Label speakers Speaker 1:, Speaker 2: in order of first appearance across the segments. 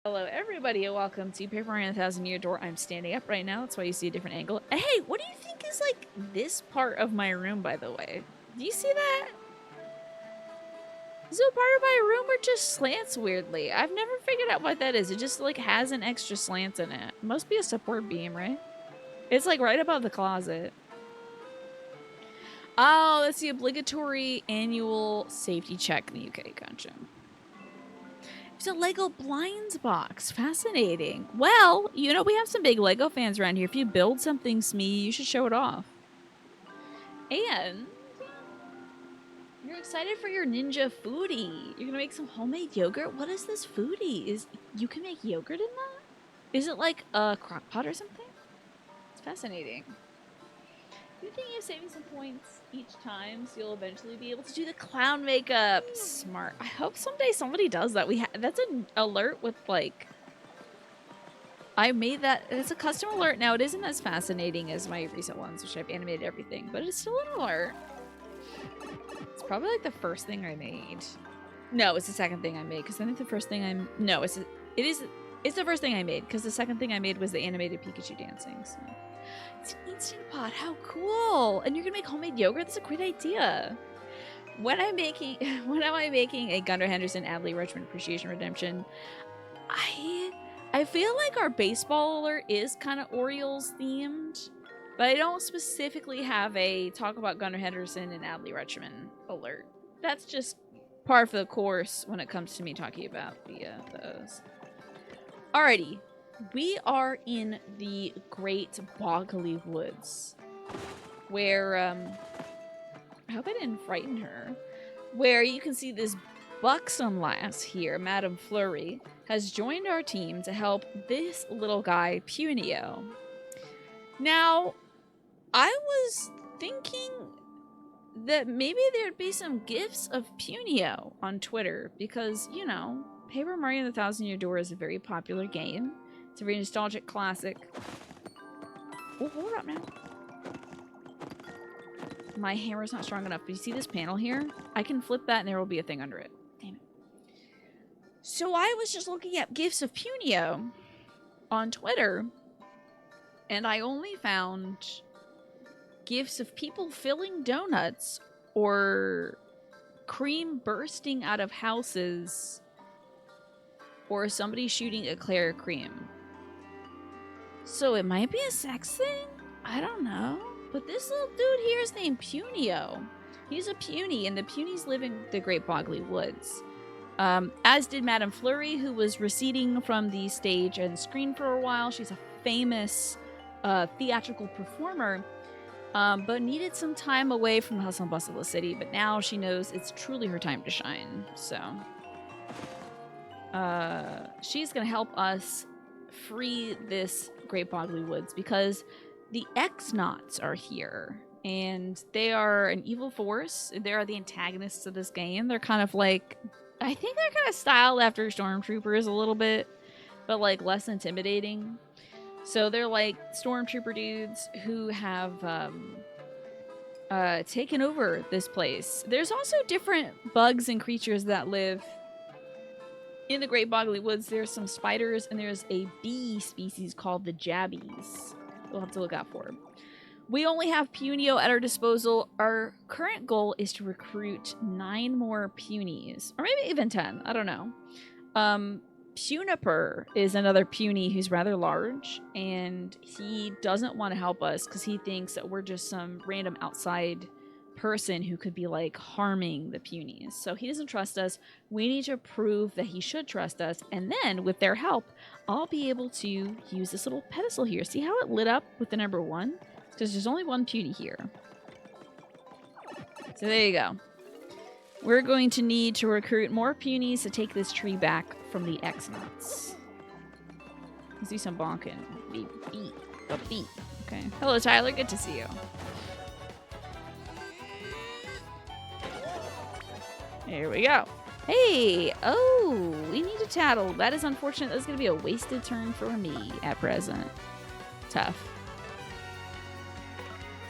Speaker 1: Hello, everybody, and welcome to Paper Mario and the Thousand Year Door. I'm standing up right now. That's why you see a different angle. And hey, what do you think is like this part of my room, by the way? Do you see that? Is it a part of my room or just slants weirdly? I've never figured out what that is. It just like has an extra slant in it. Must be a support beam, right? It's like right above the closet. Oh, that's the obligatory annual safety check in the UK. Gotcha. It's a Lego blinds box. Fascinating. Well, you know, we have some big Lego fans around here. If you build something, Smee, you should show it off. And you're excited for your ninja foodie. You're gonna make some homemade yogurt. What is this foodie? You can make yogurt in that? Is it like a crock pot or something? It's fascinating. You think of saving some points each time, so you'll eventually be able to do the clown makeup. Smart. I hope someday somebody does that. That's an alert with like. I made that. It's a custom alert now. It isn't as fascinating as my recent ones, which I've animated everything, but it's still an alert. It's probably like the first thing I made. No, it's the second thing I made because I think the first thing it's the first thing I made because the second thing I made was the animated Pikachu dancing. So. It's an Instant Pot. How cool! And you're gonna make homemade yogurt. That's a great idea. When am I making a Gunnar Henderson Adley Richmond Appreciation Redemption? I feel like our baseball alert is kind of Orioles themed, but I don't specifically have a talk about Gunnar Henderson and Adley Rutschman alert. That's just par for the course when it comes to me talking about those. Alrighty, we are in the Great Boggly Woods, where I hope I didn't frighten her. Where you can see this buxom lass here, Madame Flurry, has joined our team to help this little guy, Punio. Now, I was thinking that maybe there'd be some gifs of Punio on Twitter because, you know, Paper Mario and the Thousand Year Door is a very popular game. It's a very nostalgic classic. Oh, hold up now. My hammer's not strong enough. But you see this panel here? I can flip that and there will be a thing under it. Damn it. So I was just looking at gifs of Punio on Twitter, and I only found gifs of people filling donuts or cream bursting out of houses or somebody shooting eclair cream. So it might be a sex thing? I don't know. But this little dude here is named Punio. He's a puny, and the punies live in the Great Boggly Woods. As did Madame Flurry, who was receding from the stage and screen for a while. She's a famous theatrical performer, but needed some time away from the hustle and bustle of the city. But now she knows it's truly her time to shine. So she's going to help us free this Great Boggly Woods because the X-Nauts are here. And they are an evil force. They are the antagonists of this game. They're kind of like... I think they're kind of styled after stormtroopers a little bit, but like less intimidating. So they're like stormtrooper dudes who have taken over this place. There's also different bugs and creatures that live in the Great Boggly Woods. There's some spiders and there's a bee species called the Jabbies. We'll have to look out for. We only have Punio at our disposal. Our current goal is to recruit 9 more Punies. Or maybe even 10. I don't know. Puniper is another puny who's rather large. And he doesn't want to help us because he thinks that we're just some random outside person who could be like harming the punies. So he doesn't trust us. We need to prove that he should trust us. And then with their help, I'll be able to use this little pedestal here. See how it lit up with the number 1? Because there's only 1 puny here. So there you go. We're going to need to recruit more punies to take this tree back from the X-Nauts. Let's do some bonking. Beat. Okay. Hello, Tyler. Good to see you. Here we go. Hey! Oh, we need to tattle. That is unfortunate. That's going to be a wasted turn for me at present. Tough.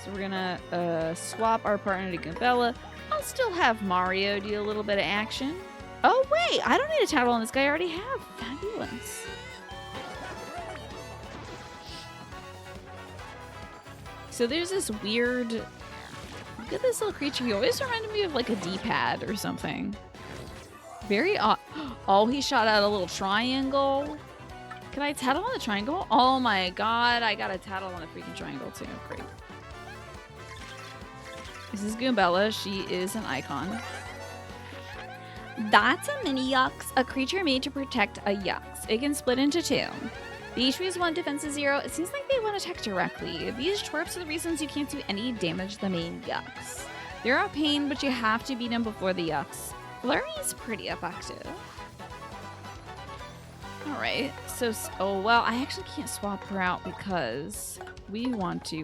Speaker 1: So we're gonna swap our partner to Gabella. I'll still have Mario do a little bit of action. Oh, wait. I don't need a tattle on this guy. I already have. Fabulous. So there's this weird... Look at this little creature. He always reminded me of like a D-pad or something. Very odd. Oh, he shot out a little triangle. Can I tattle on the triangle? Oh my god, I got a tattle on the freaking triangle too. Great. This is Goombella. She is an icon. That's a mini Yux, a creature made to protect a Yux. It can split into two. The HP is 1, defense is 0. It seems like they want to attack directly. These twerps are the reasons you can't do any damage to the main Yux. They're a pain, but you have to beat them before the Yux. Flurry is pretty effective. Alright, so, oh well, I actually can't swap her out because we want to,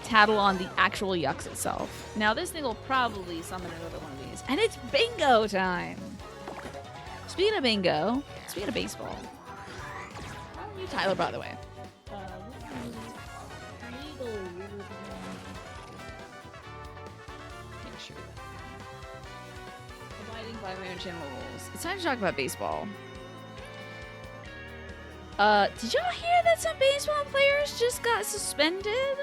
Speaker 1: tattle on the actual Yux itself. Now this thing will probably summon another one of these. And it's bingo time! Speaking of bingo, speaking of baseball. How are you, Tyler, by the way? Make sure that abiding by my own channel rules. It's time to talk about baseball. Did y'all hear that some baseball players just got suspended?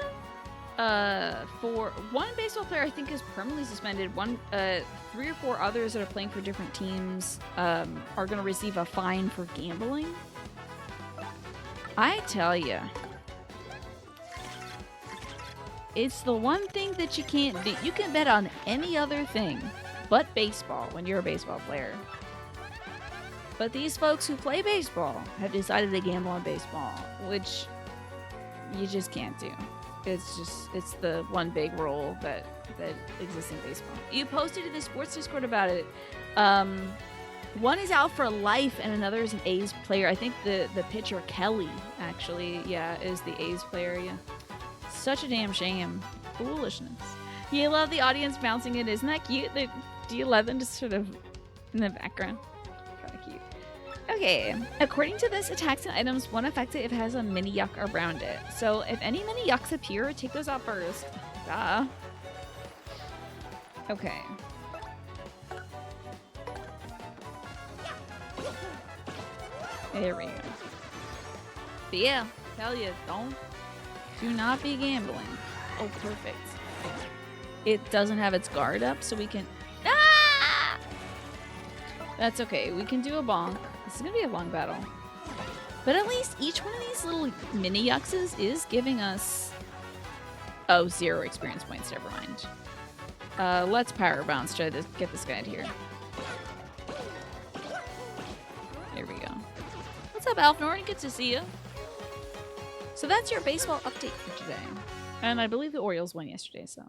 Speaker 1: For one baseball player, I think is permanently suspended. 3 or 4 others that are playing for different teams are going to receive a fine for gambling. I tell ya, it's the one thing that you can't do. You can bet on any other thing but baseball when you're a baseball player. But these folks who play baseball have decided to gamble on baseball, which you just can't do. It's the one big rule that exists in baseball. You posted in the sports Discord about it. One is out for life and another is an A's player. I think the pitcher Kelly actually, yeah, is the A's player. Yeah, such a damn shame. Foolishness. You love the audience bouncing it. Isn't that cute? Do you love them just sort of in the background? Kind of cute. Okay, according to this, attacks and items won't affect it if it has a mini Yuck around it. So if any mini Yucks appear, take those out first. Duh. Okay. There we go. But yeah, tell you, do not be gambling. Oh, perfect. It doesn't have its guard up, so we can... Ah! That's okay. We can do a bonk. This is going to be a long battle. But at least each one of these little mini Yuxes is giving us... Oh, 0 experience points. Never mind. Let's power bounce. Try to get this guy out here. There we go. What's up, Alf Norton? Good to see you. So that's your baseball update for today. And I believe the Orioles won yesterday, so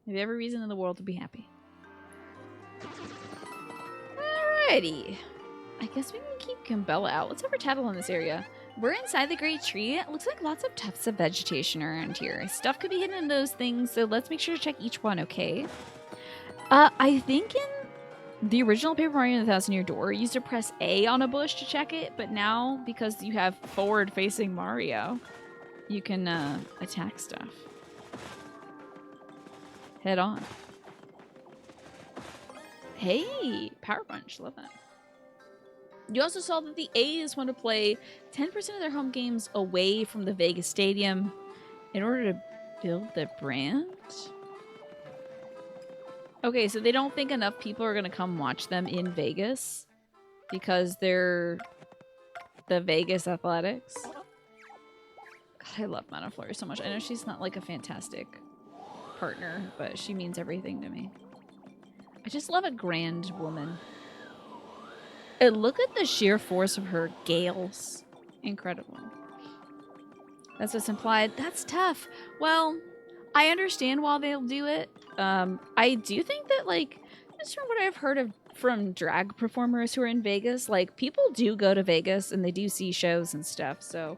Speaker 1: we have every reason in the world to be happy. Alrighty. I guess we can keep Goombella out. Let's have her tattle in this area. We're inside the great tree. It looks like lots of tufts of vegetation around here. Stuff could be hidden in those things, so let's make sure to check each one, okay? I think in the original Paper Mario and the 1,000-Year Door, you used to press A on a bush to check it, but now, because you have forward-facing Mario, you can attack stuff. Head on. Hey! Power Punch. Love that. You also saw that the A's want to play 10% of their home games away from the Vegas Stadium in order to build their brand. Okay, so they don't think enough people are going to come watch them in Vegas because they're the Vegas Athletics. God, I love Manaflora so much. I know she's not like a fantastic partner, but she means everything to me. I just love a grand woman. And look at the sheer force of her gales. Incredible. That's what's implied. That's tough. Well, I understand why they'll do it. I do think that, like, just from what I've heard of from drag performers who are in Vegas, like, people do go to Vegas and they do see shows and stuff, so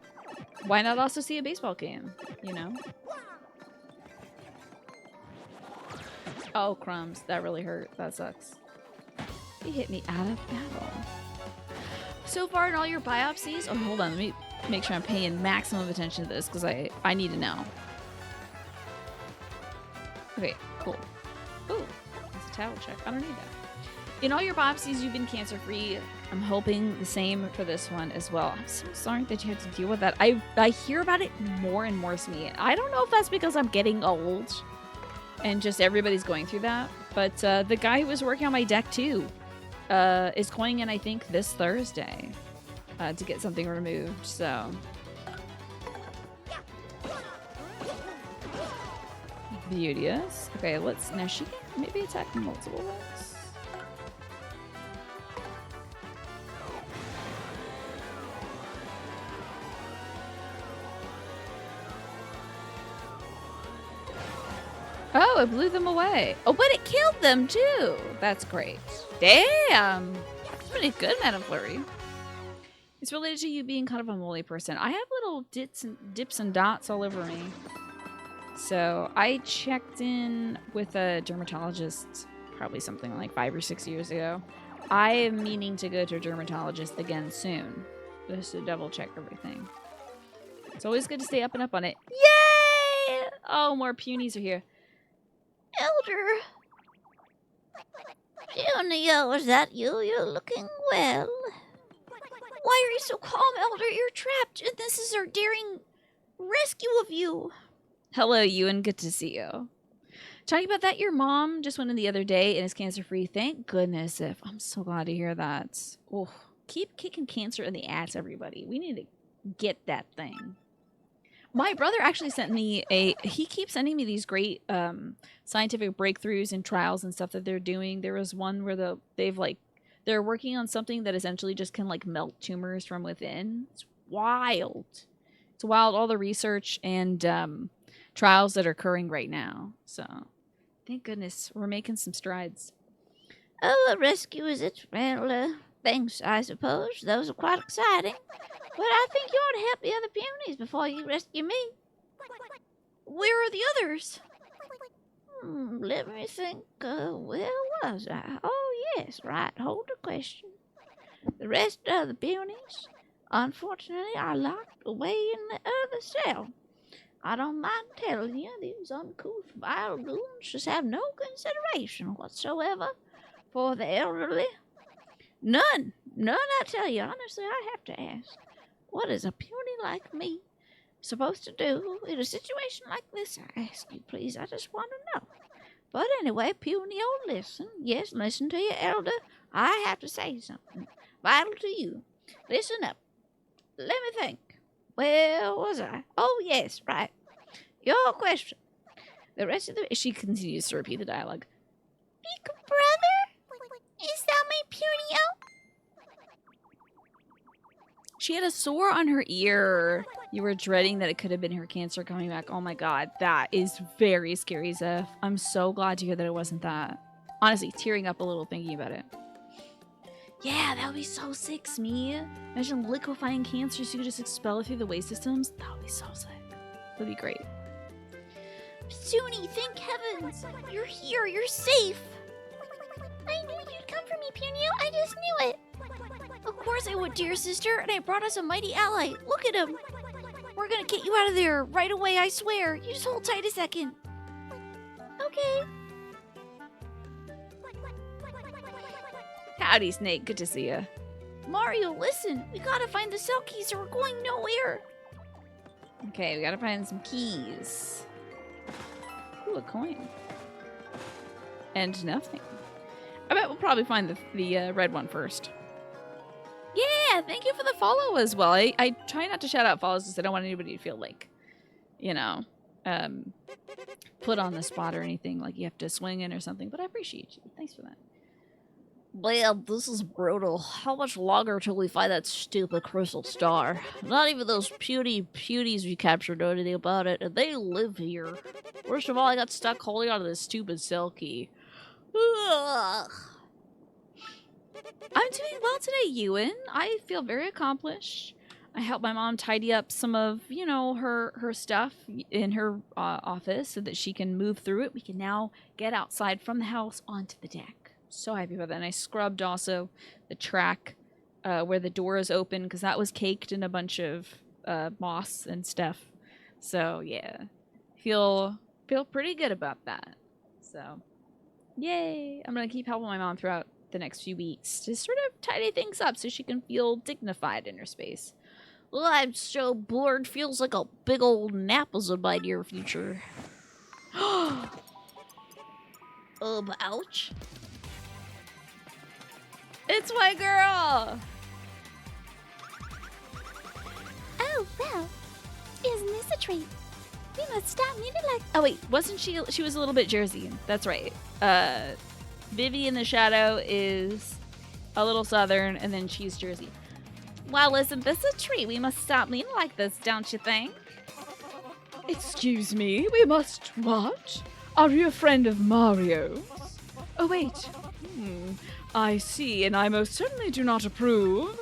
Speaker 1: why not also see a baseball game, you know? Oh, crumbs. That really hurt. That sucks. He hit me out of battle. So far in all your biopsies... Oh, hold on. Let me make sure I'm paying maximum attention to this because I need to know. Okay, cool. Ooh, that's a tattle check. I don't need that. In all your biopsies, you've been cancer-free. I'm hoping the same for this one as well. I'm so sorry that you had to deal with that. I hear about it more and more, Smee. I don't know if that's because I'm getting old and just everybody's going through that. But the guy who was working on my deck too is going in, I think, this Thursday to get something removed. So beauteous. Okay, let's now. She can maybe attack multiple ones. Oh, it blew them away. Oh, but it killed them too. That's great. Damn. That's pretty good, Madame Flurry. It's related to you being kind of a moly person. I have little dips and dots all over me. So I checked in with a dermatologist probably something like 5 or 6 years ago. I am meaning to go to a dermatologist again soon. Just to double check everything. It's always good to stay up and up on it. Yay! Oh, more Punies are here.
Speaker 2: Elder. Puny, is that you? You're looking well. Why are you so calm, Elder? You're trapped, and this is our daring rescue of you.
Speaker 1: Hello, Ewan. Good to see you. Talking about that, your mom just went in the other day and is cancer-free. Thank goodness. I'm so glad to hear that. Oh, keep kicking cancer in the ass, everybody. We need to get that thing. My brother actually sent me he keeps sending me these great scientific breakthroughs and trials and stuff that they're doing. There was one where they're working on something that essentially just can like melt tumors from within. It's wild. It's wild, all the research and trials that are occurring right now. So thank goodness we're making some strides.
Speaker 2: Oh, a rescue is it? Well, thanks, I suppose. Those are quite exciting. But I think you ought to help the other Punies before you rescue me.
Speaker 1: Where are the others?
Speaker 2: Let me think. Where was I? Oh, yes, right. Hold the question. The rest of the Punies, unfortunately, are locked away in the other cell. I don't mind telling you, these uncouth vile goons just have no consideration whatsoever for the elderly. None, I tell you. Honestly, I have to ask. What is a puny like me supposed to do in a situation like this? I ask you, please. I just want to know. But anyway, puny, listen. Yes, listen to your elder. I have to say something vital to you. Listen up. Let me think. Where was I? Oh, yes, right. Your question. The rest of the...
Speaker 1: She continues to repeat the dialogue.
Speaker 2: Big brother? Is that my puny?
Speaker 1: She had a sore on her ear. You were dreading that it could have been her cancer coming back. Oh my god, that is very scary, Zeph. I'm so glad to hear that it wasn't that. Honestly, tearing up a little thinking about it. Yeah, that would be so sick, Smee. Imagine liquefying cancer so you could just expel it through the waste systems. That would be so sick. That would be great.
Speaker 2: Suni, thank heavens! You're here, you're safe! I knew you'd come for me, Punio. I just knew it! Of course I would, dear sister, and I brought us a mighty ally. Look at him! We're gonna get you out of there right away, I swear. You just hold tight a second. Okay.
Speaker 1: Howdy, Snake. Good to see you.
Speaker 2: Mario, listen. We gotta find the cell keys or we're going nowhere.
Speaker 1: Okay, we gotta find some keys. Ooh, a coin. And nothing. I bet we'll probably find the red one first. Yeah, thank you for the follow as well. I try not to shout out follows because I don't want anybody to feel like, you know, put on the spot or anything, like you have to swing in or something, but I appreciate you. Thanks for that.
Speaker 2: Well, this is brutal. How much longer till we find that stupid crystal star? Not even those puties we captured know anything about it, and they live here. Worst of all, I got stuck holding onto this stupid cell key. Ugh.
Speaker 1: I'm doing well today, Ewan. I feel very accomplished. I helped my mom tidy up some of, you know, her stuff in her office so that she can move through it. We can now get outside from the house onto the deck. So happy about that. And I scrubbed also the track where the door is open because that was caked in a bunch of moss and stuff. So yeah, feel pretty good about that. So yay! I'm gonna keep helping my mom throughout the next few weeks to sort of tidy things up so she can feel dignified in her space.
Speaker 2: Well, I'm so bored. Feels like a big old nap is in my near future. Ouch.
Speaker 1: It's my girl!
Speaker 2: Oh, well, isn't this a treat? We must stop needing like...
Speaker 1: Oh, wait, wasn't she? She was a little bit Jersey. That's right. Vivi in the Shadow is a little Southern, and then she's Jersey.
Speaker 2: Well, isn't this a treat? We must stop leaning like this, don't you think?
Speaker 1: Excuse me, we must what? Are you a friend of Mario's? Oh, wait. I see, and I most certainly do not approve.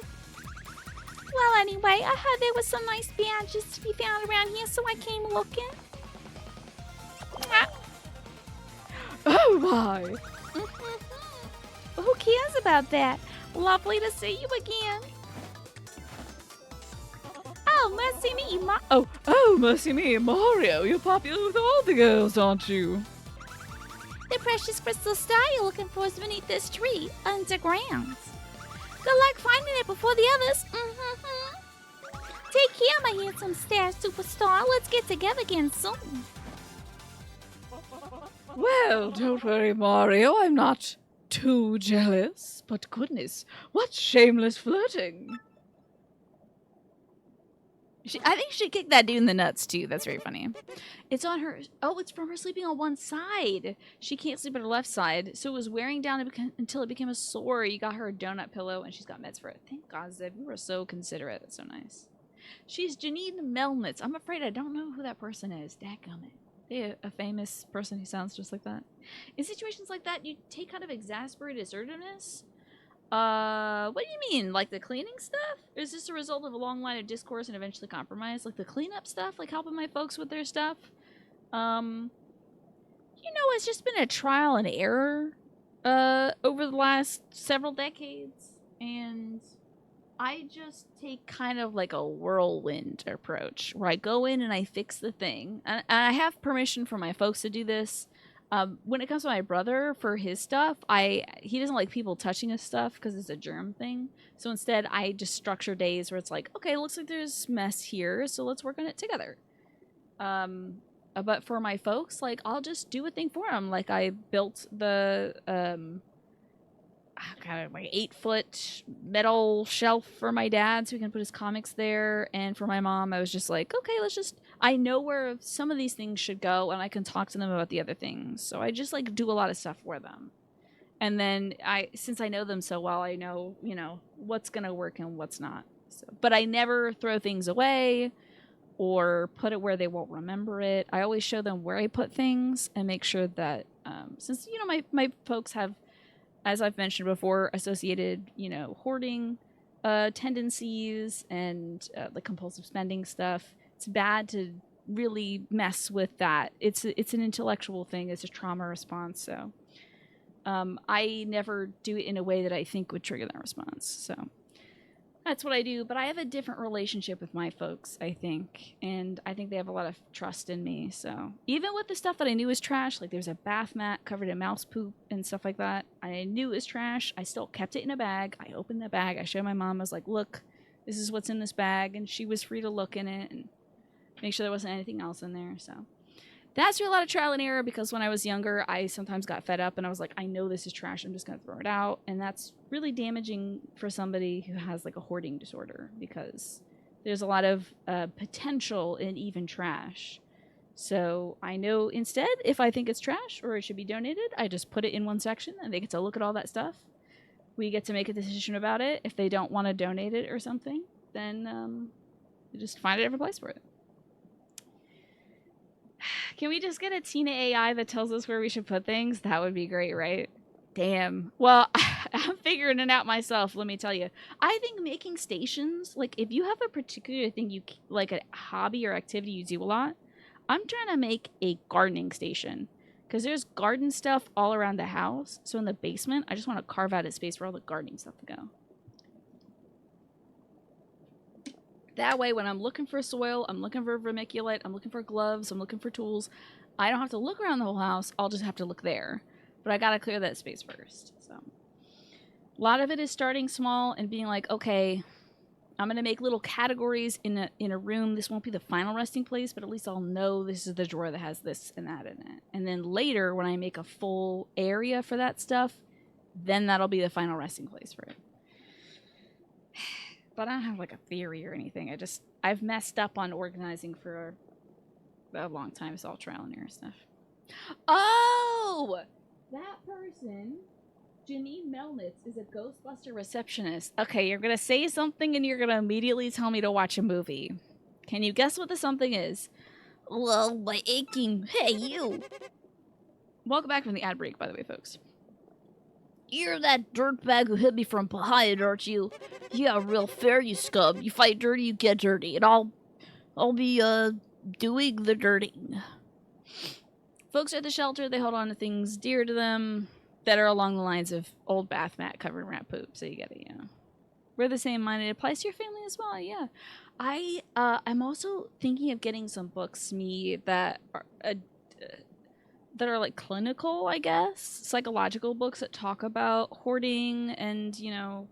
Speaker 2: Well, anyway, I heard there was some nice badges to be found around here, so I came looking.
Speaker 1: Oh, my.
Speaker 2: Who cares about that? Lovely to see you again. Oh, mercy me,
Speaker 1: Oh, mercy me, Mario. You're popular with all the girls, aren't you?
Speaker 2: The precious crystal star you're looking for is beneath this tree, underground. Good luck finding it before the others. Take care, my handsome star superstar. Let's get together again soon.
Speaker 1: Well, don't worry, Mario. I'm not too jealous. But goodness, what shameless flirting. I think she kicked that dude in the nuts, too. That's very funny. It's on her... Oh, it's from her sleeping on one side. She can't sleep on her left side. So it was wearing down until it became a sore. You got her a donut pillow, and she's got meds for it. Thank God, Zeb. You were so considerate. That's so nice. She's Janine Melnitz. I'm afraid I don't know who that person is. Dadgummit. Yeah, a famous person who sounds just like that. In situations like that, you take kind of exasperated assertiveness. What do you mean? Like the cleaning stuff? Or is this a result of a long line of discourse and eventually compromise? Like the cleanup stuff? Like helping my folks with their stuff? It's just been a trial and error, over the last several decades. And I just take kind of like a whirlwind approach where I go in and I fix the thing. And I have permission from my folks to do this. When it comes to my brother for his stuff, he doesn't like people touching his stuff because it's a germ thing. So instead, I just structure days where it's like, okay, it looks like there's mess here, so let's work on it together. But for my folks, like I'll just do a thing for them. Like I built the kind of like 8-foot metal shelf for my dad so he can put his comics there. And for my mom, I was just like, okay, I know where some of these things should go and I can talk to them about the other things. So I just like do a lot of stuff for them. And then since I know them so well, I know, what's going to work and what's not. So, but I never throw things away or put it where they won't remember it. I always show them where I put things and make sure that, since, my folks have, as I've mentioned before, associated, hoarding tendencies and the compulsive spending stuff. It's bad to really mess with that. It's an intellectual thing. It's a trauma response. So I never do it in a way that I think would trigger that response. So that's what I do. But I have a different relationship with my folks, I think. And I think they have a lot of trust in me. So even with the stuff that I knew was trash, like there's a bath mat covered in mouse poop and stuff like that, I knew it was trash. I still kept it in a bag. I opened the bag. I showed my mom. I was like, look, this is what's in this bag. And she was free to look in it and make sure there wasn't anything else in there. So that's through a lot of trial and error because when I was younger, I sometimes got fed up and I was like, I know this is trash. I'm just going to throw it out. And that's really damaging for somebody who has like a hoarding disorder because there's a lot of potential in even trash. So I know instead, if I think it's trash or it should be donated, I just put it in one section and they get to look at all that stuff. We get to make a decision about it. If they don't want to donate it or something, then you just find a different place for it. Can we just get a Tina AI that tells us where we should put things? That would be great, right? Damn. Well, I'm figuring it out myself, let me tell you. I think making stations, like if you have a particular thing you like, a hobby or activity you do a lot, I'm trying to make a gardening station because there's garden stuff all around the house. So in the basement, I just want to carve out a space for all the gardening stuff to go. That way, when I'm looking for soil, I'm looking for vermiculite, I'm looking for gloves, I'm looking for tools, I don't have to look around the whole house. I'll just have to look there. But I gotta clear that space first. So A lot of it is starting small and being like, okay, I'm going to make little categories in a room. This won't be the final resting place, but at least I'll know this is the drawer that has this and that in it. And then later, when I make a full area for that stuff, then that'll be the final resting place for it. But I don't have like a theory or anything. I've messed up on organizing for a long time. It's all trial and error stuff. Oh! That person, Janine Melnitz, is a Ghostbuster receptionist. Okay, you're going to say something and you're going to immediately tell me to watch a movie. Can you guess what the something is?
Speaker 2: Well, my aching. Hey, you.
Speaker 1: Welcome back from the ad break, by the way, folks.
Speaker 2: You're that dirtbag who hit me from behind, aren't you? Yeah, real fair, you scum. You fight dirty, you get dirty. And I'll be, doing the dirting.
Speaker 1: Folks at the shelter, they hold on to things dear to them that are along the lines of old bath mat covered in rat poop. So you get it, you know. We're the same mind. It applies to your family as well, yeah. I'm also thinking of getting some books, that are like clinical, I guess, psychological books that talk about hoarding and, you know,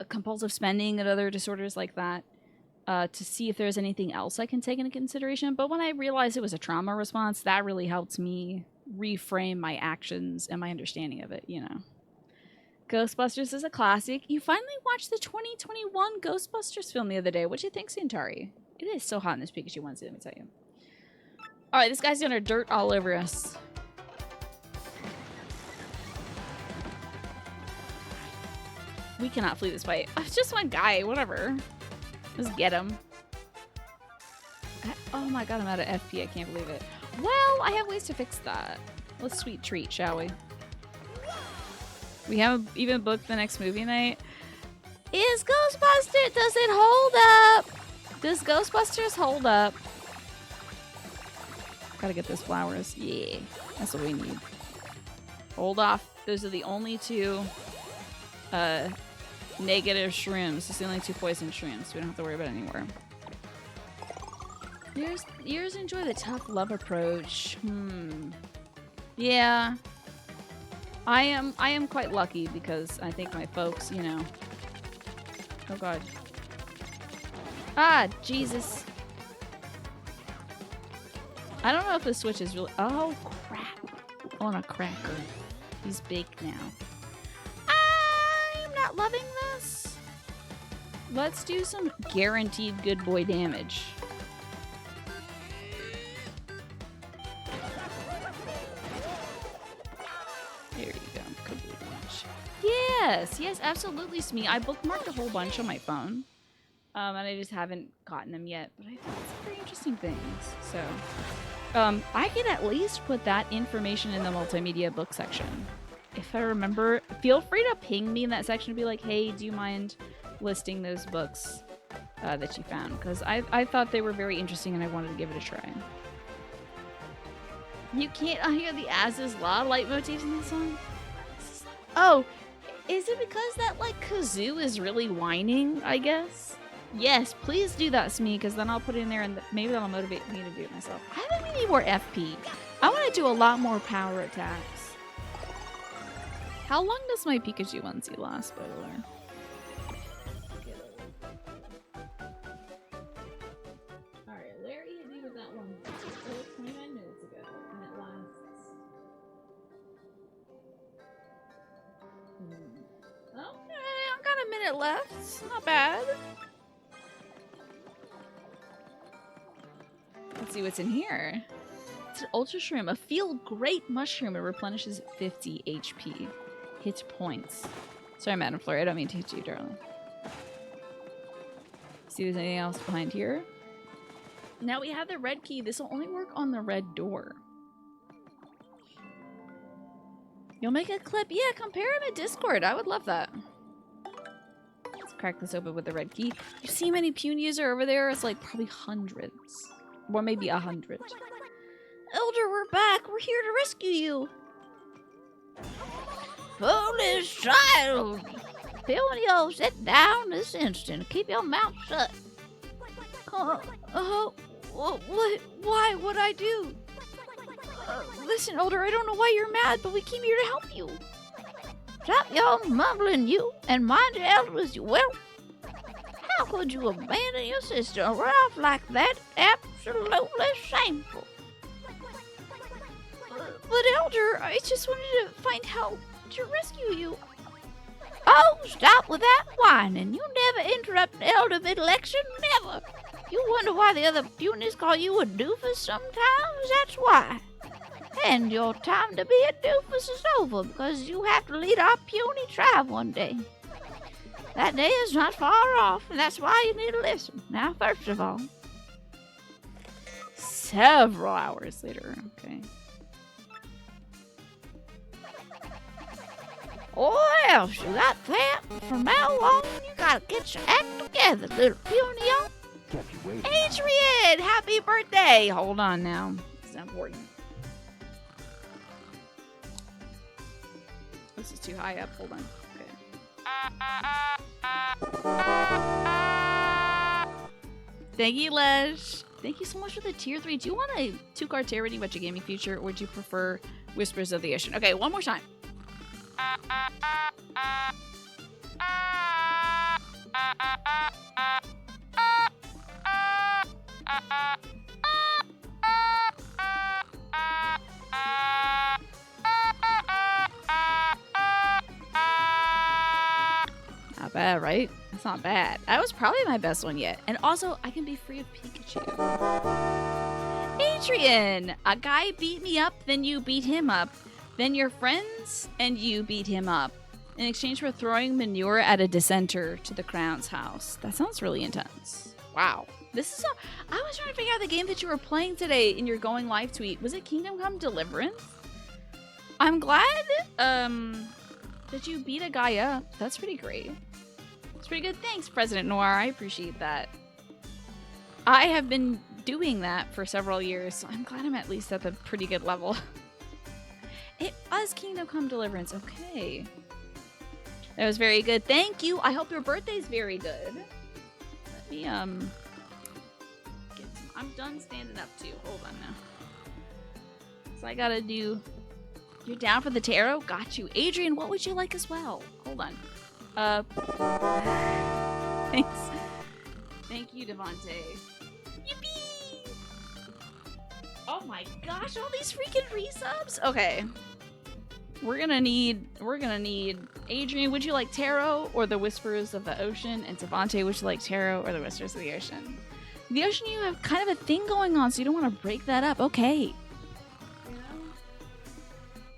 Speaker 1: compulsive spending and other disorders like that. To see if there's anything else I can take into consideration. But when I realized it was a trauma response, that really helped me reframe my actions and my understanding of it, you know. Ghostbusters is a classic. You finally watched the 2021 Ghostbusters film the other day. What do you think, Centauri? It is so hot in this Pikachu onesie, let me tell you. Alright, this guy's gonna dirt all over us. We cannot flee this fight. It's just one guy, whatever. Just get him. Oh my god, I'm out of FP. I can't believe it. Well, I have ways to fix that. Let's sweet treat, shall we? We haven't even booked the next movie night. Is Ghostbusters? Does it hold up? Does Ghostbusters hold up? Gotta get those flowers. Yeah, that's what we need. Hold off. Those are the only two negative shrooms. It's the only two poison shrooms. We don't have to worry about it anymore. Yours enjoy the tough love approach. Yeah. I am quite lucky because I think my folks, you know. Oh god. Ah, Jesus. I don't know if the Switch is really... Oh, crap. On a cracker. He's baked now. I'm not loving this. Let's do some guaranteed good boy damage. There you go. Good boy damage. Yes, absolutely, Smee. I bookmarked a whole bunch on my phone. And I just haven't gotten them yet. But I thought some pretty interesting things. So... I can at least put that information in the multimedia book section. If I remember, feel free to ping me in that section and be like, hey, do you mind listing those books that you found? Because I thought they were very interesting and I wanted to give it a try. You can't hear the As Is Law leitmotifs in this song? Oh, is it because that, like, kazoo is really whining, I guess? Yes, please do that, Smee, because then I'll put it in there and maybe that'll motivate me to do it myself. I think we need more FP. I want to do a lot more power attacks. How long does my Pikachu onesie last, by the way? Alright, Larry hit me with that one 29 minutes ago, and it lasts... Okay, I've got a minute left. Not bad. Let's see what's in here. It's an Ultra Shroom. A Feel Great Mushroom. It replenishes 50 HP. Hit points. Sorry, Madam Flurry. I don't mean to hit you, darling. See if there's anything else behind here. Now we have the red key. This will only work on the red door. You'll make a clip? Yeah, compare him in Discord. I would love that. Let's crack this open with the red key. You see how many Punies are over there? It's like probably hundreds. Or maybe 100.
Speaker 2: Elder, we're back. We're here to rescue you. Foolish child. Punio, sit down this instant. Keep your mouth shut. What? Why? What'd I do? Listen, Elder, I don't know why you're mad, but we came here to help you. Stop your mumbling, you, and mind your elders, you will. How could you abandon your sister and run off like that? Absolutely shameful.
Speaker 1: But Elder, I just wanted to find how to rescue you.
Speaker 2: Oh, stop with that whining. You never interrupt an elder mid-lecture, never. You wonder why the other Punies call you a doofus sometimes? That's why. And your time to be a doofus is over because you have to lead our puny tribe one day. That day is not far off, and that's why you need to listen. Now, first of all,
Speaker 1: several hours later, okay.
Speaker 2: Or else you got that. From now on, you gotta get your act together, little punio.
Speaker 1: Adrian, happy birthday! Hold on now. It's important. This is too high up. Hold on. Okay. Thank you, Lesh. Thank you so much for the tier 3. Do you want a 2-card tarot reading about your gaming future, or would you prefer Whispers of the Ocean? Okay, one more time. Not bad, right? That's not bad. That was probably my best one yet. And also, I can be free of Pikachu. Adrian! A guy beat me up, then you beat him up. Then you're friends, and you beat him up. In exchange for throwing manure at a dissenter to the Crown's house. That sounds really intense. Wow. This is I was trying to figure out the game that you were playing today in your going live tweet. Was it Kingdom Come Deliverance? I'm glad that you beat a guy up. That's pretty great. It's pretty good. Thanks, President Noir. I appreciate that. I have been doing that for several years, so I'm glad I'm at least at the pretty good level. It was Kingdom Come Deliverance. Okay. That was very good. Thank you. I hope your birthday's very good. Let me, get some. I'm done standing up too. Hold on now. So I gotta do. You're down for the tarot? Got you. Adrian, what would you like as well? Hold on. Thanks. Thank you, Devontae. Yippee! Oh my gosh, all these freaking resubs? Okay. We're gonna need Adrian, would you like tarot or the Whispers of the Ocean? And Devontae, would you like tarot or the Whispers of the Ocean? The Ocean, you have kind of a thing going on, so you don't want to break that up. Okay. You know?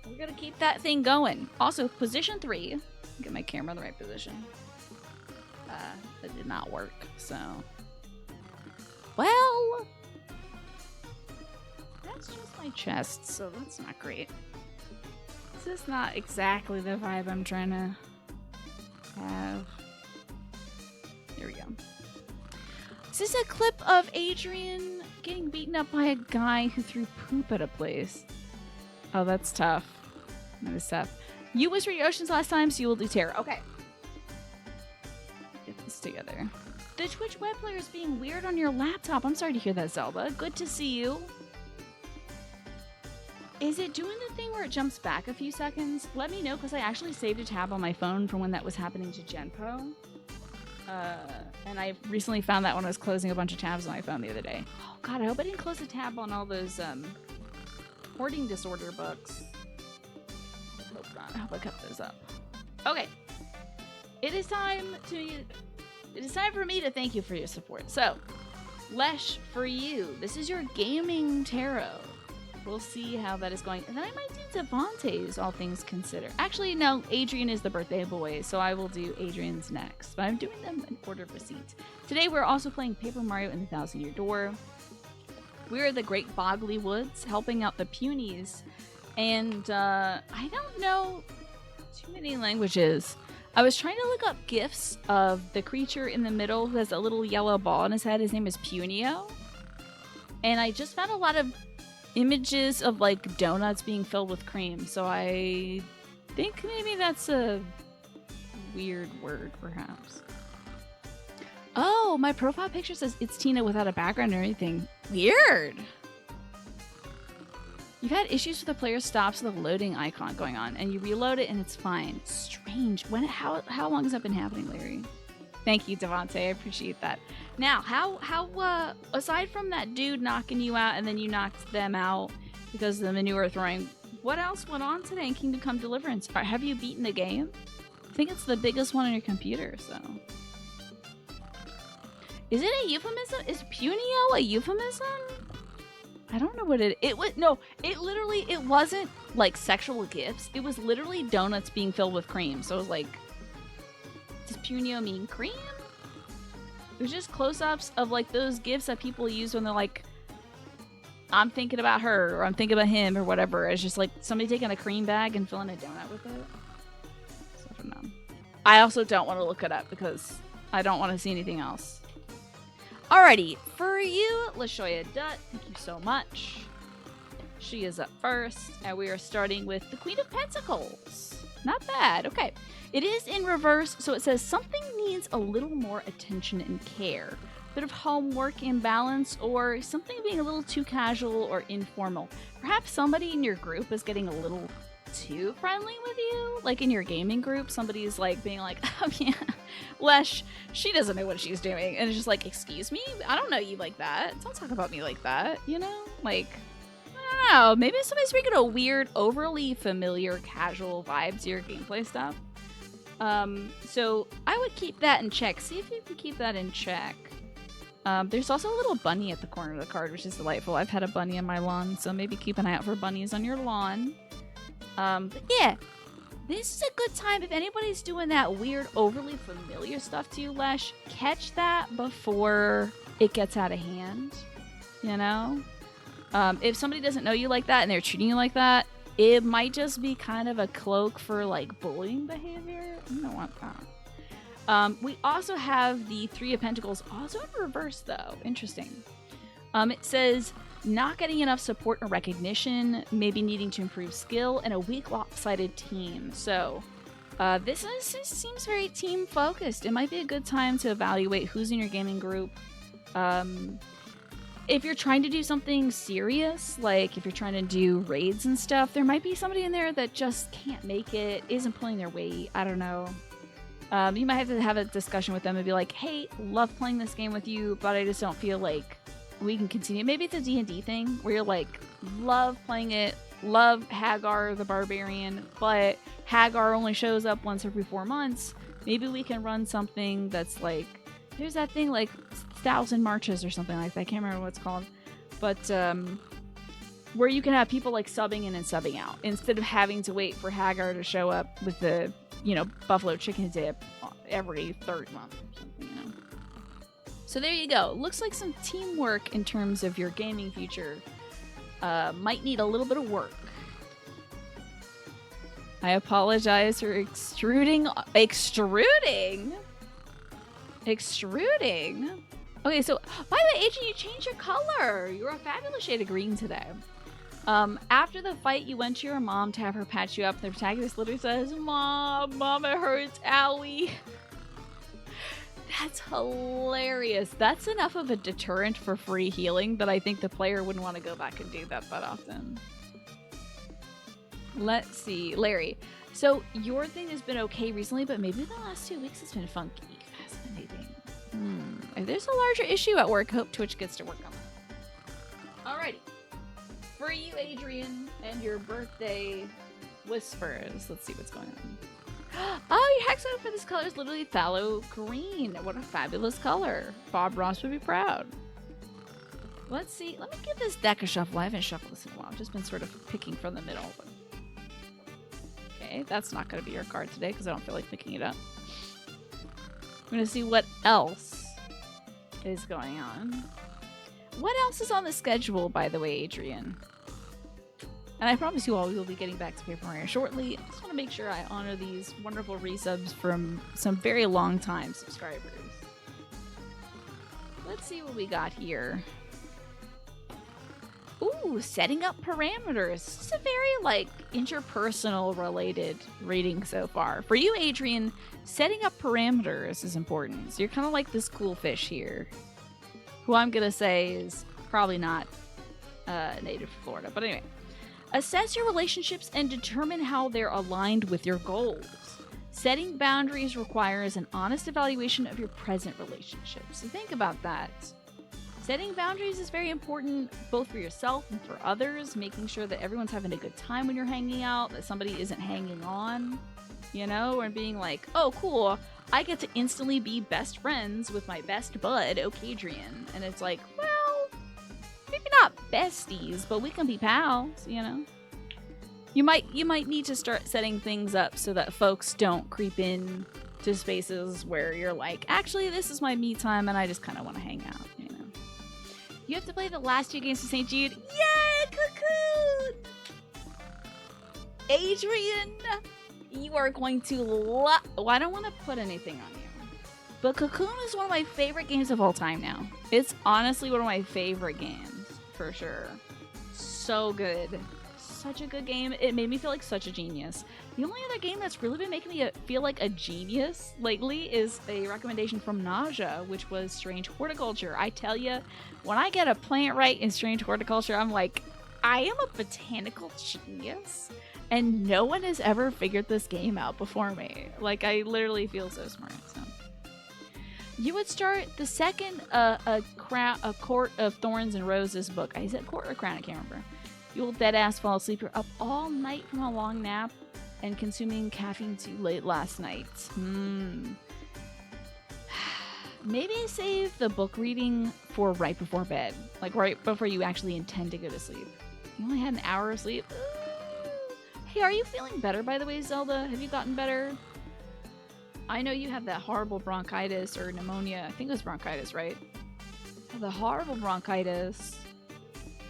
Speaker 1: We're gonna keep that thing going. Also, position 3. Get my camera in the right position. That did not work, so. Well, that's just my chest, so that's not great. This is not exactly the vibe I'm trying to have. Here we go. Is this a clip of Adrian getting beaten up by a guy who threw poop at a place? Oh, that's tough. That is tough. You whispered your oceans last time, so you will do tarot. Okay. Get this together. The Twitch web player is being weird on your laptop. I'm sorry to hear that, Zelda. Good to see you. Is it doing the thing where it jumps back a few seconds? Let me know, because I actually saved a tab on my phone from when that was happening to Genpo. And I recently found that when I was closing a bunch of tabs on my phone the other day. Oh god, I hope I didn't close a tab on all those hoarding disorder books. I hope not. I hope I kept those up. Okay. It is time for me to thank you for your support. So, Lesh, for you, this is your gaming tarot. We'll see how that is going. And then I might do Devontae's, all things considered. Actually, no, Adrian is the birthday boy, so I will do Adrian's next. But I'm doing them in order of receipt. Today, we're also playing Paper Mario and the Thousand Year Door. We're the Great Boggly Woods, helping out the Punies. And I don't know too many languages. I was trying to look up gifs of the creature in the middle who has a little yellow ball on his head. His name is Punio. And I just found a lot of images of like donuts being filled with cream, so I think maybe that's a weird word, perhaps. Oh, my profile picture says it's Tina without a background or anything. Weird. You've had issues with the player stops with the loading icon going on, and you reload it and it's fine. Strange. How long has that been happening, Larry? Thank you, Devontae. I appreciate that. Now, how aside from that dude knocking you out and then you knocked them out because of the manure throwing, what else went on today in Kingdom Come Deliverance? Have you beaten the game? I think it's the biggest one on your computer, so. Is it a euphemism? Is punio a euphemism? I don't know what it was. No, it wasn't like sexual gifts. It was literally donuts being filled with cream. So it was like, does punio mean cream? It was just close-ups of like those gifts that people use when they're like, I'm thinking about her or I'm thinking about him or whatever. It's just like somebody taking a cream bag and filling a donut with it. So I don't know. I also don't want to look it up because I don't want to see anything else. Alrighty, for you, Lashoya Dutt, thank you so much. She is up first, and we are starting with the Queen of Pentacles. Not bad, okay. It is in reverse, so it says something needs a little more attention and care. Bit of homework imbalance, or something being a little too casual or informal. Perhaps somebody in your group is getting a little too friendly with you. Like in your gaming group, somebody's like being like, oh yeah, Lesh, she doesn't know what she's doing. And it's just like, excuse me? I don't know you like that. Don't talk about me like that, you know? Like, I don't know. Maybe somebody's bringing a weird, overly familiar, casual vibe to your gameplay stuff. So I would keep that in check. See if you can keep that in check. There's also a little bunny at the corner of the card, which is delightful. I've had a bunny on my lawn, so maybe keep an eye out for bunnies on your lawn. But yeah, this is a good time if anybody's doing that weird, overly familiar stuff to you, Lesh. Catch that before it gets out of hand, you know? If somebody doesn't know you like that and they're treating you like that, it might just be kind of a cloak for, like, bullying behavior. You don't want that. We also have the Three of Pentacles, also in reverse, though. Interesting. It says, not getting enough support or recognition, maybe needing to improve skill, and a weak, lopsided team. So, this seems very team-focused. It might be a good time to evaluate who's in your gaming group. If you're trying to do something serious, like if you're trying to do raids and stuff, there might be somebody in there that just can't make it, isn't pulling their weight. I don't know. You might have to have a discussion with them and be like, hey, love playing this game with you, but I just don't feel like we can continue. Maybe it's a D&D thing where you're like, love playing it, love Hagar the Barbarian, but Hagar only shows up once every 4 months. Maybe we can run something that's like, there's that thing like 1,000 Marches or something like that. I can't remember what it's called. But where you can have people like subbing in and subbing out instead of having to wait for Hagar to show up with the, you know, buffalo chicken dip every third month or something, you know. So there you go. Looks like some teamwork in terms of your gaming future might need a little bit of work. I apologize for extruding. Okay, so by the way, Adrian, you changed your color. You're a fabulous shade of green today. After the fight, you went to your mom to have her patch you up. The protagonist literally says, Mom, it hurts, owie. That's hilarious. That's enough of a deterrent for free healing that I think the player wouldn't want to go back and do that often. Let's see. Larry, so your thing has been okay recently, but maybe the last 2 weeks it's been funky. Fascinating. If there's a larger issue at work, hope Twitch gets to work on that. Alrighty. For you, Adrian, and your birthday whispers. Let's see what's going on. Oh, your hex code for this color is literally phthalo green. What a fabulous color. Bob Ross would be proud. Let's see. Let me give this deck a shuffle. I haven't shuffled this in a while. I've just been sort of picking from the middle. But... okay, that's not going to be your card today because I don't feel like picking it up. I'm going to see what else is going on. What else is on the schedule, by the way, Adrian? And I promise you all we will be getting back to Paper Mario shortly. I just want to make sure I honor these wonderful resubs from some very long-time subscribers. Let's see what we got here. Ooh, setting up parameters. This is a very, like, interpersonal related reading so far. For you, Adrian, setting up parameters is important. So you're kind of like this cool fish here, who I'm going to say is probably not native to Florida. But anyway. Assess your relationships and determine how they're aligned with your goals. Setting boundaries requires an honest evaluation of your present relationships. So think about that. Setting boundaries is very important both for yourself and for others, making sure that everyone's having a good time when you're hanging out, that somebody isn't hanging on, and being like, oh, cool, I get to instantly be best friends with my best bud, Ocadrian. And it's like, well, maybe not besties, but we can be pals, You might need to start setting things up so that folks don't creep in to spaces where you're like, actually, this is my me time and I just kind of want to hang out, You have to play the last 2 games of St. Jude. Yay, Cocoon! Adrian, you are going to love... Oh, I don't want to put anything on you. But Cocoon is one of my favorite games of all time now. It's honestly one of my favorite games, for sure. So good. Such a good game. It made me feel like such a genius. The only other game that's really been making me feel like a genius lately is a recommendation from Nausea, which was Strange Horticulture. I tell you, when I get a plant right in Strange Horticulture, I'm like, I am a botanical genius, and no one has ever figured this game out before me. Like, I literally feel so smart. So, you would start the second a Court of Thorns and Roses book. I said Court or Crown, I can't remember. You'll deadass fall asleep. You're up all night from a long nap and consuming caffeine too late last night. Maybe save the book reading for right before bed. Like right before you actually intend to go to sleep. You only had an hour of sleep. Hey, are you feeling better, by the way, Zelda? Have you gotten better? I know you have that horrible bronchitis or pneumonia. I think it was bronchitis, right? The horrible bronchitis.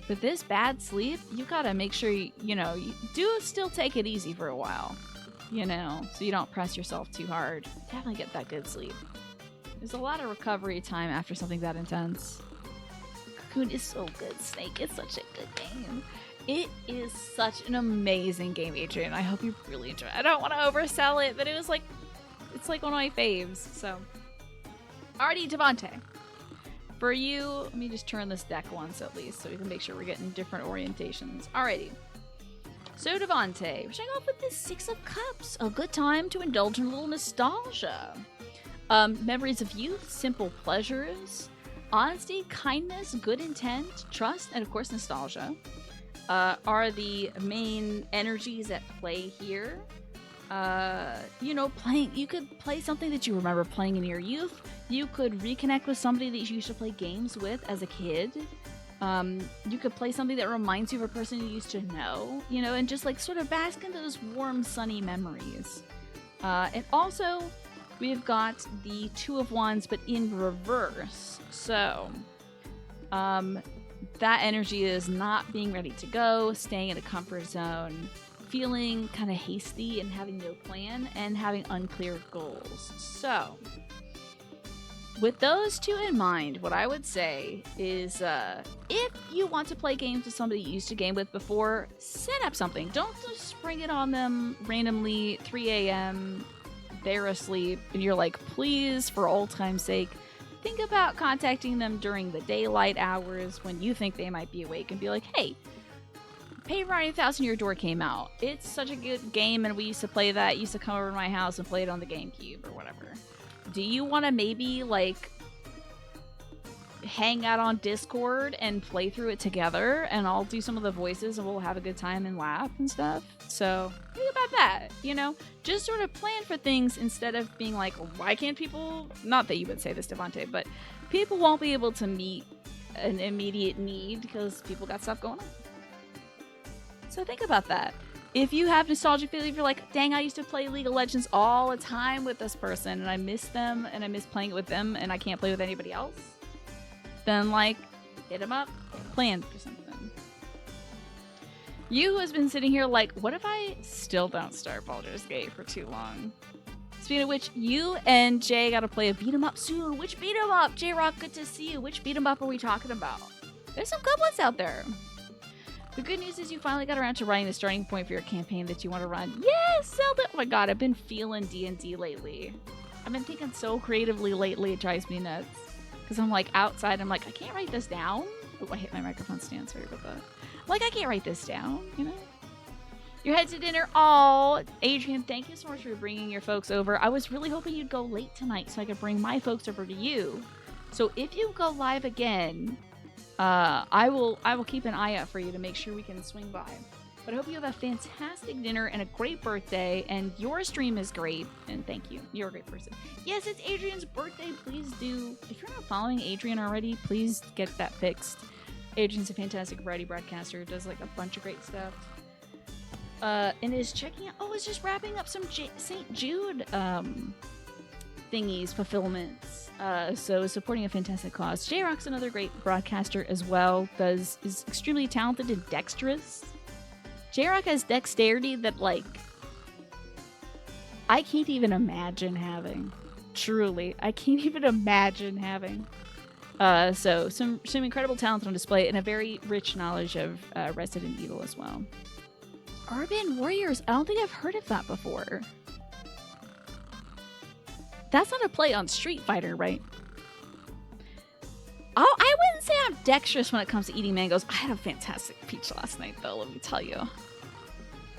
Speaker 1: With this bad sleep, you gotta make sure you do still take it easy for a while, so you don't press yourself too hard. Definitely get that good sleep. There's a lot of recovery time after something that intense. Cocoon is so good, Snake. It's such a good game. It is such an amazing game, Adrian. I hope you really enjoy it. I don't want to oversell it, but it's like one of my faves. So, alrighty, Devante. For you, let me just turn this deck once at least so we can make sure we're getting different orientations. Alrighty. So, Devante, we're starting off with the 6 of Cups. A good time to indulge in a little nostalgia. Memories of youth, simple pleasures, honesty, kindness, good intent, trust, and of course nostalgia are the main energies at play here. You could play something that you remember playing in your youth. You could reconnect with somebody that you used to play games with as a kid. You could play something that reminds you of a person you used to know, and just like sort of bask in those warm, sunny memories. And also, we've got the 2 of Wands, but in reverse. So, that energy is not being ready to go, staying in a comfort zone, feeling kind of hasty and having no plan, and having unclear goals. So, with those 2 in mind, what I would say is if you want to play games with somebody you used to game with before, set up something. Don't just spring it on them randomly, 3 a.m., they're asleep, and you're like, please, for old time's sake, think about contacting them during the daylight hours when you think they might be awake and be like, hey, Paper Mario 1000 Year Door came out. It's such a good game, and we used to play that. Used to come over to my house and play it on the GameCube or whatever. Do you want to maybe, hang out on Discord and play through it together, and I'll do some of the voices, and we'll have a good time and laugh and stuff? So, think about that, Just sort of plan for things instead of being like, why can't people... Not that you would say this, Devante, but people won't be able to meet an immediate need because people got stuff going on. So think about that. If you have nostalgic feelings, if you're like, dang, I used to play League of Legends all the time with this person, and I miss them, and I miss playing it with them, and I can't play with anybody else, then, hit them up, plan for something. You who has been sitting here like, what if I still don't start Baldur's Gate for too long? Speaking of which, you and Jay gotta play a beat 'em up soon. Which beat 'em up? J-Rock, good to see you. Which beat 'em up are we talking about? There's some good ones out there. The good news is you finally got around to writing the starting point for your campaign that you want to run. Yes, Zelda! Oh my god, I've been feeling D&D lately. I've been thinking so creatively lately, it drives me nuts. Because I'm outside, I'm like, I can't write this down. Oh, I hit my microphone stand. Sorry about that. Like, I can't write this down, you know? You're headed to dinner. Oh, Adrian, thank you so much for bringing your folks over. I was really hoping you'd go late tonight so I could bring my folks over to you. So if you go live again, I will keep an eye out for you to make sure we can swing by. But I hope you have a fantastic dinner and a great birthday, and your stream is great, and thank you. You're a great person. Yes, it's Adrian's birthday. Please do, if you're not following Adrian already, please get that fixed. Adrian's a fantastic variety broadcaster, does like a bunch of great stuff. And is checking out, it's just wrapping up some St. Jude thingies, fulfillments. So supporting a fantastic cause. J-Rock's another great broadcaster as well, is extremely talented and dexterous. J-Rock has dexterity that, like, I can't even imagine having. Truly, I can't even imagine having. So some incredible talent on display and a very rich knowledge of Resident Evil as well. Urban Warriors, I don't think I've heard of that before. That's not a play on Street Fighter, right? Oh, I wouldn't say I'm dexterous when it comes to eating mangoes. I had a fantastic peach last night, though, let me tell you.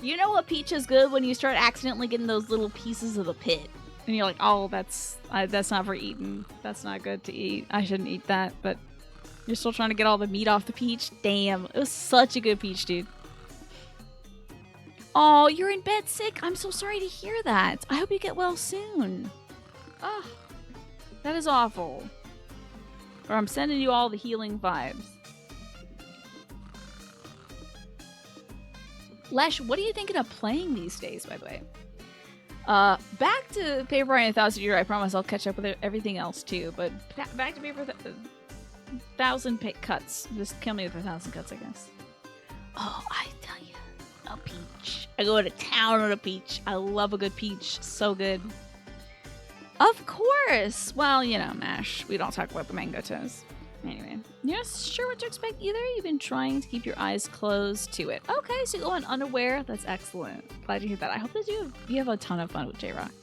Speaker 1: You know what peach is good when you start accidentally getting those little pieces of the pit. And you're like, oh, that's not for eating. That's not good to eat. I shouldn't eat that, but you're still trying to get all the meat off the peach? Damn, it was such a good peach, dude. Oh, you're in bed sick? I'm so sorry to hear that. I hope you get well soon. Oh, that is awful. Or I'm sending you all the healing vibes. Lesh, what are you thinking of playing these days, by the way? Back to Paper Mario 1000 Year. I promise I'll catch up with everything else too. But back to Paper 1000 cuts. Just kill me with 1,000 cuts, I guess. Oh, I tell you, a peach. I go to town on a peach. I love a good peach. So good. Of course. Well, you know, MASH. We don't talk about the mango toes. Anyway, you're not sure what to expect either? You've been trying to keep your eyes closed to it. Okay, so you're going unaware. That's excellent. Glad to hear that. I hope that you have a ton of fun with J-Rock.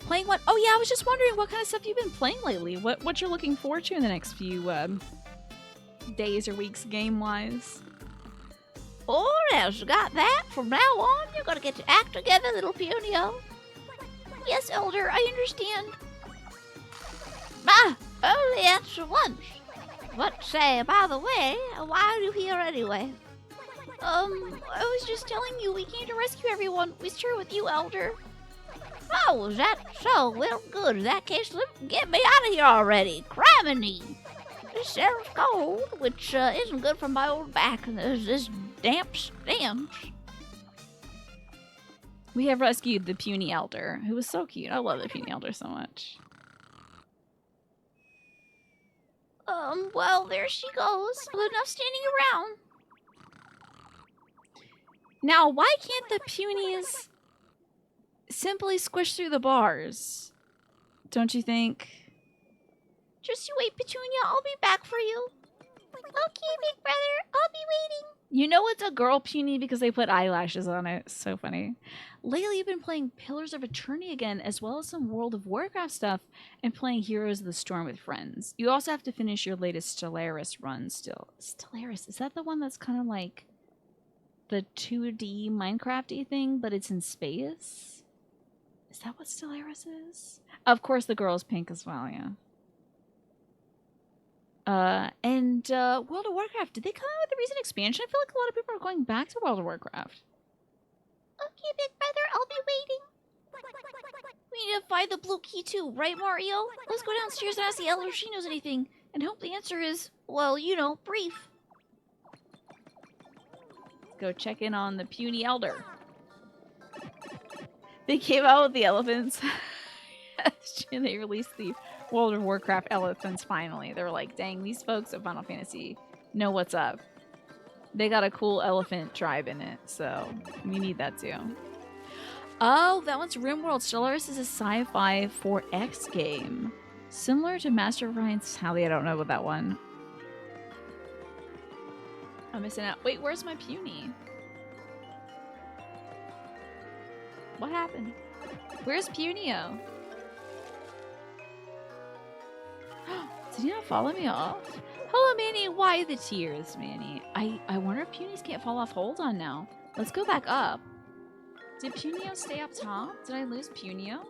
Speaker 1: Playing what? Oh yeah, I was just wondering what kind of stuff you've been playing lately. What you're looking forward to in the next few days or weeks game-wise.
Speaker 2: Oh, yes, got that. From now on, you're going to get to act together, little Punio. Yes, Elder, I understand. Only answer once. But say, by the way, why are you here anyway? I was just telling you we came to rescue everyone. We share with you, Elder. Oh, is that so? Well, good. In that case, get me out of here already. Criminy. This air's cold, which isn't good for my old back, and there's this damp stench.
Speaker 1: We have rescued the puny elder, who was so cute. I love the puny elder so much.
Speaker 2: Well, there she goes. Enough standing around.
Speaker 1: Now, why can't the punies simply squish through the bars? Don't you think?
Speaker 2: Just you wait, Petunia. I'll be back for you. Okay, big brother. I'll be waiting.
Speaker 1: You know it's a girl puny because they put eyelashes on it. So funny. Lately, you've been playing Pillars of Eternity again, as well as some World of Warcraft stuff, and playing Heroes of the Storm with friends. You also have to finish your latest Stellaris run still. Stellaris, is that the one that's kind of like the 2D Minecraft-y thing, but it's in space? Is that what Stellaris is? Of course, the girl is pink as well, yeah. And World of Warcraft, did they come out with a recent expansion? I feel like a lot of people are going back to World of Warcraft.
Speaker 2: Okay, big brother, I'll be waiting. We need to find the blue key too, right, Mario? Let's go downstairs and ask the elder if she knows anything, and hope the answer is, well, you know, brief.
Speaker 1: Go check in on the puny elder. They came out with the elephants. They released the World of Warcraft elephants finally. They were like, dang, these folks at Final Fantasy know what's up. They got a cool elephant tribe in it, so we need that too. Oh, that one's RimWorld. Stellaris is a sci-fi 4X game. Similar to Master of Orion Sally. I don't know about that one. I'm missing out. Wait, where's my puny? What happened? Where's Punio? Did he not follow me off? Hello, Manny. Why the tears, Manny? I wonder if Punies can't fall off. Hold on now. Let's go back up. Did Punio stay up top? Did I lose Punio?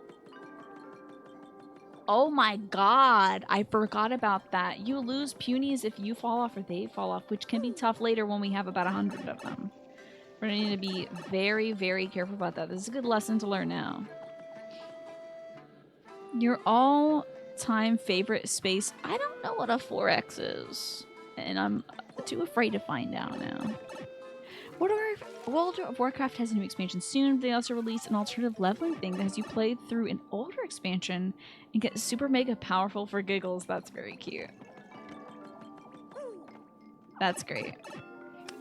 Speaker 1: Oh my god. I forgot about that. You lose Punies if you fall off or they fall off, which can be tough later when we have about 100 of them. We're going to need to be very, very careful about that. This is a good lesson to learn now. Your all-time favorite space. I don't know what a 4X is. And I'm too afraid to find out now. World of Warcraft has a new expansion soon. They also released an alternative leveling thing that has you play through an older expansion and get super mega powerful for giggles. That's very cute. That's great.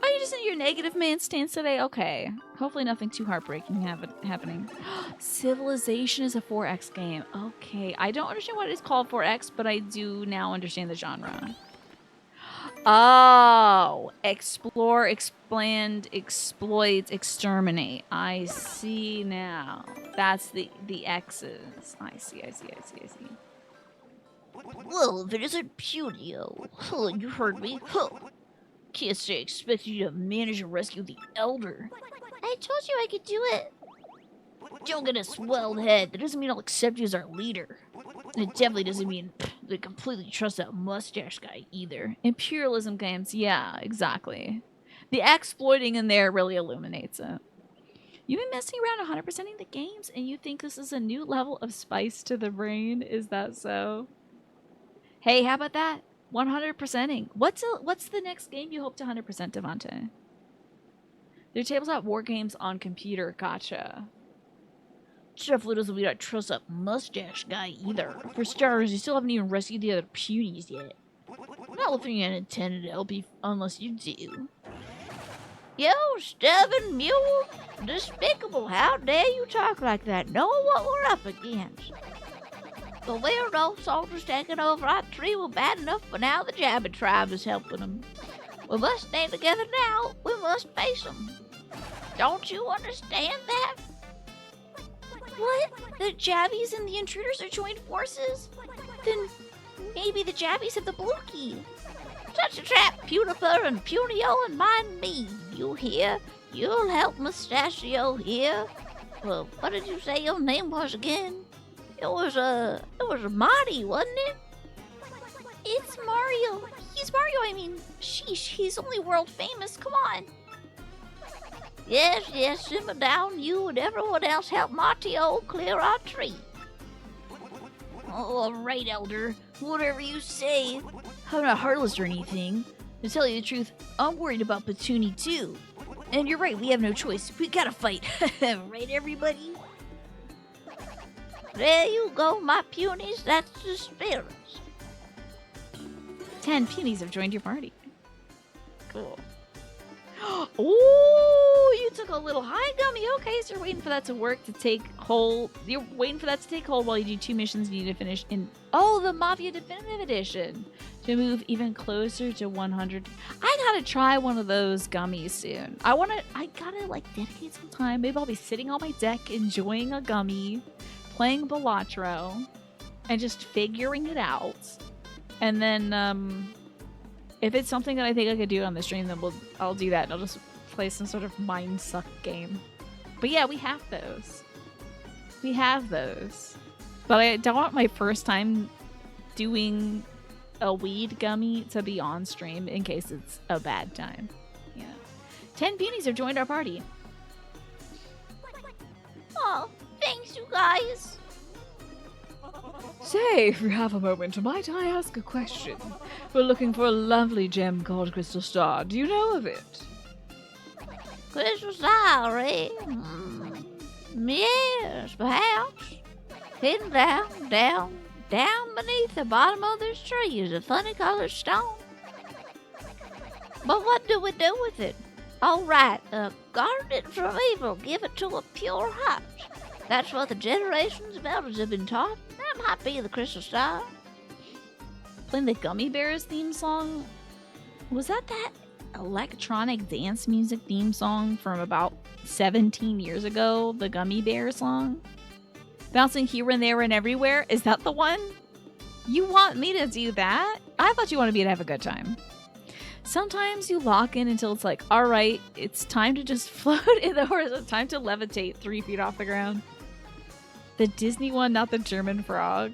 Speaker 1: Oh, you're just in your negative man stance today? Okay. Hopefully nothing too heartbreaking happening. Civilization is a 4X game. Okay. I don't understand why it is called 4X, but I do now understand the genre. Oh, explore, expand, exploit, exterminate. I see now. That's the X's. I see.
Speaker 2: Well, if it isn't Punio, you heard me. Can't say I expect you to manage and rescue the Elder. I told you I could do it. Don't get a swelled head. That doesn't mean I'll accept you as our leader. And it definitely doesn't mean they completely trust that mustache guy either.
Speaker 1: Imperialism games, yeah, exactly. The exploiting in there really illuminates it. You've been messing around 100%ing the games, and you think this is a new level of spice to the brain? Is that so? Hey, how about that? 100%ing. What's the next game you hope to 100%, Devante? They're tabletop war games on computer. Gotcha.
Speaker 2: Definitely doesn't mean I trust that mustache guy either. For starters, you still haven't even rescued the other Punies yet. I'm not looking at intended to help you unless you do. Yo, stubborn mule! Despicable! How dare you talk like that, knowing what we're up against? The weirdo soldiers taking over our tree were bad enough, but now the Jabba tribe is helping them. We must stand together now. We must face them. Don't you understand that? What? The Jabbies and the intruders are joined forces? Then maybe the Jabbies have the blue key. Such a trap, Puniper and Punio and mind me. You hear? You'll help Mustachio here. Well, what did you say your name was again? It was Marty, wasn't it? It's Mario. He's Mario, I mean. Sheesh, he's only world famous. Come on. Yes, simmer down. You and everyone else help Martio clear our tree. All right, Elder. Whatever you say. I'm not heartless or anything. To tell you the truth, I'm worried about Petuni too. And you're right, we have no choice. We gotta fight. Right, everybody? There you go, my Punies. That's the spirit.
Speaker 1: 10 Punies have joined your party. Cool. Oh, you took a little high gummy. Okay, so you're waiting for that to work to take hold. You're waiting for that to take hold while you do 2 missions you need to finish in. Oh, the Mafia Definitive Edition to move even closer to 100. I gotta try one of those gummies soon. I gotta like dedicate some time. Maybe I'll be sitting on my deck enjoying a gummy, playing Balatro, and just figuring it out. And then, if it's something that I think I could do on the stream, then I'll do that. And I'll just play some sort of mind suck game. But yeah, we have those. We have those. But I don't want my first time doing a weed gummy to be on stream in case it's a bad time. Yeah. 10 Punies have joined our party.
Speaker 2: Oh, thanks, you guys.
Speaker 1: Say, if you have a moment, might I ask a question? We're looking for a lovely gem called Crystal Star. Do you know of it?
Speaker 2: Crystal Star, eh? Yes, perhaps. Hidden down beneath the bottom of this tree is a funny colored stone. But what do we do with it? All right, guard it from evil. Give it to a pure heart. That's what the generations of elders have been taught. That might be the Crystal Star.
Speaker 1: Playing the Gummy Bears theme song? Was that electronic dance music theme song from about 17 years ago? The Gummy Bear song? Bouncing here and there and everywhere? Is that the one? You want me to do that? I thought you wanted me to have a good time. Sometimes you lock in until it's like, all right, it's time to just float in the horizon. Time to levitate 3 feet off the ground. The Disney one, not the German frog.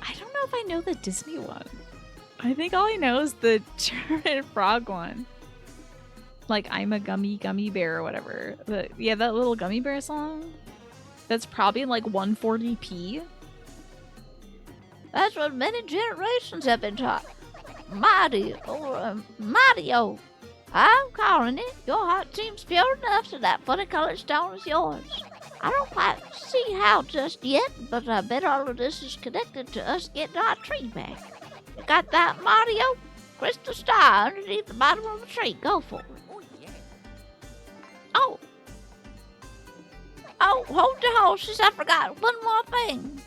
Speaker 1: I don't know if I know the Disney one. I think all I know is the German frog one. Like, I'm a gummy bear or whatever. Yeah, that little gummy bear song. That's probably like 140p.
Speaker 2: That's what many generations have been taught. Mighty or mighty-o. I'm calling it. Your heart seems pure enough, so that funny colored stone is yours. I don't quite see how just yet, but I bet all of this is connected to us getting our tree back. You got that, Mario? Crystal star underneath the bottom of the tree. Go for it. Oh, hold your horses. I forgot one more thing.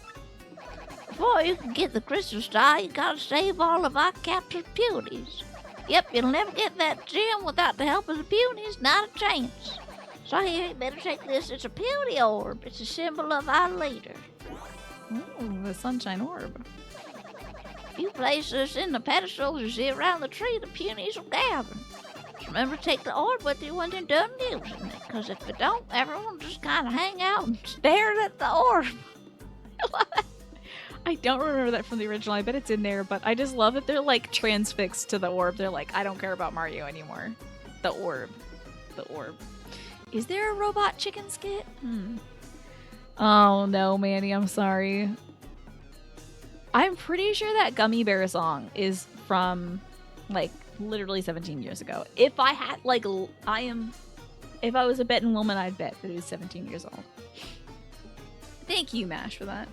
Speaker 2: Before you can get the crystal star, you gotta save all of our captured Punies. Yep, you'll never get that gem without the help of the Punies, not a chance. So here, you better take this. It's a Puny orb. It's a symbol of our leader.
Speaker 1: Ooh, the sunshine orb.
Speaker 2: If you place this in the pedestals you see around the tree, the Punies will gather. Just remember to take the orb with you when you're done using it, because if you don't, everyone will just kind of hang out and stare at the orb.
Speaker 1: I don't remember that from the original. I bet it's in there, but I just love that they're like transfixed to the orb. They're like, I don't care about Mario anymore. The orb. The orb. Is there a robot chicken skit? Oh no, Manny, I'm sorry. I'm pretty sure that Gummy Bear song is from like literally 17 years ago. If I had like if I was a betting woman, I'd bet that it was 17 years old. Thank you, Mash, for that.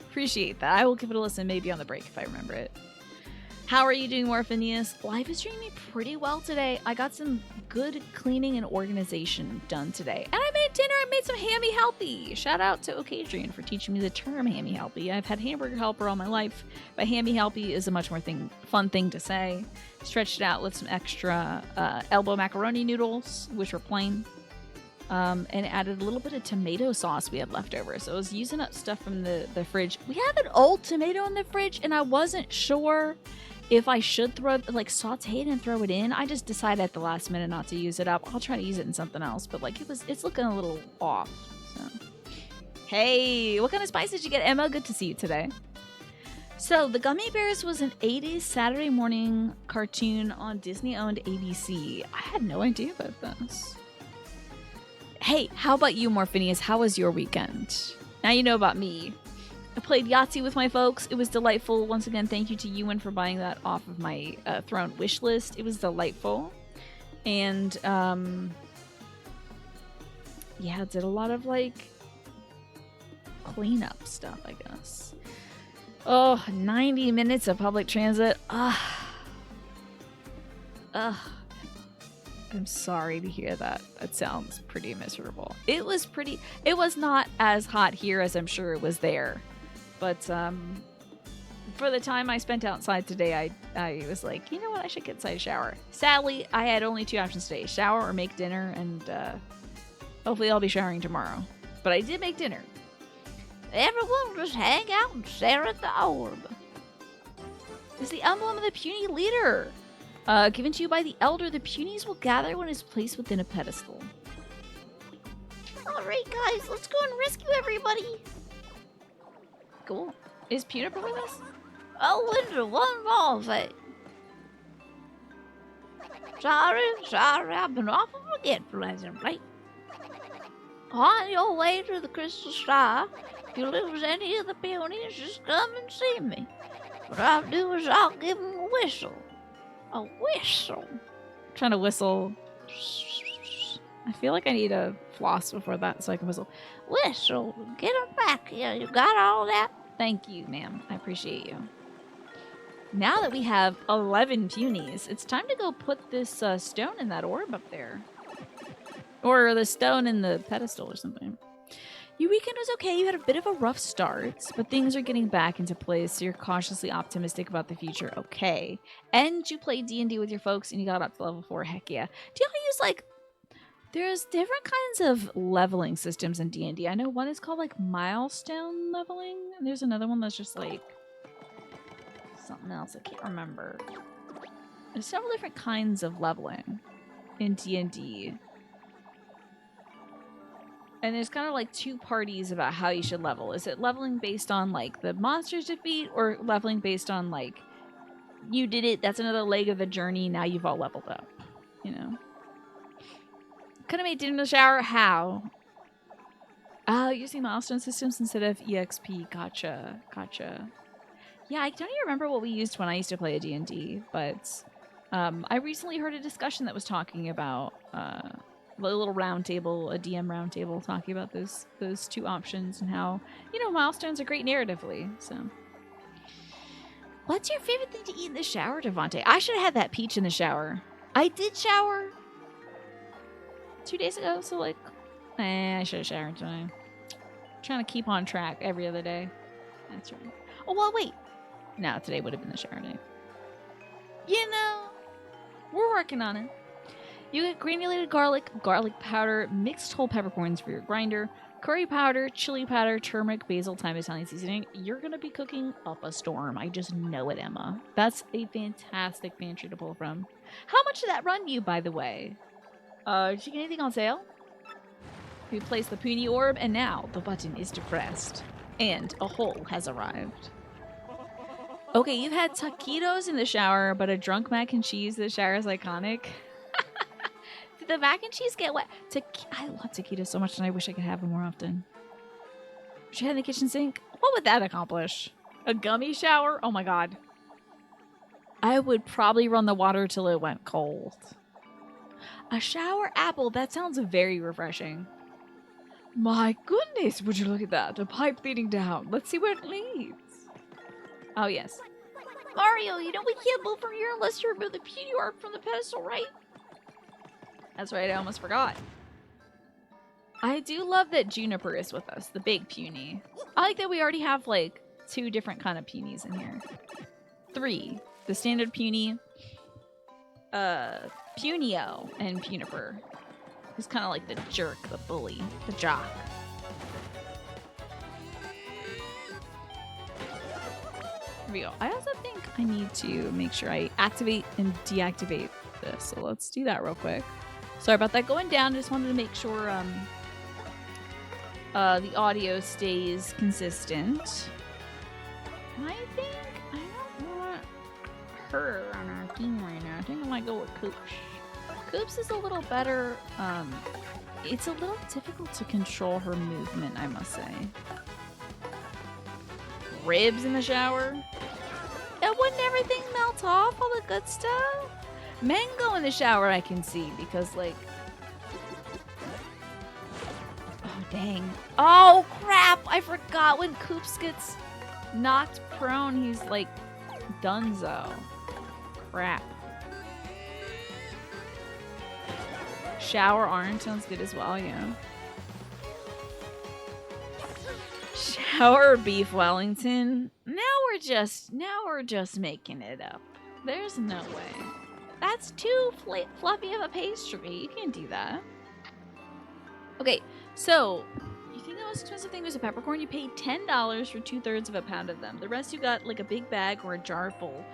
Speaker 1: Appreciate that. I will give it a listen maybe on the break if I remember it. How are you doing, Morphinius? Life is treating me pretty well today. I got some good cleaning and organization done today. And I made dinner. I made some hammy healthy. Shout out to Ocadrian for teaching me the term hammy healthy. I've had hamburger helper all my life, but hammy healthy is a much more fun thing to say. Stretched it out with some extra elbow macaroni noodles, which were plain. And added a little bit of tomato sauce we had left over. So I was using up stuff from the fridge. We have an old tomato in the fridge, and I wasn't sure if I should saute it and throw it in. I just decided at the last minute not to use it up. I'll try to use it in something else, but like it's looking a little off. So, hey, what kind of spice did you get, Emma? Good to see you today. So, The Gummy Bears was an 80s Saturday morning cartoon on Disney-owned ABC. I had no idea about this. Hey, how about you, Morphinius? How was your weekend? Now you know about me. I played Yahtzee with my folks. It was delightful. Once again, thank you to Ewan for buying that off of my Throne wish list. It was delightful. And, yeah, did a lot of, like, cleanup stuff, I guess. Oh, 90 minutes of public transit. Ugh. I'm sorry to hear that. That sounds pretty miserable. It was not as hot here as I'm sure it was there. But for the time I spent outside today, I was like, you know what? I should get inside a shower. Sadly, I had only 2 options today. Shower or make dinner, and hopefully I'll be showering tomorrow. But I did make dinner.
Speaker 2: Everyone just hang out and stare at the orb.
Speaker 1: It's the emblem of the puny leader. Given to you by the elder, the punies will gather when it's placed within a pedestal.
Speaker 2: Alright guys, let's go and rescue everybody.
Speaker 1: Cool. Is Peter with us?
Speaker 2: Oh, Linda, one more thing. Sorry, I've been awful forgetful as of late. On your way to the Crystal Star, if you lose any of the Punies, just come and see me. What I'll do is I'll give them a whistle. A whistle?
Speaker 1: Trying to whistle. I feel like I need a floss before that so I can whistle.
Speaker 2: Whistle. Get them back here. You got all that?
Speaker 1: Thank you, ma'am. I appreciate you. Now that we have 11 punies, it's time to go put this stone in that orb up there. Or the stone in the pedestal or something. Your weekend was okay. You had a bit of a rough start, but things are getting back into place, so you're cautiously optimistic about the future. Okay. And you played D&D with your folks, and you got up to level 4. Heck yeah. Do y'all use, like... There's different kinds of leveling systems in D&D. I know one is called, like, milestone leveling, and there's another one that's just, like... something else. I can't remember. There's several different kinds of leveling in D&D. And there's kind of like two parties about how you should level. Is it leveling based on like the monsters defeat, or leveling based on like you did it, that's another leg of the journey, now you've all leveled up, you know? Could have made dinner in the shower. How? Using milestone systems instead of EXP. Gotcha. Yeah, I don't even remember what we used when I used to play a D&D, but I recently heard a discussion that was talking about a little round table, a DM round table, talking about those two options and how, you know, milestones are great narratively. So, what's your favorite thing to eat in the shower, Devontae? I should have had that peach in the shower. I did shower 2 days ago, so like, I should have showered today. Trying to keep on track every other day. That's right. Oh, well, wait. No, today would have been the shower day. You know, we're working on it. You get granulated garlic powder, mixed whole peppercorns for your grinder, curry powder, chili powder, turmeric, basil, thyme, Italian seasoning. You're going to be cooking up a storm. I just know it, Emma. That's a fantastic pantry to pull from. How much did that run you, by the way? Did you get anything on sale? We placed the puny orb, and now the button is depressed. And a hole has arrived. Okay, you've had taquitos in the shower, but a drunk mac and cheese in the shower is iconic. Did the mac and cheese get wet? I love taquitos so much, and I wish I could have them more often. Would you have in the kitchen sink? What would that accomplish? A gummy shower? Oh my god. I would probably run the water till it went cold. A shower apple? That sounds very refreshing. My goodness, would you look at that? A pipe leading down. Let's see where it leads. Oh, yes.
Speaker 2: Mario, you know we can't move from here unless you remove the puny orb from the pedestal, right?
Speaker 1: That's right, I almost forgot. I do love that Juniper is with us, the big puny. I like that we already have, like, 2 different kind of punies in here. 3. The standard puny, Punio, and Puniper. Who's kind of like the jerk, the bully, the jock. Here we go. I also think I need to make sure I activate and deactivate this. So let's do that real quick. Sorry about that going down. I just wanted to make sure the audio stays consistent. And I think I don't want her on our team right now. I think I might go with Coops. Coops is a little better. It's a little difficult to control her movement, I must say. Ribs in the shower. And wouldn't everything melt off? All the good stuff? Mango in the shower I can see because, like... Oh, dang. Oh, crap! I forgot when Coops gets knocked prone, he's, like, donezo. Crap. Shower orange sounds good as well, yeah. Shower beef Wellington. Now we're just making it up. There's no way. That's too fluffy of a pastry. You can't do that. Okay, so you think the most expensive thing was a peppercorn? You paid $10 for 2/3 of a pound of them. The rest you got like a big bag or a jar full.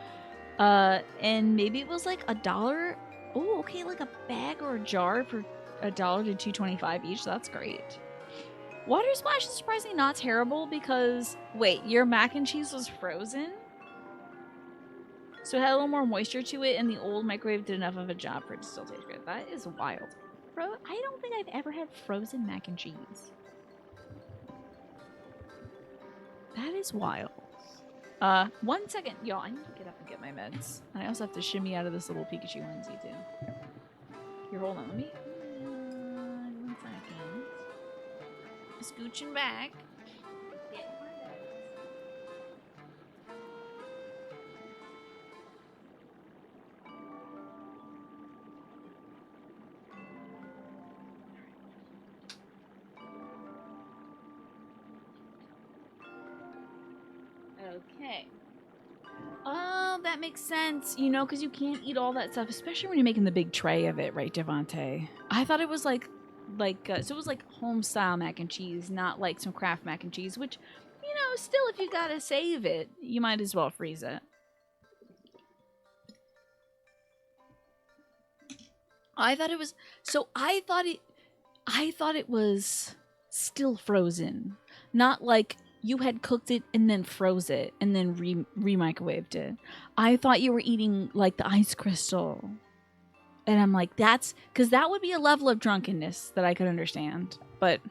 Speaker 1: And maybe it was like $1. Oh, okay, like a bag or a jar for $1 to $2.25 each. That's great. Water splash is surprisingly not terrible because, wait, your mac and cheese was frozen? So it had a little more moisture to it, and the old microwave did enough of a job for it to still taste good. That is wild. I don't think I've ever had frozen mac and cheese. That is wild. 1 second, y'all. I need to get up and get my meds. And I also have to shimmy out of this little Pikachu onesie, too. Here, hold on. Let me... 1 second. Scooching back. Okay. Oh, that makes sense. You know, because you can't eat all that stuff, especially when you're making the big tray of it, right, Devontae? I thought it was so it was like home style mac and cheese, not like some Kraft mac and cheese, which, you know, still, if you gotta save it, you might as well freeze it. I thought it was I thought it was still frozen. Not like you had cooked it and then froze it and then re-microwaved it. I thought you were eating like the ice crystal. And I'm like, that's because that would be a level of drunkenness that I could understand. But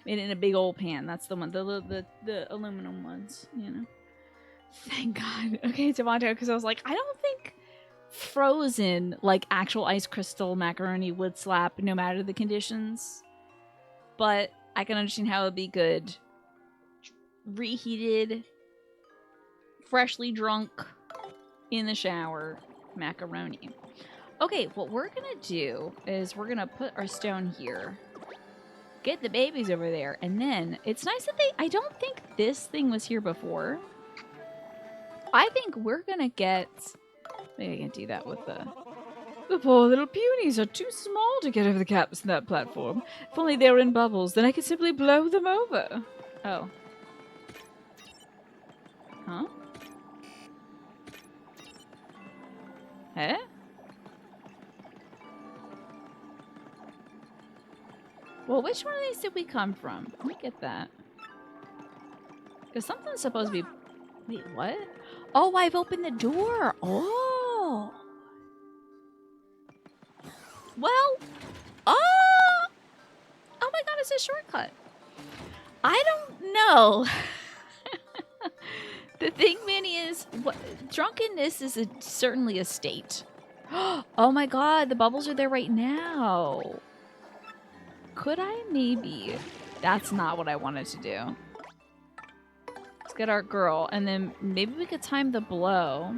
Speaker 1: made it in a big old pan. That's the one, the aluminum ones, you know. Thank God. Okay, Devontae, because I was like, I don't think frozen, like actual ice crystal macaroni would slap no matter the conditions. But I can understand how it would be good. Reheated, freshly drunk, in the shower macaroni. Okay, what we're gonna do is we're gonna put our stone here. Get the babies over there, and then it's nice that I don't think this thing was here before. I think we're gonna get, maybe I can do that with the poor little Punies are too small to get over the gaps in that platform. If only they were in bubbles, then I could simply blow them over. Oh. Huh? Eh? Well, which one of these did we come from? Let me get that. Because something's supposed to be... Wait, what? Oh, I've opened the door. Oh. Well. Oh. Oh my god, it's a shortcut. I don't know. The thing, Minnie, is drunkenness is certainly a state. Oh my god, the bubbles are there right now. Could I maybe... That's not what I wanted to do. Let's get our girl, and then maybe we could time the blow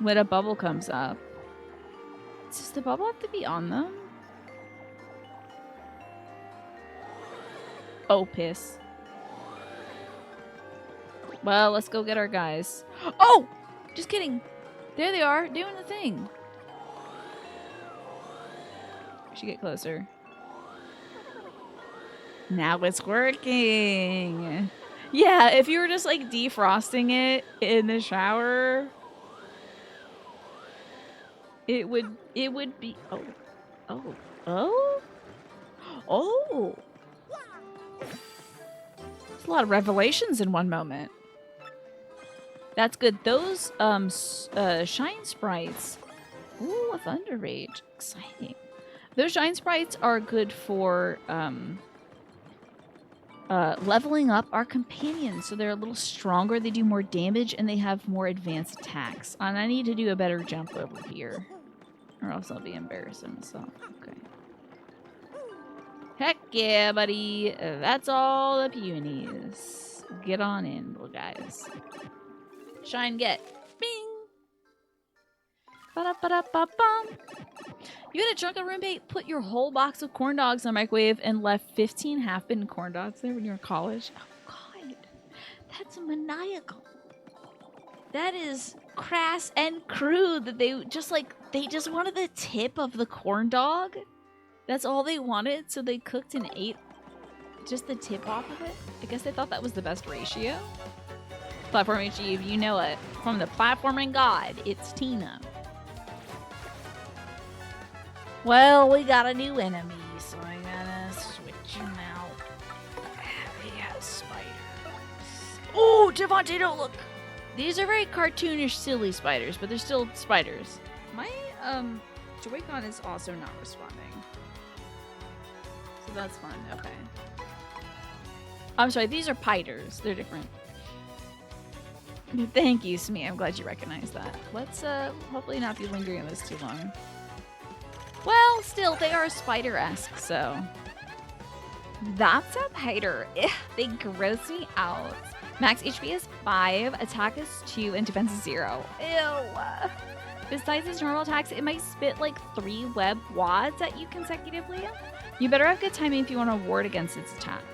Speaker 1: when a bubble comes up. Does the bubble have to be on them? Oh, piss. Well, let's go get our guys. Oh! Just kidding. There they are, doing the thing. We should get closer. Now it's working. Yeah, if you were just like defrosting it in the shower, it would be oh. There's a lot of revelations in one moment. That's good. Those shine sprites. Ooh, a Thunder Rage. Exciting. Those shine sprites are good for leveling up our companions, so they're a little stronger, they do more damage, and they have more advanced attacks. And I need to do a better jump over here, or else I'll be embarrassing myself. Okay. Heck yeah, buddy. That's all the Punies. Get on in, little guys. Shine, get. Bing! Ba-da-ba-da-ba-bum. You had a drunken roommate put your whole box of corn dogs in the microwave and left 15 half-eaten corn dogs there when you were in college? Oh, God. That's maniacal. That is crass and crude that they just wanted the tip of the corn dog. That's all they wanted, so they cooked and ate just the tip off of it. I guess they thought that was the best ratio. Platform achieved, you know it. From the platforming god, it's Tina. Well, we got a new enemy, so I gotta switch him out. He has spiders. Oh, Devontae, don't look! These are very cartoonish, silly spiders, but they're still spiders. My, Joy-Con is also not responding. So that's fun, okay. I'm sorry, these are piters. They're different. Thank you, Smee. I'm glad you recognized that. Let's, hopefully not be lingering on this too long. Well, still, they are spider-esque, so... That's a piter. Ugh, they gross me out. Max HP is 5, attack is 2, and defense is 0. Ew. Besides its normal attacks, it might spit like 3 web wads at you consecutively. You better have good timing if you want to ward against its attacks.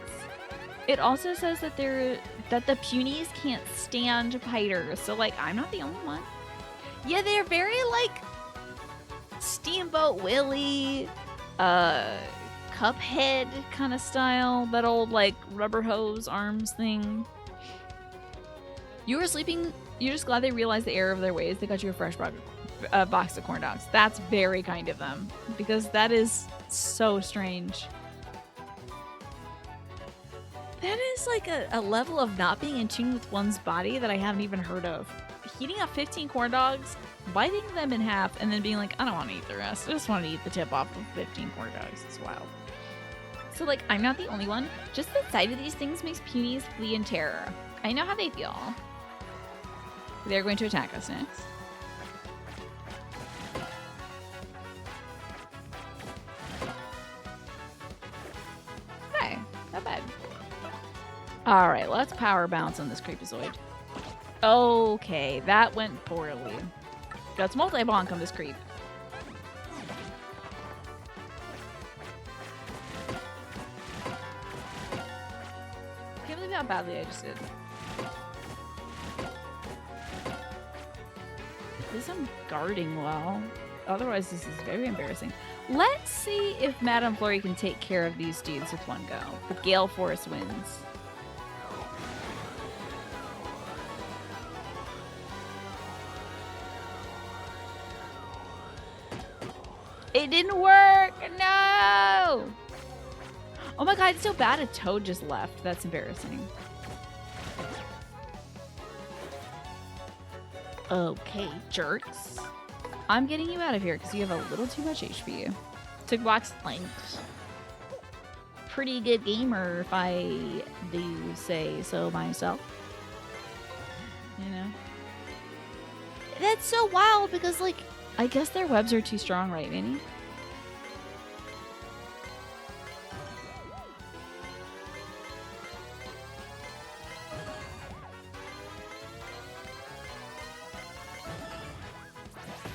Speaker 1: It also says that the Punies can't stand piters, so like I'm not the only one. Yeah, they're very like Steamboat Willie, Cuphead kind of style. That old like rubber hose arms thing. You were sleeping. You're just glad they realized the error of their ways. They got you a fresh a box of corn dogs. That's very kind of them because that is so strange. That is like a level of not being in tune with one's body that I haven't even heard of. Heating up 15 corn dogs, biting them in half, and then being like, I don't want to eat the rest. I just want to eat the tip off of 15 corn dogs. It's wild. So, like, I'm not the only one. Just the sight of these things makes Punies flee in terror. I know how they feel. They're going to attack us next. Okay, not bad. Alright, let's power bounce on this creepazoid. Okay, that went poorly. Let's multi-bonk on this creep. Can't believe how badly I just did. At least I'm guarding well. Otherwise, this is very embarrassing. Let's see if Madame Flurry can take care of these dudes with one go. The Gale Force wins. It didn't work! No! Oh my god, it's so bad a toad just left. That's embarrassing. Okay, jerks. I'm getting you out of here because you have a little too much HP. Took box length. Pretty good gamer if I do say so myself. You know? That's so wild because, like, I guess their webs are too strong, right, Vinny?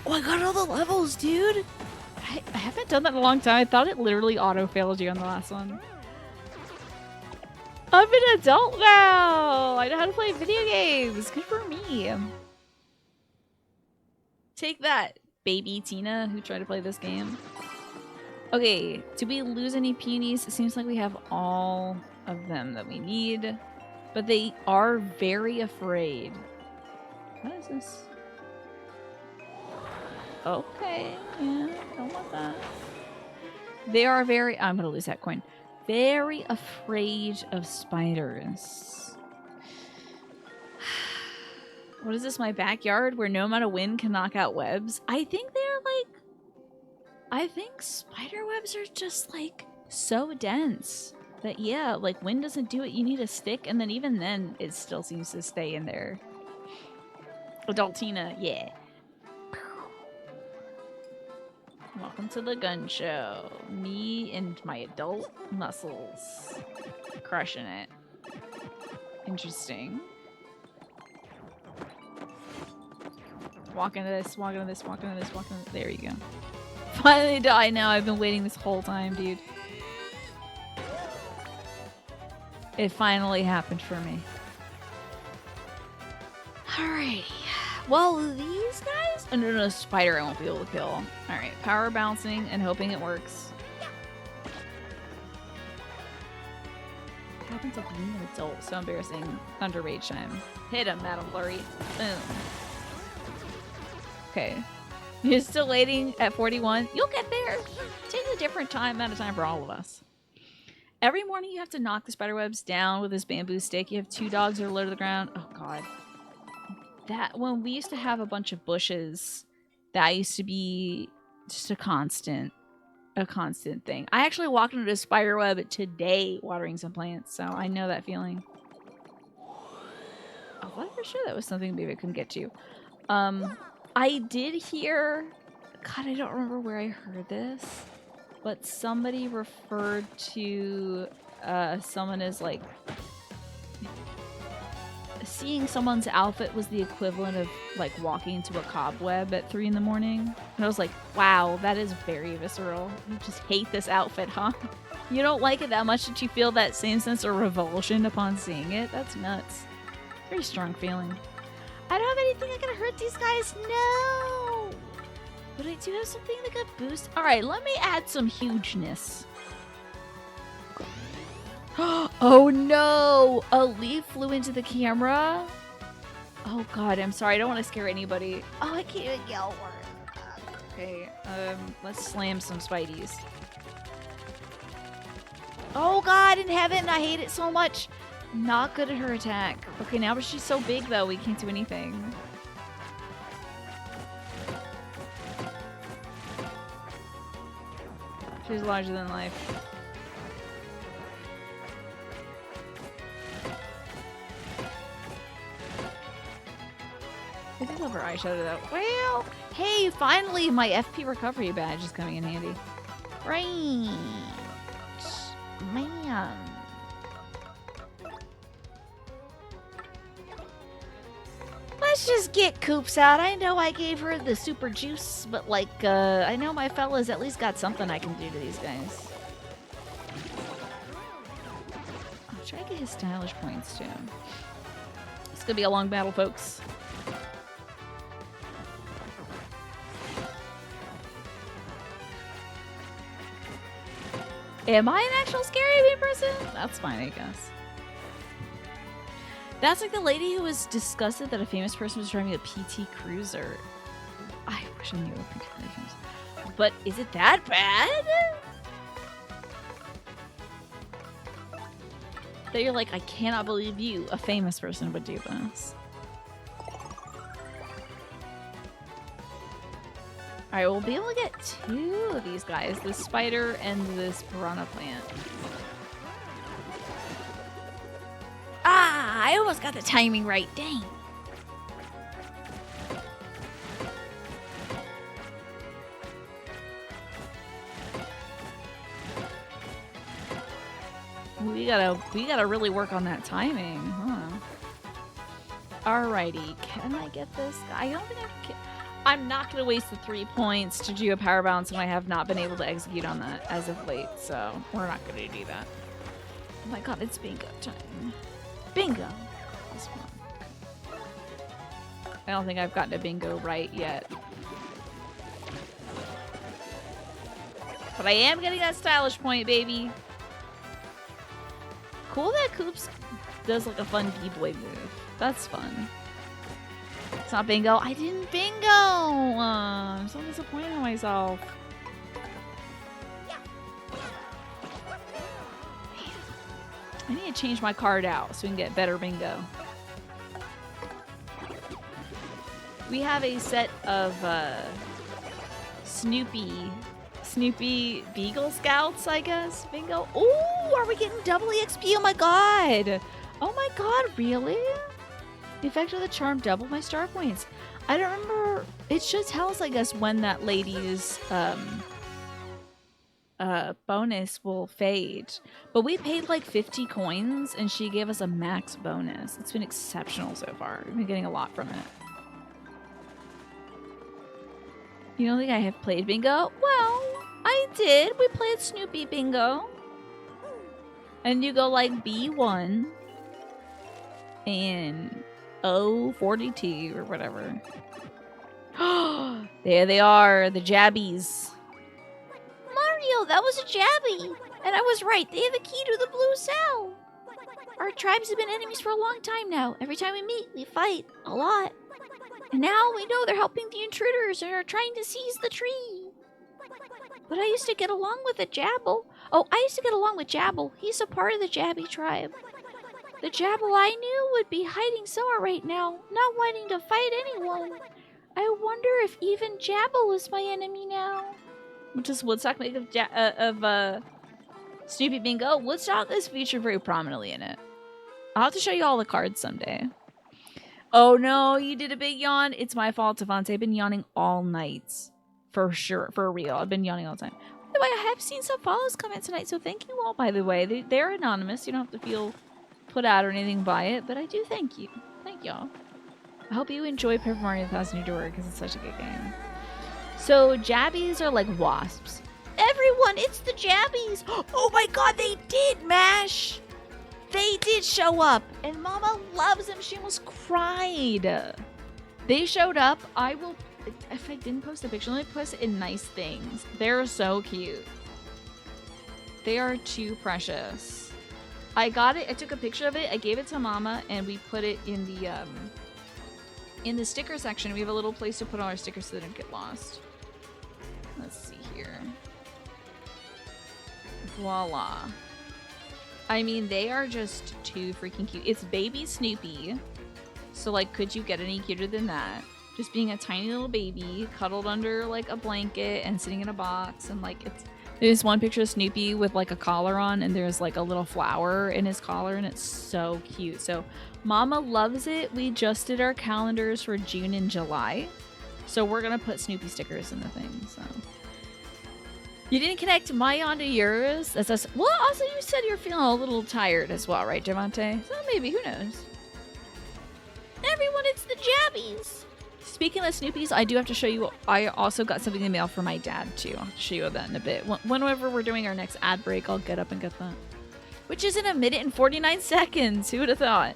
Speaker 1: Oh, I got all the levels, dude! I haven't done that in a long time. I thought it literally auto-failed you on the last one. I'm an adult now! I know how to play video games! Good for me! Take that, baby Tina, who tried to play this game. Okay, do we lose any Punies? It seems like we have all of them that we need. But they are very afraid. What is this? Okay, yeah, don't want that. They are very... I'm gonna lose that coin. Very afraid of spiders. What is this, my backyard where no amount of wind can knock out webs? I think they're like... I think spider webs are just like so dense that, yeah, like wind doesn't do it. You need a stick, and then even then it still seems to stay in there. Adultina, yeah. Welcome to the gun show. Me and my adult muscles. Crushing it. Interesting. Walk into this, walk into this, walk into this, walk into this. There you go. Finally die now. I've been waiting this whole time, dude. It finally happened for me. Alrighty. Well, these guys... Oh, no, spider I won't be able to kill. Alright, power bouncing and hoping it works. What happens if being an adult? So embarrassing. Thunder Rage time. Hit him, Madame Flurry. Boom. Okay. You're still waiting at 41? You'll get there. It takes a different amount of time for all of us. Every morning you have to knock the spiderwebs down with this bamboo stick. You have 2 dogs that are low to the ground. Oh, God. That when we used to have a bunch of bushes, that used to be just a constant thing. I actually walked into a spider web today watering some plants, so I know that feeling. I thought for sure that was something maybe I couldn't get to. I did hear, God, I don't remember where I heard this, but somebody referred to someone as like seeing someone's outfit was the equivalent of like walking into a cobweb at 3 in the morning. And I was like, wow, that is very visceral. You just hate this outfit, huh? You don't like it that much that you feel that same sense of revulsion upon seeing it? That's nuts. Very strong feeling. I don't have anything that can hurt these guys. No! But I do have something that could boost. Alright, let me add some hugeness. Oh no! A leaf flew into the camera? Oh god, I'm sorry. I don't want to scare anybody. Oh, I can't even yell words. Okay, let's slam some Spideys. Oh god, in heaven, I hate it so much. Not good at her attack. Okay, now but she's so big though, we can't do anything. She's larger than life. I do love her eyeshadow though. Well, hey, finally my FP recovery badge is coming in handy.
Speaker 2: Right. Man. Let's just get Coops out. I know I gave her the super juice, but like, I know my fella's at least got something I can do to these guys.
Speaker 1: I'll try to get his stylish points too. It's gonna be a long battle, folks. Am I an actual scary person? That's fine, I guess. That's like the lady who was disgusted that a famous person was driving a PT Cruiser. I wish I knew what PT Cruiser was. But is it that bad? That you're like, I cannot believe you, a famous person, would do this. Alright, we'll be able to get 2 of these guys. This spider and this piranha plant.
Speaker 2: Ah, I almost got the timing right. Dang.
Speaker 1: We gotta really work on that timing, huh? Alrighty, can I get this guy? I don't think I can. I'm not gonna waste the 3 points to do a power bounce when I have not been able to execute on that as of late, so we're not gonna do that. Oh my god, it's bingo time. Bingo! This one. I don't think I've gotten a bingo right yet. But I am getting that stylish point, baby. Cool that Coops does like a fun B-boy move. That's fun. It's not bingo. I didn't bingo! I'm so disappointed in myself. I need to change my card out so we can get better bingo. We have a set of Snoopy Beagle Scouts, I guess. Bingo. Ooh, are we getting double EXP? Oh my god! Oh my god, really? The effect of the charm doubled my star points. I don't remember. It should tell us, I guess, when that lady's bonus will fade. But we paid like 50 coins and she gave us a max bonus. It's been exceptional so far. We've been getting a lot from it. You don't think I have played bingo? Well, I did. We played Snoopy bingo. And you go like B1 and O42 or whatever. There they are, the jabbies.
Speaker 2: Mario, that was a jabby. And I was right. They have a key to the blue cell. Our tribes have been enemies for a long time now. Every time we meet, we fight a lot. And now we know they're helping the intruders and are trying to seize the tree. But I used to get along with the Jabble. Oh, I used to get along with Jabble. He's a part of the Jabby tribe. The Jabble I knew would be hiding somewhere right now, not wanting to fight anyone. I wonder if even Jabble is my enemy now.
Speaker 1: What does Woodstock make of Snoopy Bingo? Woodstock is featured very prominently in it. I'll have to show you all the cards someday. Oh no, you did a big yawn. It's my fault, Devontae. I've been yawning all night. For sure. For real. I've been yawning all the time. By the way, I have seen some follows come in tonight, so thank you all, by the way. They're anonymous. You don't have to feel put out or anything by it, but I do thank you. Thank y'all. I hope you enjoy Paper Mario 1000 Year Door because it's such a good game. So, jabbies are like wasps.
Speaker 2: Everyone, it's the Jabbies.
Speaker 1: Oh my god, they did, Mash! They did show up, and Mama loves them. She almost cried. They showed up. I will, if I didn't post a picture, let me post it in nice things. They're so cute. They are too precious. I got it. I took a picture of it. I gave it to Mama, and we put it in the sticker section. We have a little place to put all our stickers so they don't get lost. Let's see here. Voila. I mean, they are just too freaking cute. It's baby Snoopy. So, like, could you get any cuter than that? Just being a tiny little baby, cuddled under, like, a blanket and sitting in a box. And, like, there's one picture of Snoopy with, like, a collar on, and there's, like, a little flower in his collar, and it's so cute. So, Mama loves it. We just did our calendars for June and July. So, we're going to put Snoopy stickers in the thing, so... You didn't connect my onto yours? That's us. Well, also, you said you're feeling a little tired as well, right, Javante? So, maybe, who knows?
Speaker 2: Everyone, it's the Jabbies.
Speaker 1: Speaking of Snoopies, I do have to show you, I also got something in the mail for my dad, too. I'll show you that in a bit. Whenever we're doing our next ad break, I'll get up and get that. Which is in 1 minute and 49 seconds. Who would have thought?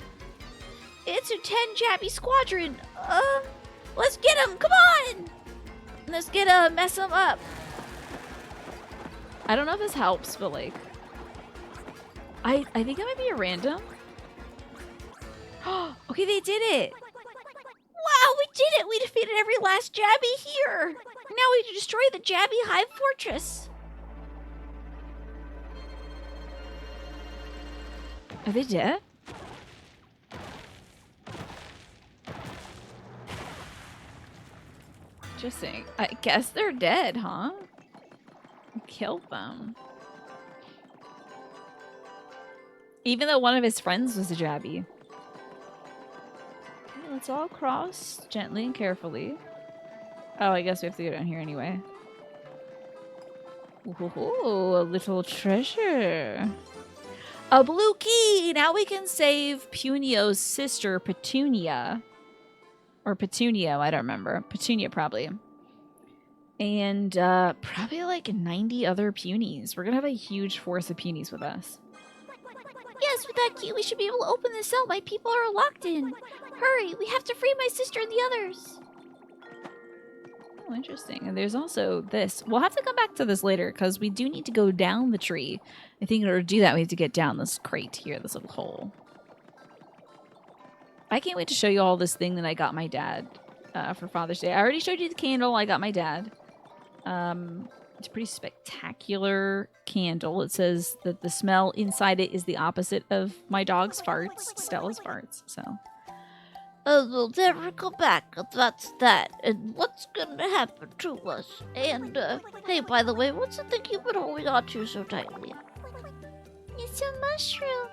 Speaker 2: It's a 10 Jabby squadron. Let's get them. Come on. Let's mess them up.
Speaker 1: I don't know if this helps, but, like... I think it might be a random. Okay, they did it.
Speaker 2: Wow, we did it! We defeated every last Jabby here! Now we have to destroy the Jabby Hive Fortress!
Speaker 1: Are they dead? Interesting. I guess they're dead, huh? Killed them. Even though one of his friends was a Jabby. Let's all cross gently and carefully. Oh, I guess we have to go down here anyway. Ooh, a little treasure. A blue key! Now we can save Punio's sister, Petunia. Or Petunio, I don't remember. Petunia, probably. And probably like 90 other Punies. We're gonna have a huge force of Punies with us.
Speaker 2: Yes, with that key we should be able to open this cell. My people are locked in. Hurry, we have to free my sister and the others.
Speaker 1: Oh, interesting. And there's also this. We'll have to come back to this later because we do need to go down the tree. I think in order to do that, we have to get down this crate here, this little hole. I can't wait to show you all this thing that I got my dad for Father's Day. I already showed you the candle I got my dad. It's a pretty spectacular candle. It says that the smell inside it is the opposite of my dog's farts, Stella's farts, so...
Speaker 2: They'll never come back, that's that. And what's gonna happen to us? And, hey, by the way, what's the thing you've been holding on to so tightly?
Speaker 3: It's a mushroom.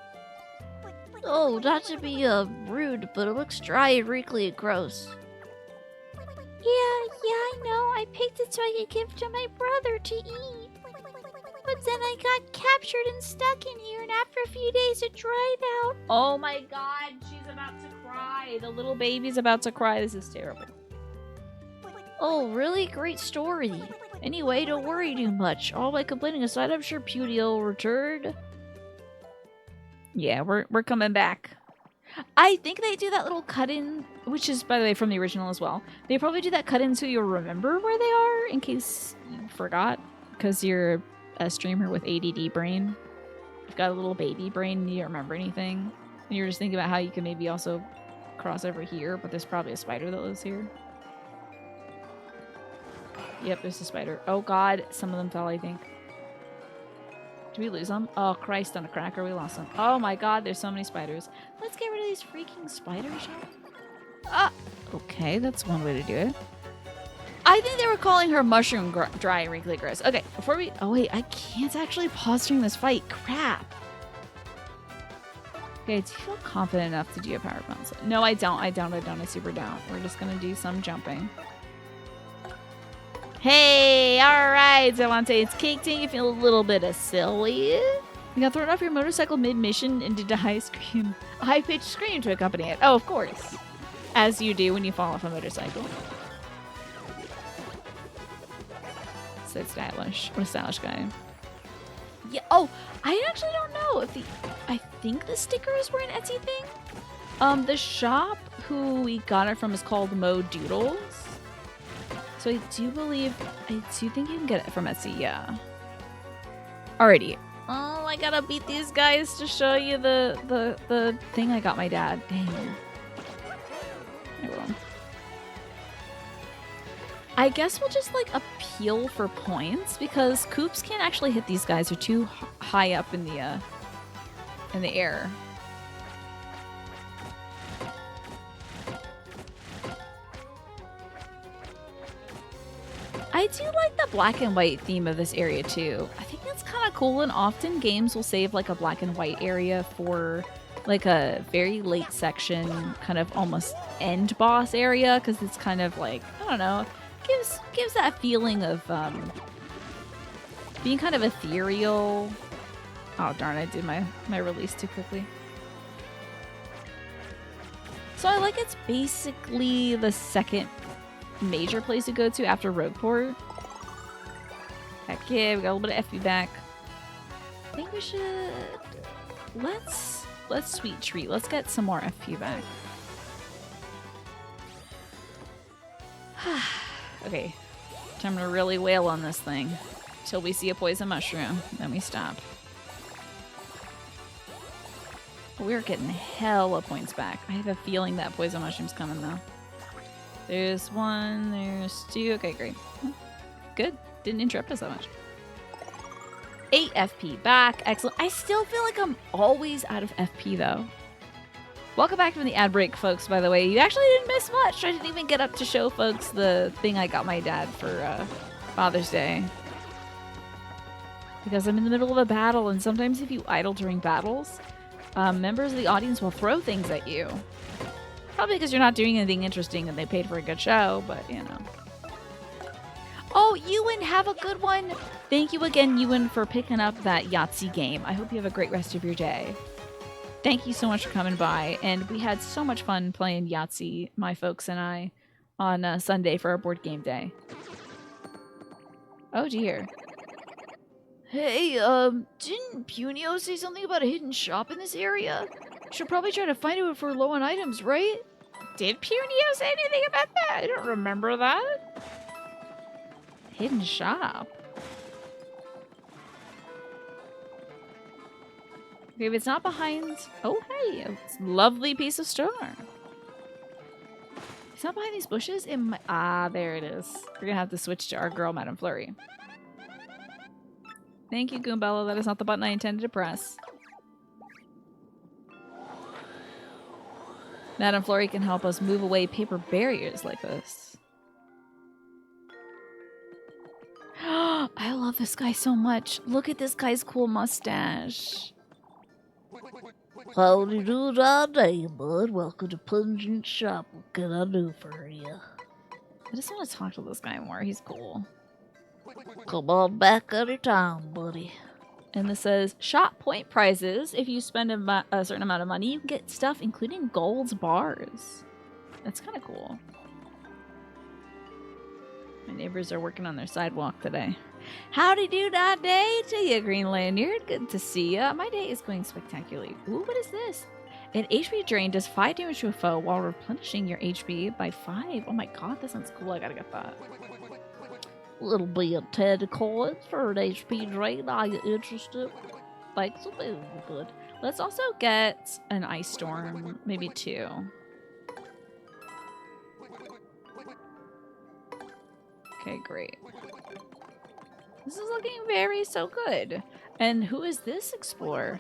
Speaker 2: Oh, not to be, rude, but it looks dry and wrinkly and gross.
Speaker 3: Yeah, I know. I picked it so I could give to my brother to eat. But then I got captured and stuck in here, and after a few days it dried out.
Speaker 1: Oh my god, she's about to cry. The little baby's about to cry. This is terrible.
Speaker 2: Oh, really great story. Anyway, don't worry too much. All my complaining aside, I'm sure Puny will return.
Speaker 1: Yeah, we're coming back. I think they do that little cut-in, which is, by the way, from the original as well. They probably do that cut-in so you'll remember where they are, in case you forgot, because you're a streamer with ADD brain. You've got a little baby brain and you don't remember anything. And you're just thinking about how you can maybe also cross over here, but there's probably a spider that lives here. Yep, there's a spider. Oh god, some of them fell, I think. Did we lose them? Oh, Christ on a cracker, we lost them. Oh my god, there's so many spiders. Let's get rid of these freaking spiders, shall we? Ah! Okay, that's one way to do it. I think they were calling her mushroom dry and wrinkly gross. Okay, before we... Oh wait, I can't actually pause during this fight. Crap! Okay, do you feel confident enough to do a power bounce? No, I don't. I super don't. We're just gonna do some jumping. Hey, alright, Zavante, it's Cake Tank. You feel a little bit of silly. You got thrown off your motorcycle mid-mission and did a high-pitched scream to accompany it. Oh, of course. As you do when you fall off a motorcycle. So stylish. What a stylish guy. Yeah, oh, I actually don't know if I think the stickers were an Etsy thing. The shop who we got it from is called Mo Doodles. So I do think you can get it from Etsy, yeah. Alrighty. Oh, I gotta beat these guys to show you the thing I got my dad. Dang. I will. I guess we'll just like appeal for points because Koops can't actually hit these guys. They're too high up in the air. I do like the black and white theme of this area too. I think that's kind of cool, and often games will save like a black and white area for like a very late section, kind of almost end boss area, because it's kind of like, I don't know, gives that feeling of being kind of ethereal. Oh darn, I did my release too quickly. So I like it's basically the second major place to go to after Rogueport. Heck yeah, we got a little bit of FP back. I think we should let's sweet treat. Let's get some more FP back. Okay, time to really wail on this thing till we see a poison mushroom. Then we stop. We're getting hella points back. I have a feeling that poison mushroom's coming though. There's one, there's two. Okay, great. Good. Didn't interrupt us that much. 8 FP back. Excellent. I still feel like I'm always out of FP though. Welcome back from the ad break, folks, by the way. You actually didn't miss much. I didn't even get up to show folks the thing I got my dad for Father's Day. Because I'm in the middle of a battle, and sometimes if you idle during battles, members of the audience will throw things at you. Probably because you're not doing anything interesting and they paid for a good show, but you know. Oh, Ewan, have a good one. Thank you again, Ewan, for picking up that Yahtzee game. I hope you have a great rest of your day. Thank you so much for coming by. And we had so much fun playing Yahtzee, my folks and I, on Sunday for our board game day. Oh, dear. Hey, didn't Punio say something about a hidden shop in this area? Should probably try to find it if we're low on items, right? Did Punio say anything about that? I don't remember that. Hidden shop. Okay, if it's not behind... Oh, hey, it's a lovely piece of stone. It's not behind these bushes? It might... Ah, there it is. We're gonna have to switch to our girl, Madame Flurry. Thank you, Goombella. That is not the button I intended to press. Madame Flurry can help us move away paper barriers like this. I love this guy so much. Look at this guy's cool mustache.
Speaker 2: Howdy do all day, bud. Welcome to Pungent Shop. What can I do for you?
Speaker 1: I just want to talk to this guy more. He's cool.
Speaker 2: Come on back anytime, buddy.
Speaker 1: And this says, shop point prizes. If you spend a certain amount of money, you can get stuff, including gold bars. That's kind of cool. My neighbors are working on their sidewalk today. Howdy do that day to you, Green Lanyard. Good to see ya. My day is going spectacularly. Ooh, what is this? An HP drain does 5 damage to a foe while replenishing your HP by 5. Oh my god, that sounds cool. I gotta get that.
Speaker 2: Little bit of 10 coins for an HP drain. Are you interested?
Speaker 1: Thanks, will be good. Let's also get an ice storm, maybe 2. Okay, great. This is looking so good. And who is this explorer?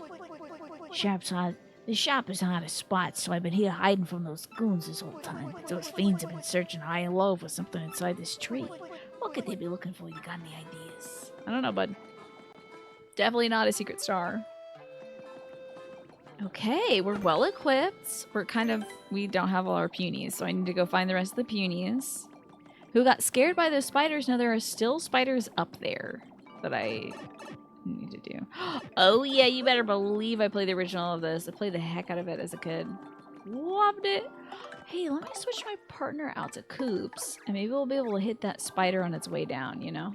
Speaker 2: The shop is on a spot, so I've been here hiding from those goons this whole time. Those fiends have been searching high and low for something inside this tree. What could they be looking for? You got any ideas?
Speaker 1: I don't know, bud. Definitely not a secret star. Okay, we're well equipped. We don't have all our punies, so I need to go find the rest of the punies. Who got scared by those spiders. Now there are still spiders up there that I need to do. Oh yeah, you better believe I played the original of this. I played the heck out of it as a kid. Loved it. Hey, let me switch my partner out to Koops, and maybe we'll be able to hit that spider on its way down, you know?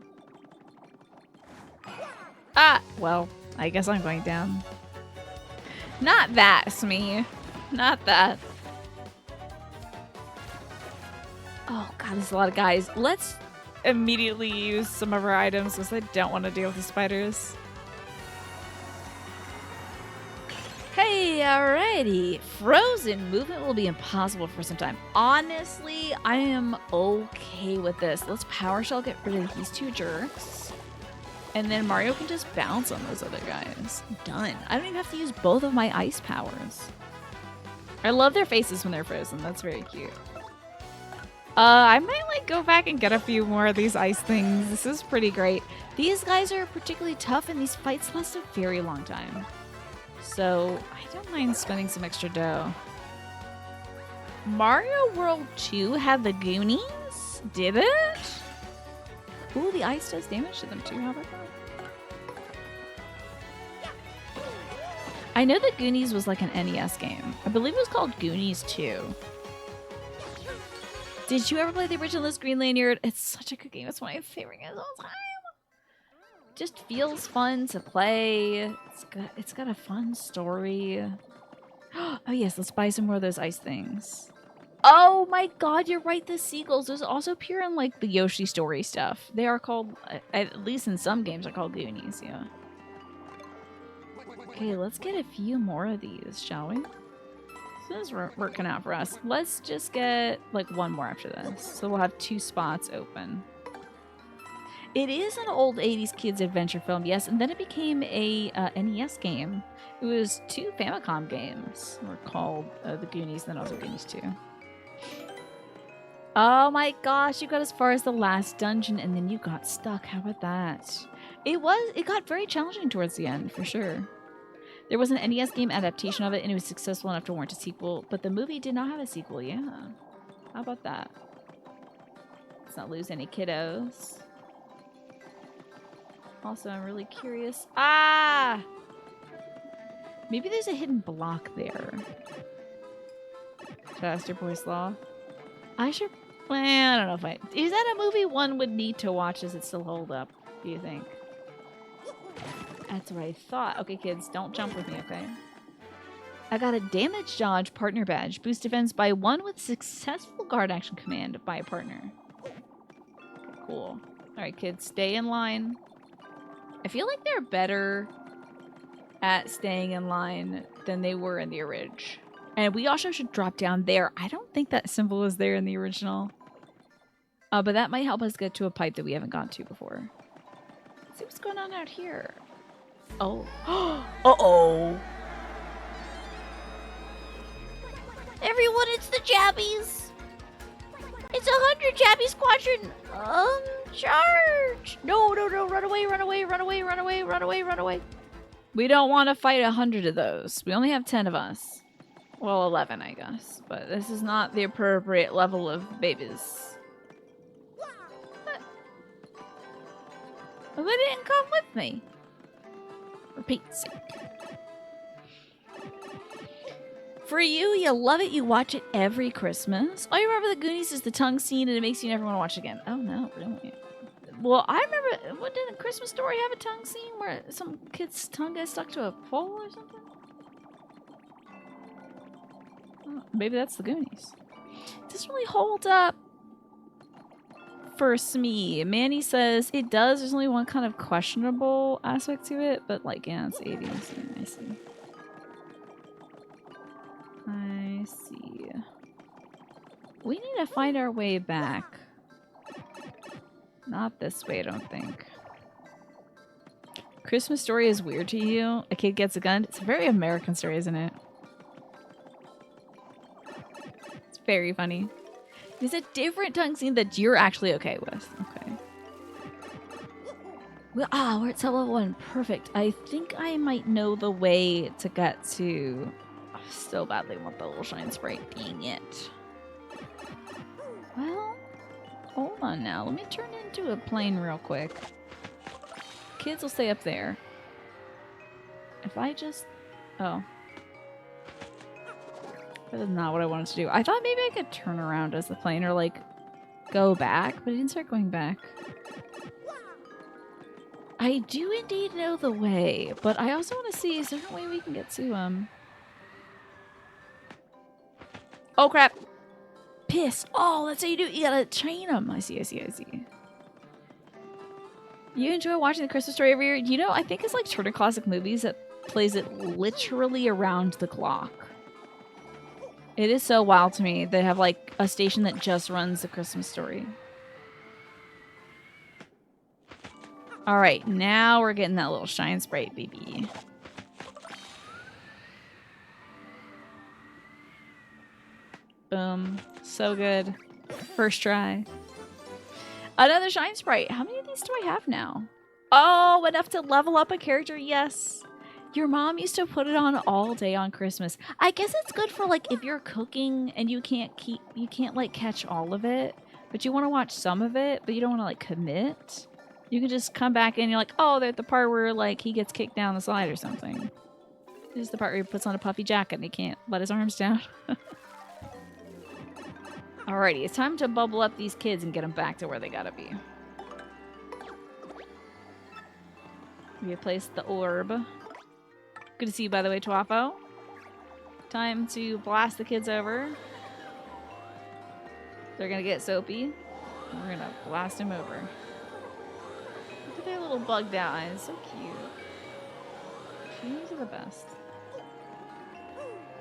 Speaker 1: Ah, well, I guess I'm going down. Not that, Smee. Not that. Oh god, there's a lot of guys. Let's immediately use some of our items because I don't want to deal with the spiders. Hey, Alrighty. Frozen movement will be impossible for some time. Honestly, I am okay with this. Let's Power Shell, get rid of these two jerks. And then Mario can just bounce on those other guys. Done. I don't even have to use both of my ice powers. I love their faces when they're frozen. That's very cute. I might like go back and get a few more of these ice things. This is pretty great. These guys are particularly tough and these fights last a very long time. So I don't mind spending some extra dough. Mario World 2 had the Goonies? Did it? Ooh, the ice does damage to them too. How about that? I know the Goonies was like an NES game. I believe it was called Goonies 2. Did you ever play the original Green Lanyard? It's such a good game. It's one of my favorite games of all time. Just feels fun to play. It's got a fun story. Oh yes, let's buy some more of those ice things. Oh my god, you're right, the seagulls. Those also appear in like the Yoshi story stuff. They are called, at least in some games, are called Goonies, yeah. Okay, let's get a few more of these, shall we? This is working out for us. Let's just get like one more after this. So we'll have 2 spots open. It is an old 80s kids adventure film, yes, and then it became a NES game. It was 2 Famicom games were called the Goonies, then also Goonies 2. Oh my gosh, you got as far as the last dungeon and then you got stuck. How about that? It got very challenging towards the end, for sure. There was an NES game adaptation of it, and it was successful enough to warrant a sequel, but the movie did not have a sequel, yeah. How about that? Let's not lose any kiddos. Also, I'm really curious. Ah! Maybe there's a hidden block there. Faster Boy's Law. I should... Well, I don't know if I... Is that a movie one would need to watch? Does it still hold up, do you think? That's what I thought. Okay, kids, don't jump with me, okay? I got a damage dodge partner badge. Boost defense by 1 with successful guard action command by a partner. Cool. Alright, kids, stay in line. I feel like they're better at staying in line than they were in the original. And we also should drop down there. I don't think that symbol was there in the original. But that might help us get to a pipe that we haven't gone to before. Let's see what's going on out here. Oh. Uh-oh.
Speaker 3: Everyone, it's the Jabbies! It's 100 Jabby Squadron! Charge! No, run away, run away, run away, run away, run away, run away.
Speaker 1: We don't want to fight 100 of those. We only have 10 of us. Well, 11, I guess. But this is not the appropriate level of babies. Well, they didn't come with me. For Pete's sake. For you, you love it, you watch it every Christmas. All you remember the Goonies is the tongue scene and it makes you never want to watch it again. Oh no, really? Well, I remember, what, didn't Christmas Story have a tongue scene where some kid's tongue gets stuck to a pole or something? Oh, maybe that's the Goonies. It doesn't really hold up for me. Manny says it does. There's only one kind of questionable aspect to it, but like, yeah, it's 80s. Yeah, I see. I see. We need to find our way back. Not this way, I don't think. Christmas Story is weird to you? A kid gets a gun? It's a very American story, isn't it? It's very funny. There's a different tongue scene that you're actually okay with. Okay. Well, we're at level 1. Perfect. I think I might know the way to get to... I so badly want the little shine sprite being it. Well, hold on now. Let me turn into a plane real quick. Kids will stay up there. If I just... Oh. That is not what I wanted to do. I thought maybe I could turn around as the plane or, like, go back, but it didn't start going back. I do indeed know the way, but I also want to see, is there a way we can get to, Oh, crap! Piss! Oh, that's how you do it! You gotta chain them! I see. You enjoy watching the Christmas Story every year? You know, I think it's like Turner Classic Movies that plays it literally around the clock. It is so wild to me. They have like a station that just runs the Christmas story. All right, now we're getting that little shine sprite, baby. Boom. So good. First try. Another shine sprite. How many of these do I have now? Oh, enough to level up a character. Yes. Your mom used to put it on all day on Christmas. I guess it's good for like if you're cooking and you can't like catch all of it, but you want to watch some of it, but you don't want to like commit. You can just come back and you're like, oh, they're at the part where like he gets kicked down the slide or something. This is the part where he puts on a puffy jacket and he can't let his arms down. Alrighty, it's time to bubble up these kids and get them back to where they gotta be. We replaced the orb. Good to see you, by the way, Twafo. Time to blast the kids over. They're gonna get soapy. We're gonna blast them over. Look at their little bugged out eyes. So cute. These are the best.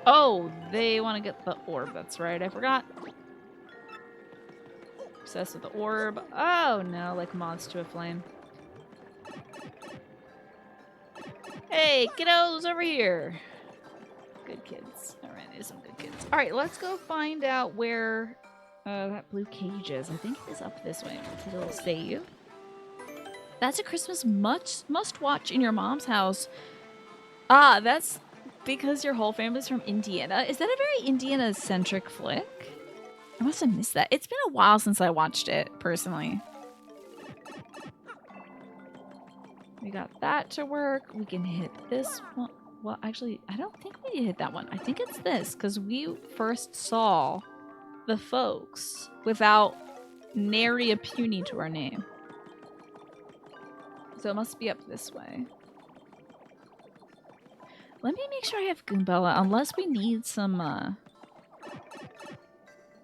Speaker 1: Oh, they want to get the orb. That's right. I forgot. Obsessed with the orb. Oh no, like moths to a flame. Hey, kiddos, over here. Good kids. Alright, there's some good kids. Alright, let's go find out where that blue cage is. I think it is up this way. It'll save. That's a Christmas must watch in your mom's house. Ah, that's because your whole family's from Indiana. Is that a very Indiana-centric flick? I must have missed that. It's been a while since I watched it, personally. We got that to work. We can hit this one. Well, actually, I don't think we need to hit that one. I think it's this, because we first saw the folks without nary a puny to our name. So it must be up this way. Let me make sure I have Goombella, unless we need some,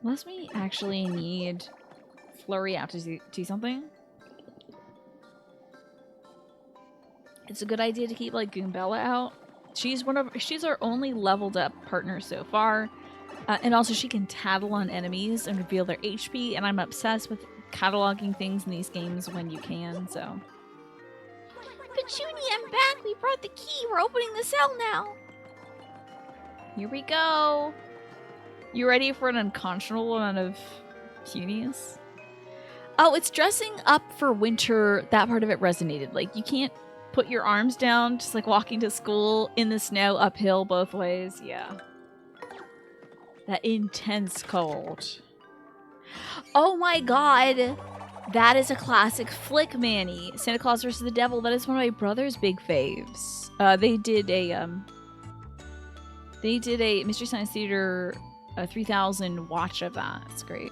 Speaker 1: unless we actually need Flurry out to do something. It's a good idea to keep, like, Goombella out. She's our only leveled up partner so far. And also she can tattle on enemies and reveal their HP, and I'm obsessed with cataloging things in these games when you can, so...
Speaker 3: Petunia, I'm back. We brought the key. We're opening the cell now.
Speaker 1: Here we go. You ready for an unconscionable amount of Punies? Oh, it's dressing up for winter. That part of it resonated. Like, you can't put your arms down, just like walking to school in the snow, uphill both ways. Yeah. That intense cold. Oh my god. That is a classic flick, Manny. Santa Claus versus the Devil. That is one of my brother's big faves. They did a Mystery Science Theater 3000 watch of that. It's great.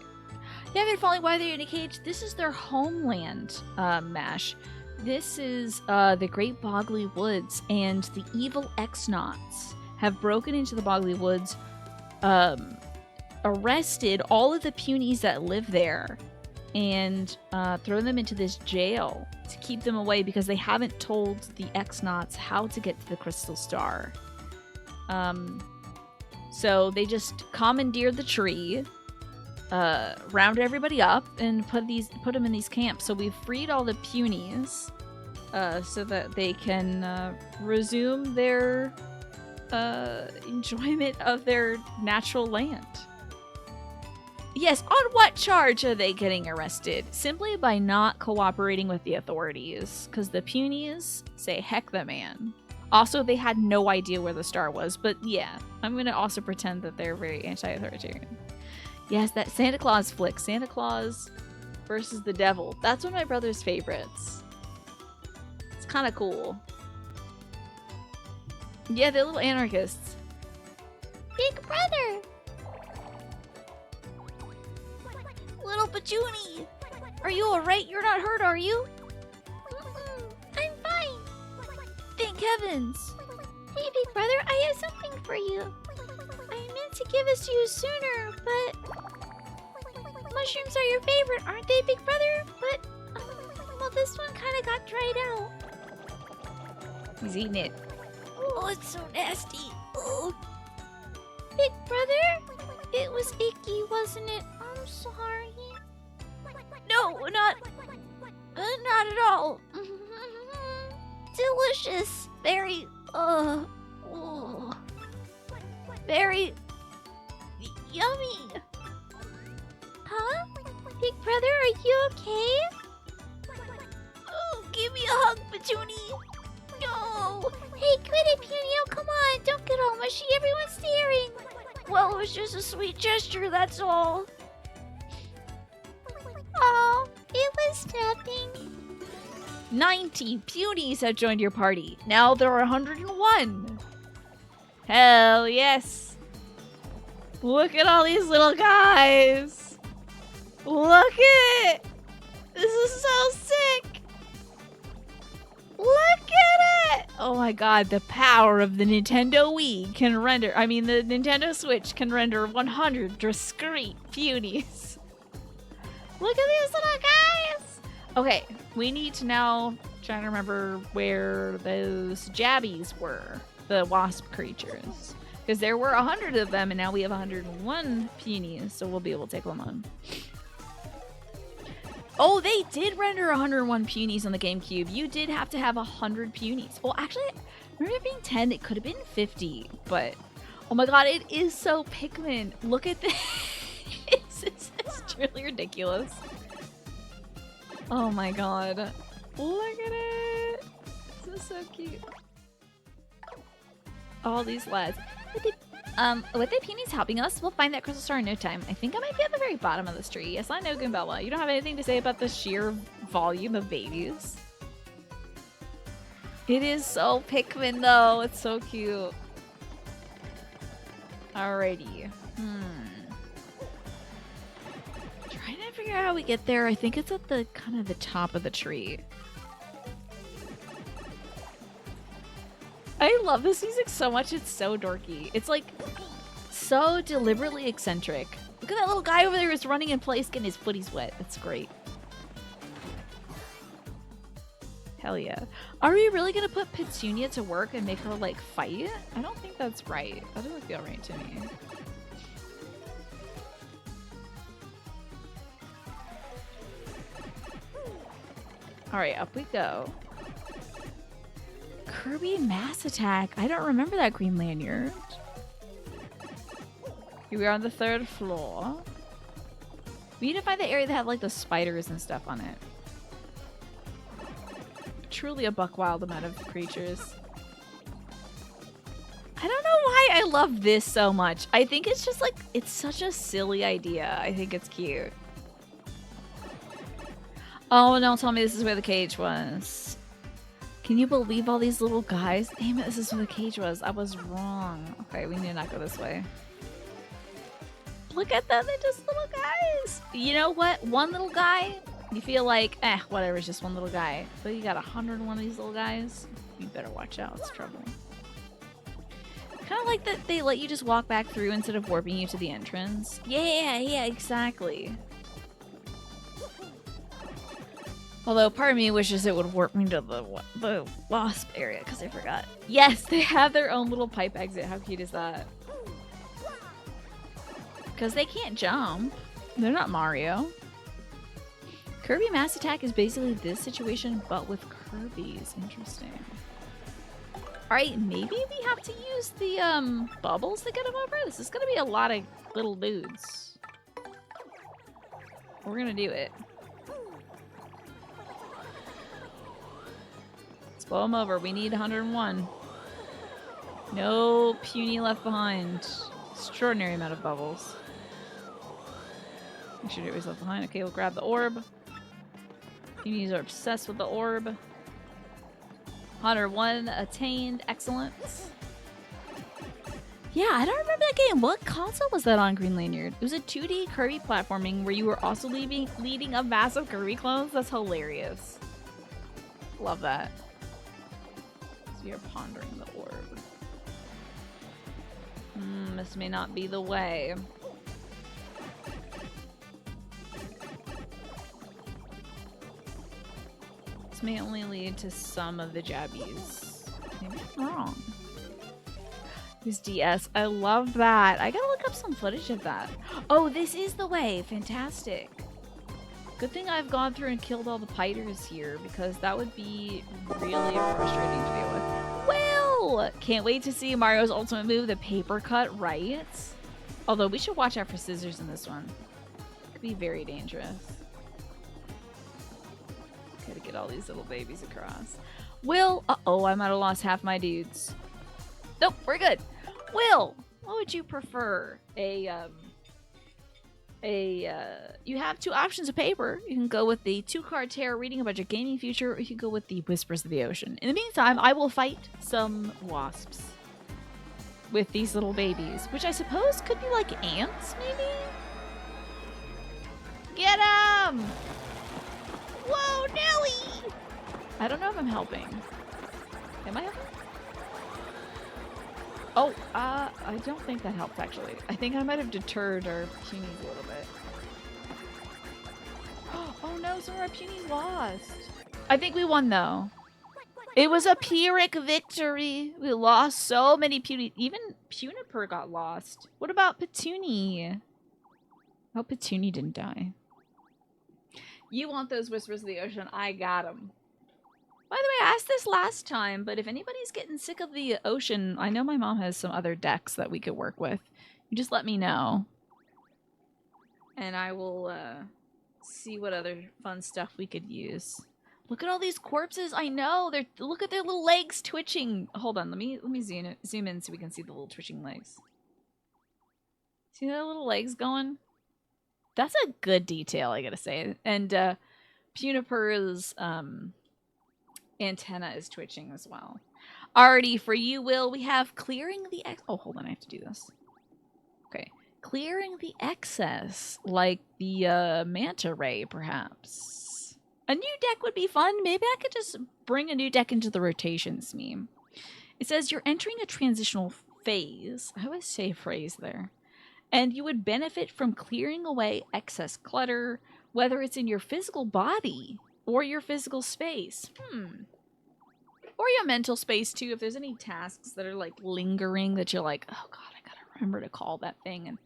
Speaker 1: Yeah, they're falling while they're in a cage. This is their homeland, Mash. This is the Great Bogley Woods, and the evil X-Nauts have broken into the Bogley Woods, arrested all of the Punies that live there, and thrown them into this jail to keep them away because they haven't told the X-Nauts how to get to the Crystal Star. So they just commandeered the tree, rounded everybody up, and put them in these camps. So we've freed all the Punies so that they can resume their enjoyment of their natural land. Yes, on what charge are they getting arrested? Simply by not cooperating with the authorities, because the Punies say heck the man. Also, they had no idea where the star was, but yeah, I'm going to also pretend that they're very anti-authoritarian. Yes, that Santa Claus flick, Santa Claus versus the Devil. That's one of my brother's favorites. It's kind of cool. Yeah, they're little anarchists.
Speaker 3: Big brother. Little Petunia. Are you alright? You're not hurt, are you? I'm fine. Thank heavens. Hey, big brother, I have something for you. I meant to give this to you sooner, but mushrooms are your favorite, aren't they, big brother? But, well, this one kind of got dried out.
Speaker 1: He's eating it.
Speaker 3: Oh, it's so nasty. Oh. Big brother, it was icky, wasn't it? I'm sorry. No, not at all. Delicious. Very, very yummy. Huh? Big brother, are you okay? Oh, give me a hug, Petuni. No. Hey, quit it, Punio. Come on. Don't get all mushy. Everyone's staring. Well, it was just a sweet gesture, that's all. Oh, it was nothing.
Speaker 1: 90 Punies have joined your party. Now there are 101. Hell yes. Look at all these little guys. Look at it. This is so sick. Look at it. Oh my god, the power of the Nintendo Wii can render, I mean the Nintendo Switch can render 100 discrete Punies. Look at these little guys. Okay, we need to now try to remember where those jabbies were, the wasp creatures. Because there were 100 of them, and now we have 101 Punies, so we'll be able to take them on. Oh, they did render 101 Punies on the GameCube. You did have to have 100 Punies. Well, actually, remember it being 10? It could have been 50, but oh my god, it is so Pikmin. Look at this. It's truly ridiculous. Oh my god. Look at it. This is so cute. All these lads. With the Punies helping us, we'll find that crystal star in no time. I think I might be at the very bottom of this tree. Yes, I know, Goombella. You don't have anything to say about the sheer volume of babies? It is so Pikmin, though. It's so cute. Alrighty. Trying to figure out how we get there. I think it's at the kind of the top of the tree. I love this music so much. It's so dorky. It's like so deliberately eccentric. Look at that little guy over there who's running in place getting his footies wet. That's great. Hell yeah. Are we really gonna put Petunia to work and make her like fight? I don't think that's right. That doesn't feel right to me. Alright, up we go. Kirby Mass Attack. I don't remember that green lanyard. Here we are on the 3rd floor. We need to find the area that had like the spiders and stuff on it. Truly a buck wild amount of creatures. I don't know why I love this so much. I think it's just like, it's such a silly idea. I think it's cute. Oh, don't tell me this is where the cage was. Can you believe all these little guys? Damn it, this is where the cage was. I was wrong. Okay, we need to not go this way. Look at them, they're just little guys. You know what? One little guy, you feel like, whatever, it's just one little guy. But you got 101 of these little guys. You better watch out, it's trouble. Kind of like that they let you just walk back through instead of warping you to the entrance. Yeah, exactly. Although part of me wishes it would warp me to the wasp area because I forgot. Yes, they have their own little pipe exit. How cute is that? Because they can't jump. They're not Mario. Kirby Mass Attack is basically this situation, but with Kirby's. Interesting. Alright, maybe we have to use the bubbles to get them over? This is going to be a lot of little dudes. We're going to do it. Let's blow them over. We need 101. No puny left behind. Extraordinary amount of bubbles. Make sure nobody's left behind. Okay, we'll grab the orb. Punies are obsessed with the orb. 101 attained. Excellent. Yeah, I don't remember that game. What console was that on, Green Lanyard? It was a 2D Kirby platforming where you were also leading a massive Kirby clones. That's hilarious. Love that. So you're pondering the orb. This may not be the way. This may only lead to some of the jabbies. Maybe I'm wrong. His DS. I love that. I gotta look up some footage of that. Oh, this is the way. Fantastic. Good thing I've gone through and killed all the piters here, because that would be really frustrating to deal with. Well, can't wait to see Mario's ultimate move, the paper cut, right? Although we should watch out for scissors in this one. Could be very dangerous. Gotta get all these little babies across. Will, uh-oh, I might have lost half my dudes. Nope, we're good. Will, what would you prefer? You have two options of paper. You can go with the 2-card tarot reading about your gaming future, or you can go with the Whispers of the Ocean. In the meantime, I will fight some wasps with these little babies, which I suppose could be like ants, maybe? Get them! Whoa, Nelly! I don't know if I'm helping. Am I helping? Oh, I don't think that helped, actually. I think I might have deterred our punies a little bit. Oh no, some of our punies lost. I think we won, though. It was a Pyrrhic victory. We lost so many punies. Even Puniper got lost. What about Petunie? Oh, Petunie didn't die. You want those Whispers of the Ocean? I got them. By the way, I asked this last time, but if anybody's getting sick of the ocean, I know my mom has some other decks that we could work with. You just let me know. And I will see what other fun stuff we could use. Look at all these corpses. I know. Look at their little legs twitching. Hold on, let me zoom in so we can see the little twitching legs. See their little legs going? That's a good detail, I gotta say. And Puniper's antenna is twitching as well. Alrighty, for you, Will, we have clearing the oh, hold on, I have to do this. Okay. Clearing the excess, like the manta ray, perhaps. A new deck would be fun. Maybe I could just bring a new deck into the rotations meme. It says you're entering a transitional phase. I always say phrase there. And you would benefit from clearing away excess clutter, whether it's in your physical body or your physical space. Or your mental space, too, if there's any tasks that are, like, lingering that you're like, oh, God, I gotta remember to call that thing and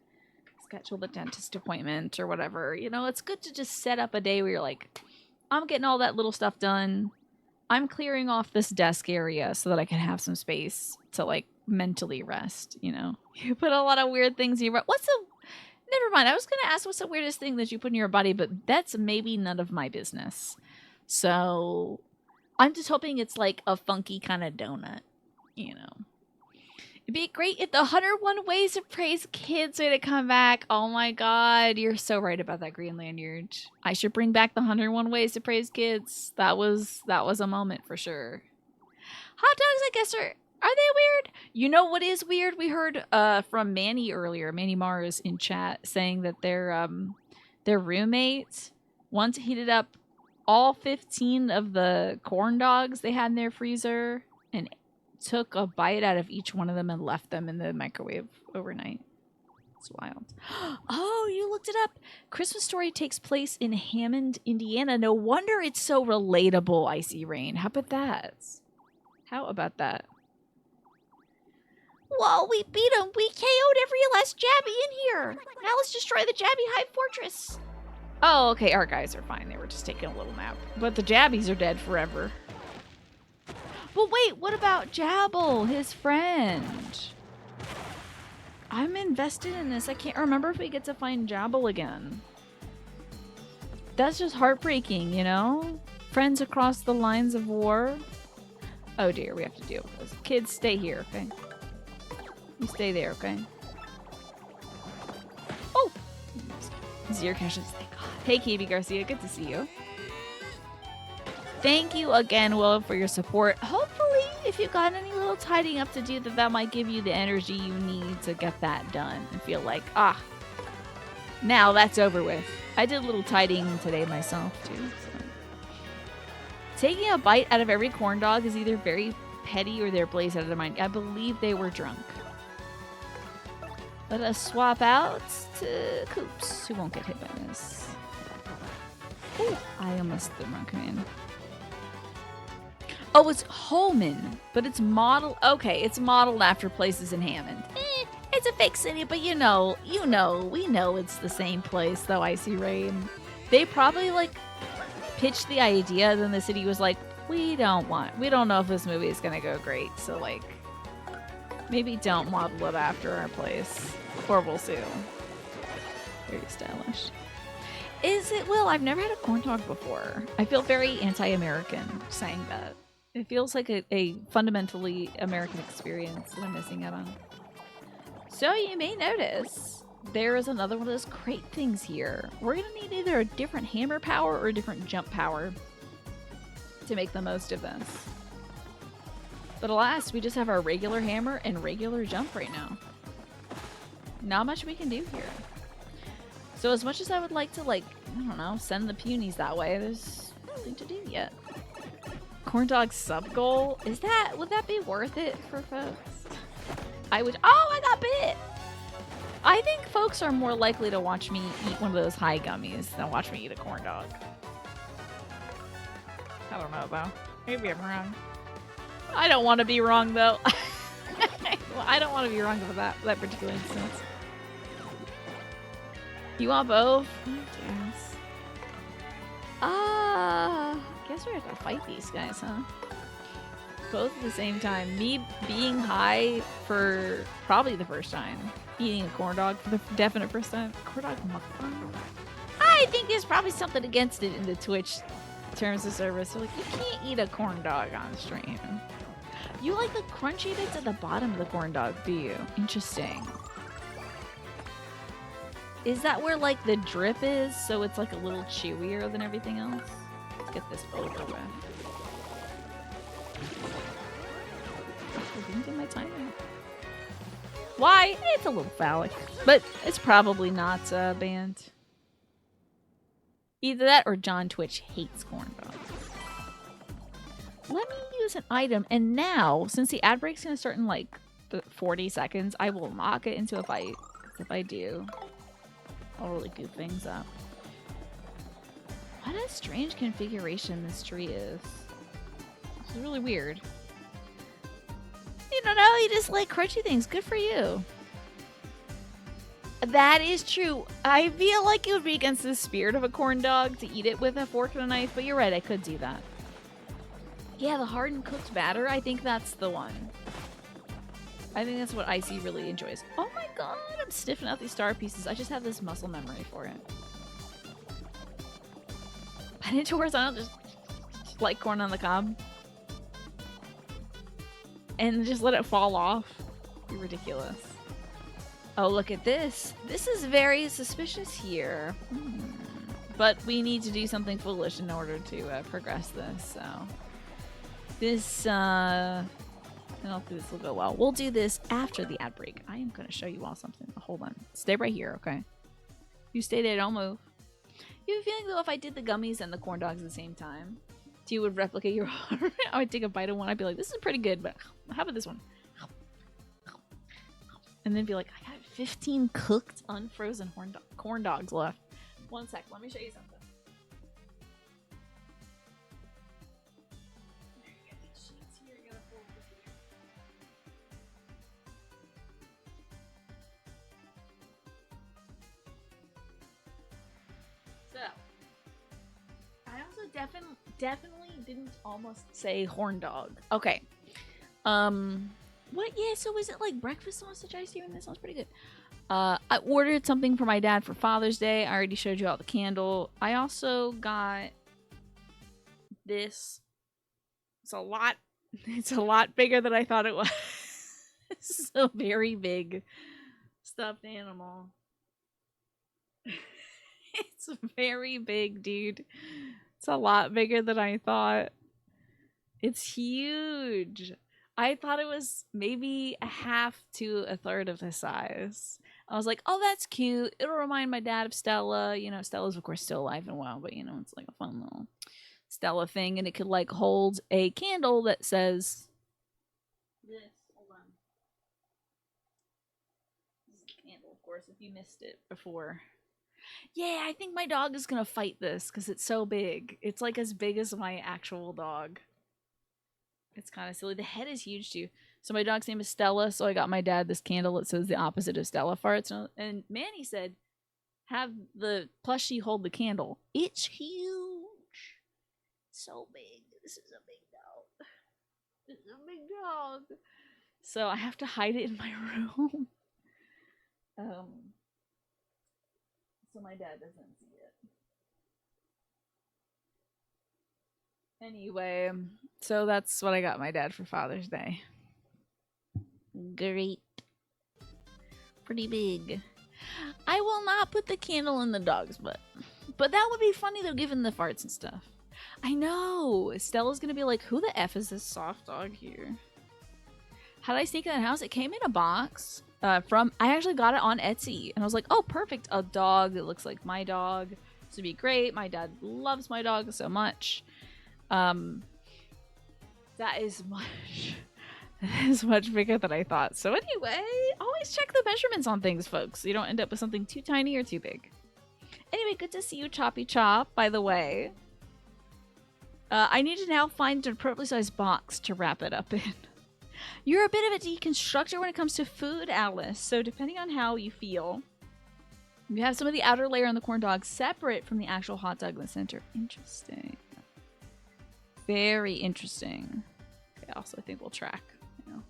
Speaker 1: schedule the dentist appointment or whatever. You know, it's good to just set up a day where you're like, I'm getting all that little stuff done. I'm clearing off this desk area so that I can have some space to, like, mentally rest, you know? You put a lot of weird things in your body. Never mind. I was going to ask what's the weirdest thing that you put in your body, but that's maybe none of my business. So I'm just hoping it's like a funky kind of donut, you know. It'd be great if the 101 Ways to Praise Kids were to come back. Oh my God, you're so right about that green lanyard. I should bring back the 101 Ways to Praise Kids. That was a moment for sure. Hot dogs, I guess, are they weird? You know what is weird? We heard from Manny earlier, Manny Mars in chat, saying that their roommate once heated up all 15 of the corn dogs they had in their freezer and took a bite out of each one of them and left them in the microwave overnight. It's wild. Oh, you looked it up. Christmas Story takes place in Hammond, Indiana. No wonder it's so relatable, Icy Rain. How about that? How about that?
Speaker 3: Whoa, we beat him. We KO'd every last Jabby in here. Now let's destroy the Jabby Hive Fortress.
Speaker 1: Oh, okay, our guys are fine. They were just taking a little nap. But the Jabbies are dead forever. But wait, what about Jabble, his friend? I'm invested in this. I can't remember if we get to find Jabble again. That's just heartbreaking, you know? Friends across the lines of war. Oh dear, we have to deal with this. Kids, stay here, okay? You stay there, okay? Oh! Zero caches, thank God. Hey, Kibi Garcia, good to see you. Thank you again, Will, for your support. Hopefully, if you've got any little tidying up to do, that might give you the energy you need to get that done and feel like, now that's over with. I did a little tidying today myself, too. So. Taking a bite out of every corn dog is either very petty or they're blazed out of their mind. I believe they were drunk. Let us swap out to Coops, who won't get hit by this. Ooh, I almost threw my command. Oh, it's Holman, but it's modeled. Okay, it's modeled after places in Hammond. It's a fake city, but we know it's the same place, though. Icy Rain. They probably like pitched the idea, then the city was like, we don't know if this movie is gonna go great, so like, maybe don't model it after our place, or we'll see. Very stylish. Is it? Well, I've never had a corn dog before. I feel very anti-American saying that. It feels like a fundamentally American experience that I'm missing out on. So you may notice there is another one of those crate things here. We're going to need either a different hammer power or a different jump power to make the most of this. But alas, we just have our regular hammer and regular jump right now. Not much we can do here. So as much as I would like to, like, I don't know, send the Punies that way, there's nothing to do yet. Corn dog sub goal? Would that be worth it for folks? I got bit! I think folks are more likely to watch me eat one of those high gummies than watch me eat a corn dog. I don't know, though. Maybe I'm wrong. I don't want to be wrong, though. Well, I don't want to be wrong about that particular instance. You want both? Yes. Guess we have to fight these guys, huh? Both at the same time. Me being high for probably the first time. Eating a corn dog for the definite first time. Corn dog mukbang? I think there's probably something against it in the Twitch terms of service. So like, you can't eat a corn dog on stream. You like the crunchy bits at the bottom of the corn dog, do you? Interesting. Is that where like the drip is? So it's like a little chewier than everything else? Let's get this over with. I didn't get my timer. Why? It's a little phallic. But it's probably not banned. Either that or John Twitch hates corn dogs. Let me use an item, and now, since the ad break's gonna start in like 40 seconds, I will not get into a fight. If I do, I'll really goof things up. What a strange configuration this tree is. It's really weird. You don't know, you just like crunchy things. Good for you. That is true. I feel like it would be against the spirit of a corn dog to eat it with a fork and a knife, but you're right, I could do that. Yeah, the hardened cooked batter, I think that's the one. I think that's what Icy really enjoys. Oh my god, I'm sniffing out these star pieces. I just have this muscle memory for it. I didn't horizontal, just like corn on the cob. And just let it fall off. Be ridiculous. Oh, look at this. This is very suspicious here. But we need to do something foolish in order to progress this, so... This, I don't think this will go well. We'll do this after the ad break. I am going to show you all something. Hold on. Stay right here, okay? You stay there, don't move. You have a feeling, though, if I did the gummies and the corn dogs at the same time, you would replicate your I would take a bite of one. I'd be like, this is pretty good, but how about this one? And then be like, I got 15 cooked, unfrozen corn dogs left. One sec, let me show you something. There, you get these sheets here, you gotta fold this here. So, I also definitely didn't almost say horn dog. Okay. What? Yeah, so is it like breakfast sausage ice here? And that sounds pretty good. I ordered something for my dad for Father's Day. I already showed you all the candle. I also got this. It's a lot bigger than I thought it was. It's a very big stuffed animal. It's very big, dude. It's a lot bigger than I thought. It's huge. I thought it was maybe a half to a third of the size. I was like, oh, that's cute. It'll remind my dad of Stella. You know, Stella's, of course, still alive and well, but, you know, it's like a fun little Stella thing. And it could, like, hold a candle that says this. Hold on. This is a candle, of course, if you missed it before. Yeah, I think my dog is going to fight this because it's so big. It's, like, as big as my actual dog. It's kind of silly. The head is huge too. So my dog's name is Stella, so I got my dad this candle that says the opposite of Stella farts. And Manny said, have the plushie hold the candle. It's huge. So big. This is a big dog. This is a big dog. So I have to hide it in my room. So my dad doesn't see it. Anyway, so that's what I got my dad for Father's Day.
Speaker 2: Great.
Speaker 1: Pretty big. I will not put the candle in the dog's butt. But that would be funny though, given the farts and stuff. I know. Stella's gonna be like, who the F is this soft dog here? How did I sneak in the house? It came in a box I actually got it on Etsy. And I was like, oh, perfect. A dog that looks like my dog. This would be great. My dad loves my dog so much. That is much bigger than I thought. So anyway, always check the measurements on things, folks. So you don't end up with something too tiny or too big. Anyway, good to see you, Choppy Chop, by the way. I need to now find an appropriately sized box to wrap it up in. You're a bit of a deconstructor when it comes to food, Alice. So depending on how you feel, you have some of the outer layer on the corn dog separate from the actual hot dog in the center. Interesting. Very interesting. Okay, also I think we'll track. You know.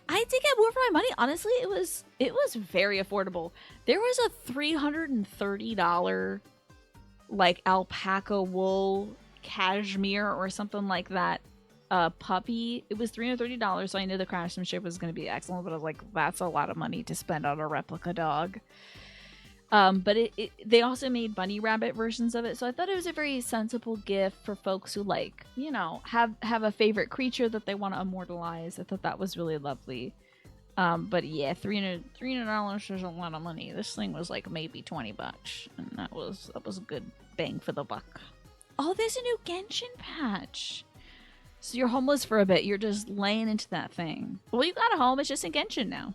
Speaker 1: I did get more for my money. Honestly, it was very affordable. There was a $330 like alpaca wool cashmere or something like that puppy. It was $330, so I knew the craftsmanship was going to be excellent, but I was like, that's a lot of money to spend on a replica dog. But they also made bunny rabbit versions of it, so I thought it was a very sensible gift for folks who, like, you know, have a favorite creature that they want to immortalize. I thought that was really lovely. But yeah, $300 is a lot of money. This thing was like maybe $20, and that was a good bang for the buck. Oh, there's a new Genshin patch. So you're homeless for a bit. You're just laying into that thing. Well, you got a home. It's just in Genshin now.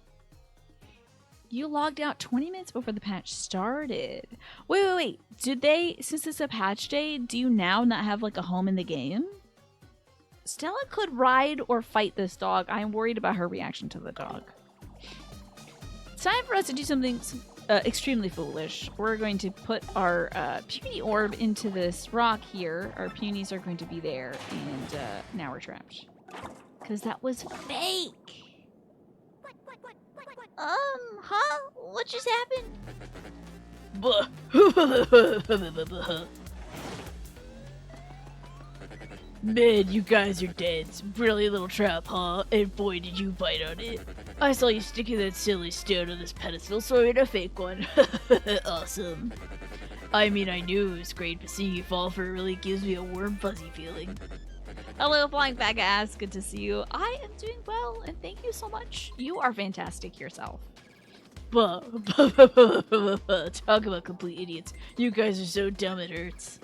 Speaker 1: You logged out 20 minutes before the patch started. Wait. Did they, since it's a patch day, do you now not have like a home in the game? Stella could ride or fight this dog. I'm worried about her reaction to the dog. It's time for us to do something extremely foolish. We're going to put our puny orb into this rock here. Our punies are going to be there, and now we're trapped. Because that was fake.
Speaker 3: Huh? What just happened?
Speaker 2: Man, you guys are dead. Brilliant little trap, huh? And boy, did you bite on it. I saw you sticking that silly stone on this pedestal, so I made a fake one. Awesome. I mean, I knew it was great, but seeing you fall for it really gives me a warm, fuzzy feeling.
Speaker 1: Hello, Flying Bag Ass. Good to see you. I am doing well, and thank you so much. You are fantastic yourself.
Speaker 2: Talk about complete idiots. You guys are so dumb it hurts.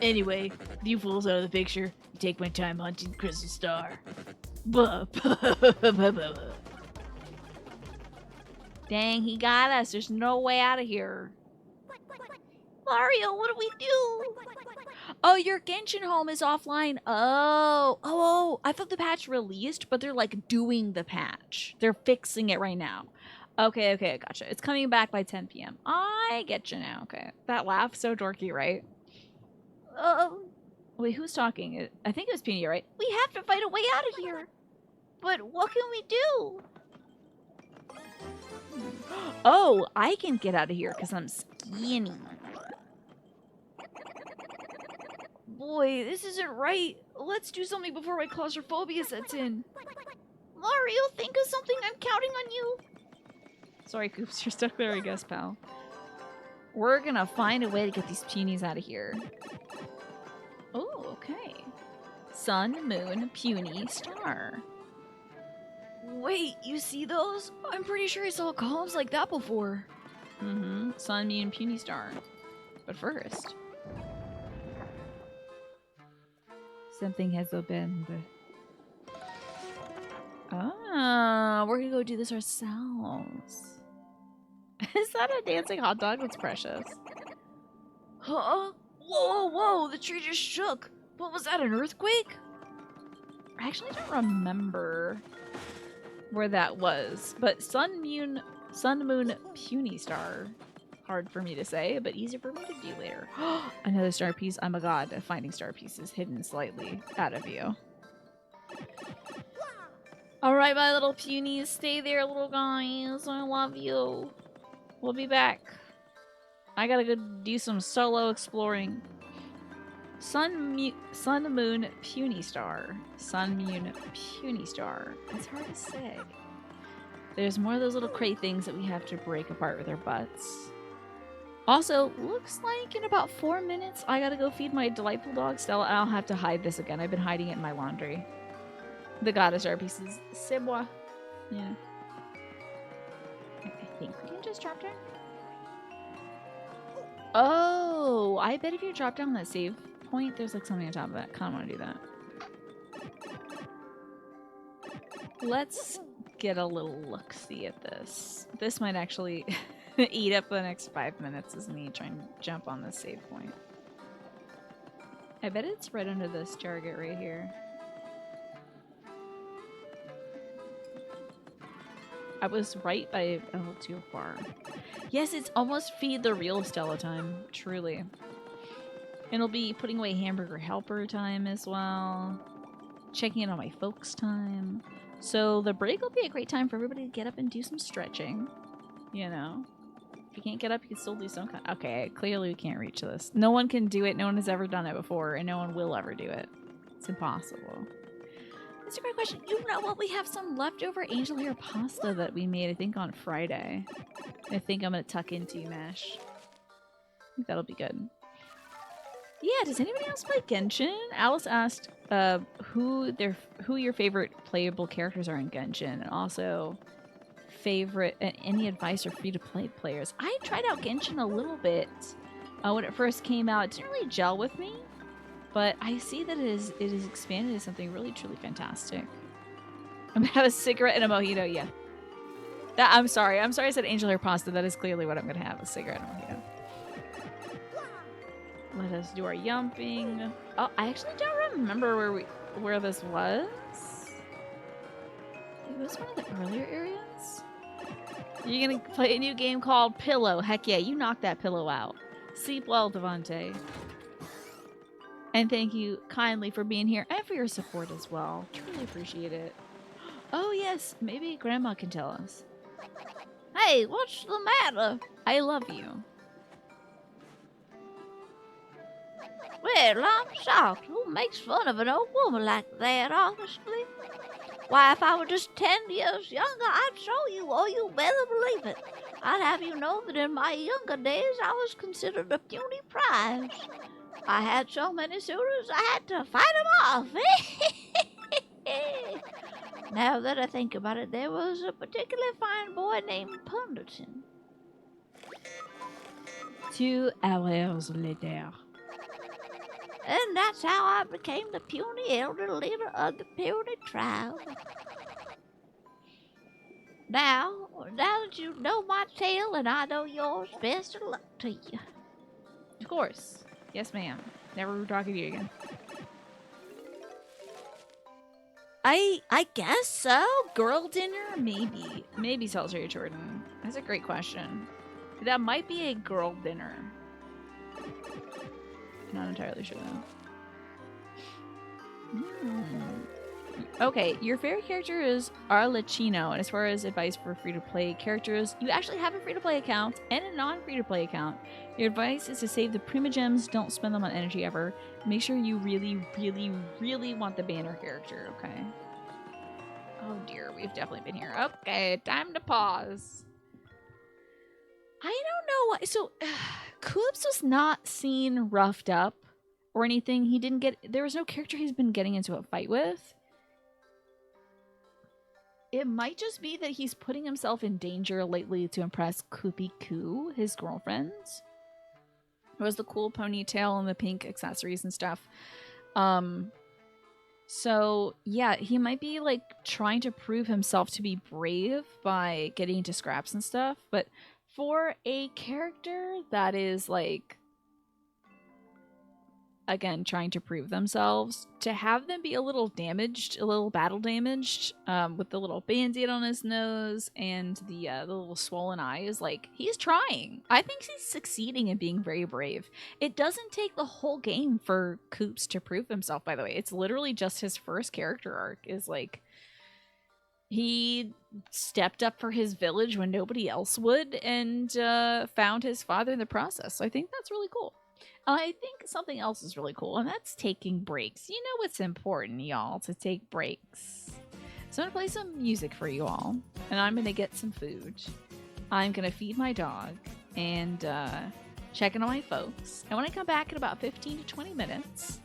Speaker 2: Anyway, you fools out of the picture. Take my time hunting the Crystal Star.
Speaker 1: Dang, he got us. There's no way out of here.
Speaker 3: Mario, what do we do?
Speaker 1: Oh, your Genshin home is offline. Oh, I thought the patch released, but they're like doing the patch. They're fixing it right now. Okay, I gotcha. It's coming back by 10 p.m. I get you now. Okay. That laugh, so dorky, right? Wait, who's talking? I think it was Puny, right?
Speaker 3: We have to find a way out of here. But what can we do?
Speaker 1: Oh, I can get out of here because I'm skinny. Boy, this isn't right. Let's do something before my claustrophobia sets in.
Speaker 3: Mario, think of something. I'm counting on you.
Speaker 1: Sorry, Coops. You're stuck there, I guess, pal. We're gonna find a way to get these punies out of here. Oh, okay. Sun, moon, puny, star. Wait, you see those? I'm pretty sure I saw columns like that before. Mm-hmm. Sun, moon, puny, star. But first... something has opened. Ah, we're gonna go do this ourselves. Is that a dancing hot dog? That's precious. Huh? Whoa, the tree just shook. What was that, an earthquake? I actually don't remember where that was, but Sun Moon Puny Star. Hard for me to say, but easier for me to do later. Another star piece. Oh my god, finding star pieces hidden slightly out of view. Alright, my little punies, stay there, little guys. I love you. We'll be back. I gotta go do some solo exploring. Sun Moon Puny Star. Sun Moon Puny Star. It's hard to say. There's more of those little crate things that we have to break apart with our butts. Also, looks like in about 4 minutes, I gotta go feed my delightful dog Stella. I'll have to hide this again. I've been hiding it in my laundry. The goddess art pieces. C'est moi. Yeah. I think we can just drop down. Oh, I bet if you drop down that save point, there's like something on top of it. Kinda wanna do that. Let's get a little look-see at this. This might actually eat up the next 5 minutes is me trying to jump on this save point. I bet it's right under this target right here. I was right by a little too far. Yes, it's almost feed the real Stella time. Truly. And it'll be putting away hamburger helper time as well. Checking in on my folks time. So the break will be a great time for everybody to get up and do some stretching. You know. If you can't get up, you can still do some kind. Okay, clearly we can't reach this. No one can do it. No one has ever done it before. And no one will ever do it. It's impossible. That's a great question. You know what? We have some leftover angel hair pasta that we made, I think, on Friday. I think I'm going to tuck into Mash. I think that'll be good. Yeah, does anybody else play Genshin? Alice asked who your favorite playable characters are in Genshin, and also any advice for free-to-play players. I tried out Genshin a little bit when it first came out. It didn't really gel with me. But I see that it is expanded into something really, truly fantastic. I'm gonna have a cigarette and a mojito, yeah. I'm sorry I said angel hair pasta. That is clearly what I'm gonna have, a cigarette and a mojito. Let us do our yumping. Oh, I actually don't remember where this was. It was one of the earlier areas. You're gonna play a new game called Pillow. Heck yeah, you knocked that pillow out. Sleep well, Devante. And thank you kindly for being here and for your support as well. Truly appreciate it. Oh yes, maybe Grandma can tell us.
Speaker 2: Hey, what's the matter?
Speaker 1: I love you.
Speaker 2: Well, I'm shocked. Who makes fun of an old woman like that, honestly? Why, if I were just 10 years younger, I'd show you, or you better believe it. I'd have you know that in my younger days, I was considered a puny prize. I had so many suitors, I had to fight them off. Now that I think about it, there was a particularly fine boy named Punderton.
Speaker 1: 2 hours later.
Speaker 2: And that's how I became the puny elder leader of the puny tribe. Now that you know my tale and I know yours, best of luck to you.
Speaker 1: Of course. Yes, ma'am. Never talking to you again. I guess so. Girl dinner? Maybe. Maybe Solitary Jordan. That's a great question. That might be a girl dinner. Not entirely sure though. Okay, your favorite character is Arlecchino, and as far as advice for free-to-play characters, you actually have a free-to-play account and a non-free-to-play account. Your advice is to save the Prima Gems, don't spend them on energy ever. Make sure you really, really, really want the banner character, okay? Oh dear, we've definitely been here. Okay, time to pause. I don't know why. So, Koops was not seen roughed up or anything. He didn't get. There was no character he's been getting into a fight with. It might just be that he's putting himself in danger lately to impress Koopy Koo, his girlfriend. It was the cool ponytail and the pink accessories and stuff. So, yeah, he might be, like, trying to prove himself to be brave by getting into scraps and stuff. But for a character that is, like, again, trying to prove themselves, to have them be a little damaged, a little battle damaged, with the little band-aid on his nose and the little swollen eyes, like, he's trying. I think he's succeeding in being very brave. It doesn't take the whole game for Koops to prove himself, by the way. It's literally just his first character arc is, like, he stepped up for his village when nobody else would and found his father in the process. So I think that's really cool. I think something else is really cool, and that's taking breaks. You know what's important, y'all, to take breaks. So I'm going to play some music for you all, and I'm going to get some food. I'm going to feed my dog and check in on my folks. And when I come back in about 15 to 20 minutes,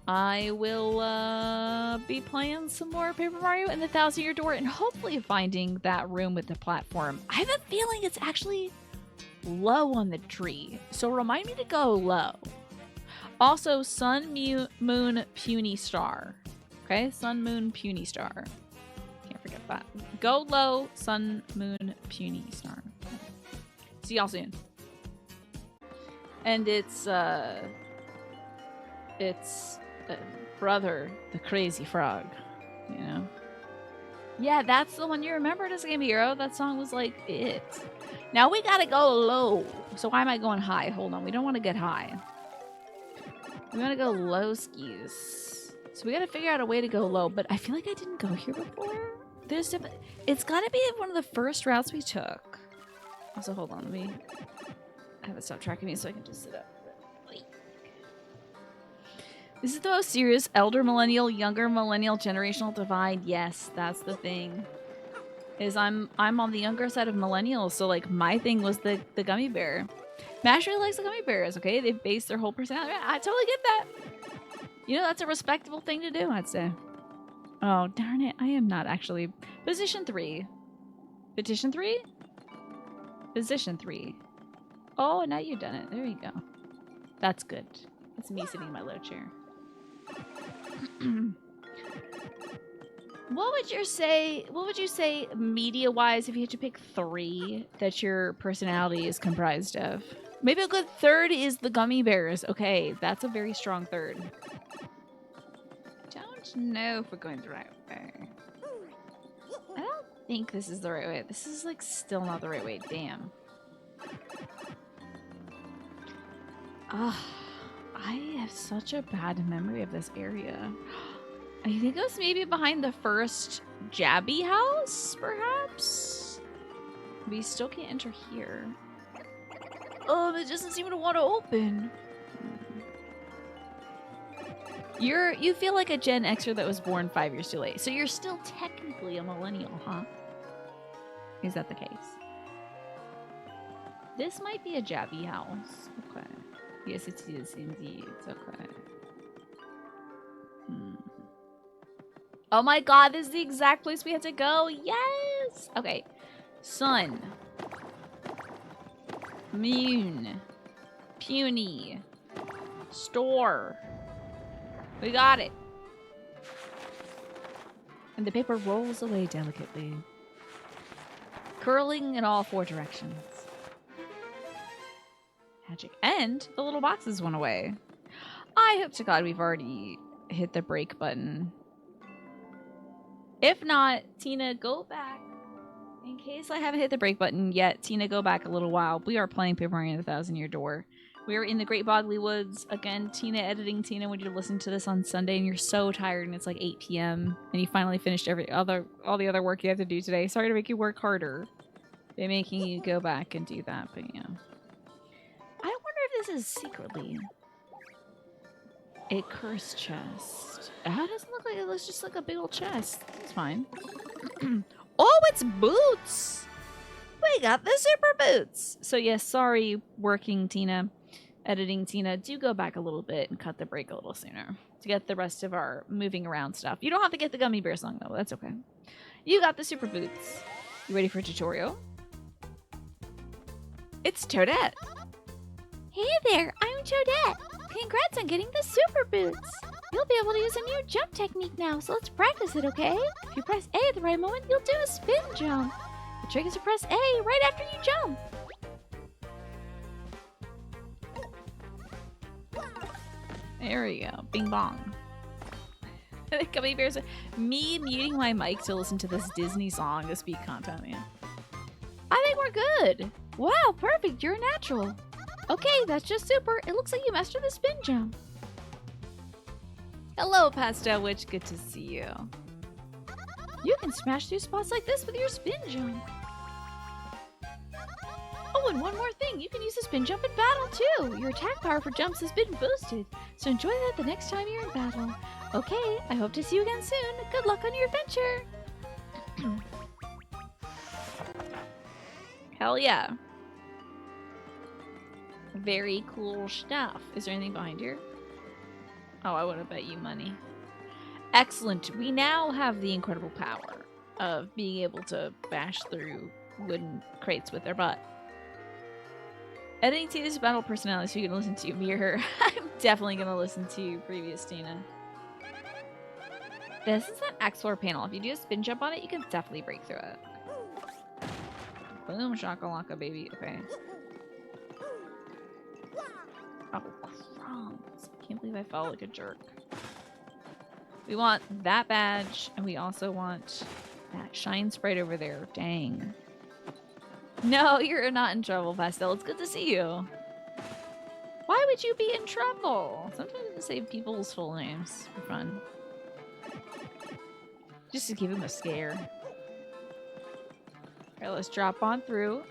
Speaker 1: I will be playing some more Paper Mario and the Thousand Year Door and hopefully finding that room with the platform. I have a feeling it's actually low on the tree, so remind me to go low. Also, Sun, Moon, Puny Star. Okay, Sun, Moon, Puny Star. Can't forget that. Go low, Sun, Moon, Puny Star. See y'all soon. And it's Brother the Crazy Frog, you know? Yeah, that's the one you remembered as Game Hero. That song was like it. Now we gotta go low. So why am I going high? Hold on, we don't want to get high. We want to go low skis. So we gotta figure out a way to go low, but I feel like I didn't go here before. There's definitely... It's gotta be one of the first routes we took. Also, hold on, let me have it stop tracking me so I can just sit up. This is the most serious elder millennial, younger millennial generational divide. Yes, that's the thing. Is I'm on the younger side of millennials, so like my thing was the gummy bear. Mash really likes the gummy bears, okay? They've based their whole personality. I totally get that. You know, that's a respectable thing to do, I'd say. Oh, darn it. I am not actually. Position 3. Petition 3? Position 3. Oh, now you've done it. There you go. That's good. That's me sitting in my low chair. What would you say media-wise if you had to pick 3 that your personality is comprised of? Maybe a good third is the gummy bears. Okay, that's a very strong third. Don't know if we're going the right way. I don't think this is the right way. This is like still not the right way. Damn. I have such a bad memory of this area. I think it was maybe behind the first Jabby house, perhaps? We still can't enter here. It doesn't seem to want to open. You feel like a Gen Xer that was born 5 years too late. So you're still technically a millennial, huh? Is that the case? This might be a Jabby house. Okay. Yes, it is indeed. Okay. Oh my god, this is the exact place we had to go. Yes! Okay. Sun. Moon. Puny. Store. We got it. And the paper rolls away delicately, curling in all 4 directions. Magic. And the little boxes went away. I hope to God we've already hit the break button. If not, Tina, go back. In case I haven't hit the break button yet, Tina, go back a little while. We are playing Paper Mario and the Thousand Year Door. We are in the Great Bogley Woods. Again, Tina editing. Tina, when you're listening to this on Sunday and you're so tired and it's like 8 p.m. and you finally finished all the other work you have to do today. Sorry to make you work harder by making you go back and do that, but yeah. I wonder if this is secretly a curse chest. It doesn't look like it. Looks just like a big old chest. It's fine. Oh, it's boots! We got the super boots! So yes, sorry, working Tina, editing Tina. Do go back a little bit and cut the break a little sooner to get the rest of our moving around stuff. You don't have to get the gummy bear song though. That's okay. You got the super boots. You ready for a tutorial? It's Toadette.
Speaker 3: Hey there, I'm Toadette. Congrats on getting the super boots. You'll be able to use a new jump technique now, so let's practice it, okay? If you press A at the right moment, you'll do a spin jump. The trick is to press A right after you jump.
Speaker 1: There we go. Bing bong. Gummy bears. Me muting my mic to listen to this Disney song is speed content, man.
Speaker 2: I think we're good. Wow, perfect. You're a natural. Okay, that's just super. It looks like you mastered the spin jump.
Speaker 1: Hello, Pastel Witch. Good to see you.
Speaker 2: You can smash through spots like this with your spin jump. Oh, and one more thing. You can use the spin jump in battle, too. Your attack power for jumps has been boosted, so enjoy that the next time you're in battle. Okay, I hope to see you again soon. Good luck on your adventure.
Speaker 1: Hell yeah. Very cool stuff. Is there anything behind here? Oh, I would have bet you money. Excellent. We now have the incredible power of being able to bash through wooden crates with our butt. Editing Tina's battle personality so you can listen to Mirror. I'm definitely going to listen to previous Tina. This is an X4 panel. If you do a spin jump on it, you can definitely break through it. Boom, shakalaka, baby. Okay. Oh, crumbs. I can't believe I felt like a jerk. We want that badge, and we also want that shine sprite over there. Dang. No, you're not in trouble, Pastel. It's good to see you. Why would you be in trouble? Sometimes I say people's full names for fun. Just to give him a scare. Alright, let's drop on through.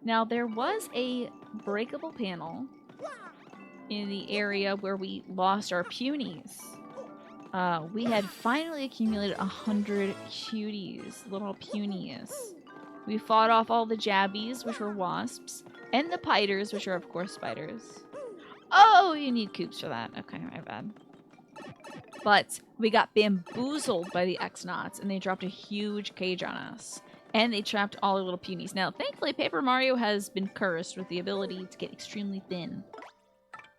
Speaker 1: Now, there was a breakable panel in the area where we lost our Punies. We had finally accumulated 100 cuties, little Punies. We fought off all the jabbies, which were wasps, and the piters, which are, of course, spiders. Oh, you need coops for that. Okay, my bad. But we got bamboozled by the X-Nauts, and they dropped a huge cage on us. And they trapped all our little Punies. Now, thankfully, Paper Mario has been cursed with the ability to get extremely thin.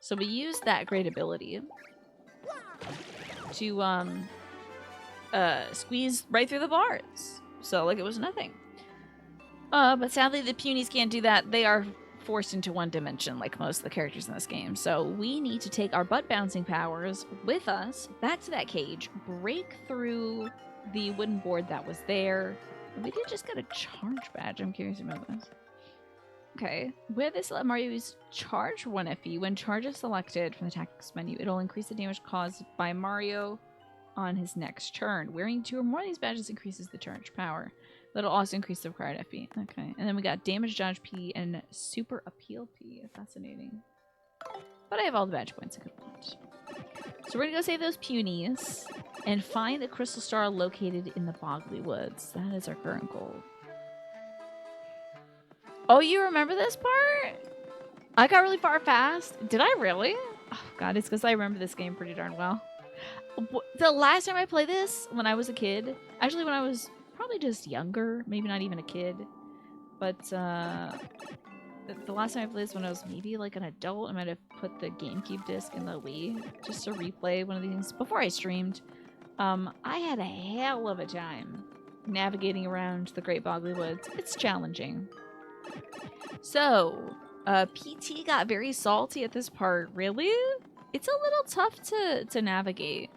Speaker 1: So we used that great ability to squeeze right through the bars. So, like, it was nothing. But sadly, the Punies can't do that. They are forced into one dimension, like most of the characters in this game. So we need to take our butt bouncing powers with us back to that cage, break through the wooden board that was there. We did just get a charge badge. I'm curious about this. Okay. With this, let Mario use charge 1 FP. When charge is selected from the tactics menu, it'll increase the damage caused by Mario on his next turn. Wearing 2 or more of these badges increases the charge power. That'll also increase the required FP. Okay. And then we got damage dodge P and super appeal P. Fascinating. But I have all the badge points I could want. So we're gonna go save those Punies and find the crystal star located in the Boggly Woods. That is our current goal. Oh, you remember this part? I got really far fast. Did I really? Oh god, it's because I remember this game pretty darn well. The last time I played this, when I was a kid, actually when I was probably just younger, maybe not even a kid, but the last time I played this when I was maybe like an adult, I might have put the GameCube disc in the Wii just to replay one of these before I streamed. I had a hell of a time navigating around the Great Boggly Woods. It's challenging. So, PT got very salty at this part. Really? It's a little tough to navigate.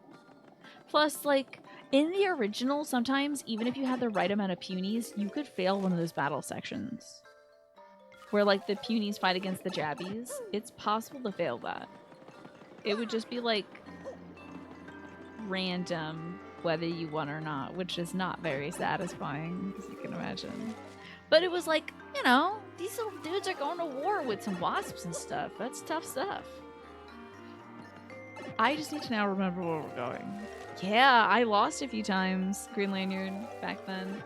Speaker 1: Plus, like, in the original, sometimes, even if you had the right amount of Punies, you could fail one of those battle sections. Where, like, the Punies fight against the Jabbies. It's possible to fail that. It would just be, like, random whether you won or not, which is not very satisfying, as you can imagine. But it was like, you know, these little dudes are going to war with some wasps and stuff. That's tough stuff. I just need to now remember where we're going. Yeah, I lost a few times, Green Lanyard, back then.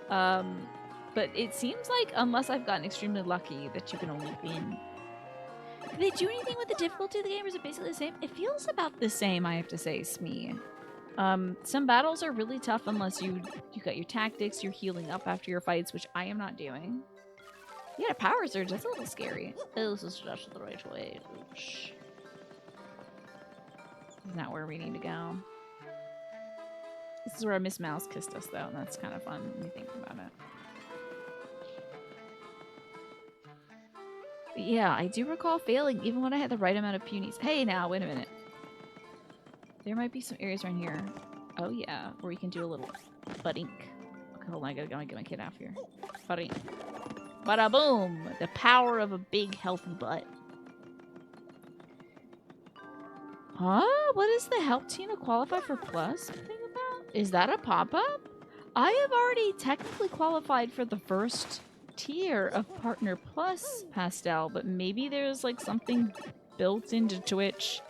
Speaker 1: But it seems like, unless I've gotten extremely lucky, that you can only win. Did they do anything with the difficulty of the game, or is it basically the same? It feels about the same, I have to say, Smee. Some battles are really tough unless you got your tactics, you're healing up after your fights, which I am not doing. Yeah, power surge, that's a little scary. Oh, this is just the right way. Oosh. This is not where we need to go. This is where Miss Mouse kissed us, though, and that's kind of fun when you think about it. Yeah, I do recall failing even when I had the right amount of punies. Hey, now, wait a minute. There might be some areas around here. Oh, yeah, where we can do a little buddink. Okay, hold on, I gotta get my kid out here. Buddink. Bada boom! The power of a big, healthy butt. Huh? What is the help team to qualify for plus thing about? Is that a pop-up? I have already technically qualified for the first tier of Partner Plus, Pastel, but maybe there's like something built into Twitch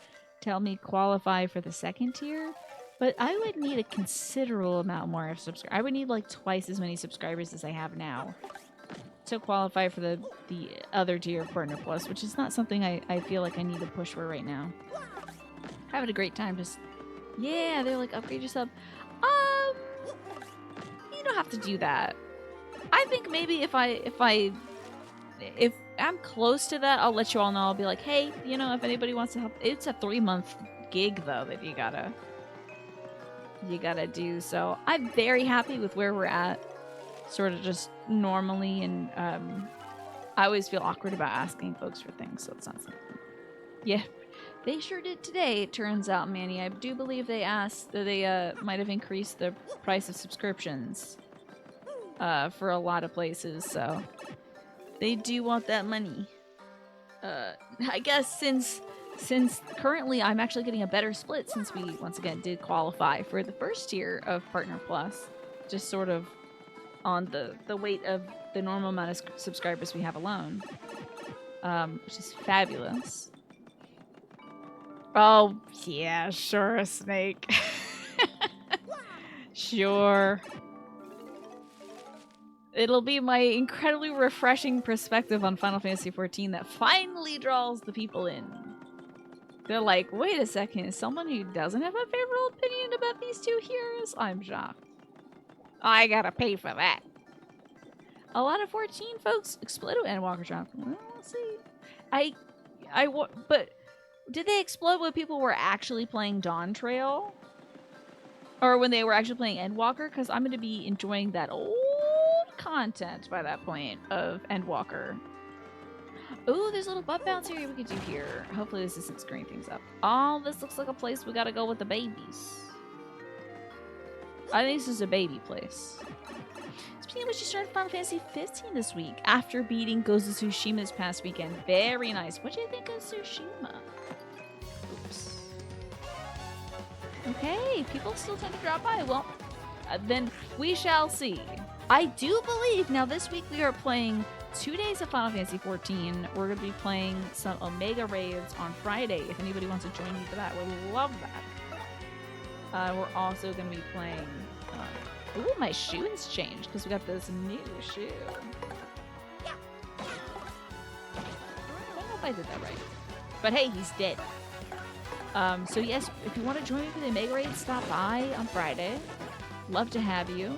Speaker 1: to help me qualify for the second tier. But I would need a considerable amount more of subscribers. I would need like twice as many subscribers as I have now to qualify for the other tier of Partner Plus, which is not something I feel like I need to push for right now. Having a great time, just yeah, they're like upgrade your sub. You don't have to do that. I think maybe if I'm close to that, I'll let you all know. I'll be like, hey, you know, if anybody wants to help, it's a 3-month gig though that you gotta do. So I'm very happy with where we're at, sort of just normally, and I always feel awkward about asking folks for things, so it's not something. Yeah. They sure did today, it turns out, Manny. I do believe they asked that they might have increased the price of subscriptions for a lot of places, so they do want that money. I guess since currently I'm actually getting a better split since we once again did qualify for the first tier of Partner Plus, just sort of on the weight of the normal amount of subscribers we have alone, which is fabulous. Oh, yeah, sure, Snake. Sure. It'll be my incredibly refreshing perspective on Final Fantasy XIV that finally draws the people in. They're like, wait a second, someone who doesn't have a favorable opinion about these two heroes? I'm shocked. I gotta pay for that. A lot of 14 folks exploded Endwalker drop. Well, we'll see. But did they explode when people were actually playing Dawn Trail? Or when they were actually playing Endwalker? Because I'm going to be enjoying that old content by that point of Endwalker. Ooh, there's a little butt bounce area we could do here. Hopefully this isn't screwing things up. Oh, this looks like a place we gotta go with the babies. I think this is a baby place. Speaking of which, you started Final Fantasy 15 this week after beating Ghost of Tsushima this past weekend. Very nice. What do you think of Tsushima? Oops. Okay, people still tend to drop by. Well, then we shall see. I do believe now this week we are playing 2 days of Final Fantasy 14. We're going to be playing some Omega raids on Friday. If anybody wants to join me for that, we'll love that. We're also going to be playing... ooh, my shoe has changed because we got this new shoe. I don't know if I did that right. But hey, he's dead. So yes, if you want to join me for the Omega raid, stop by on Friday. Love to have you.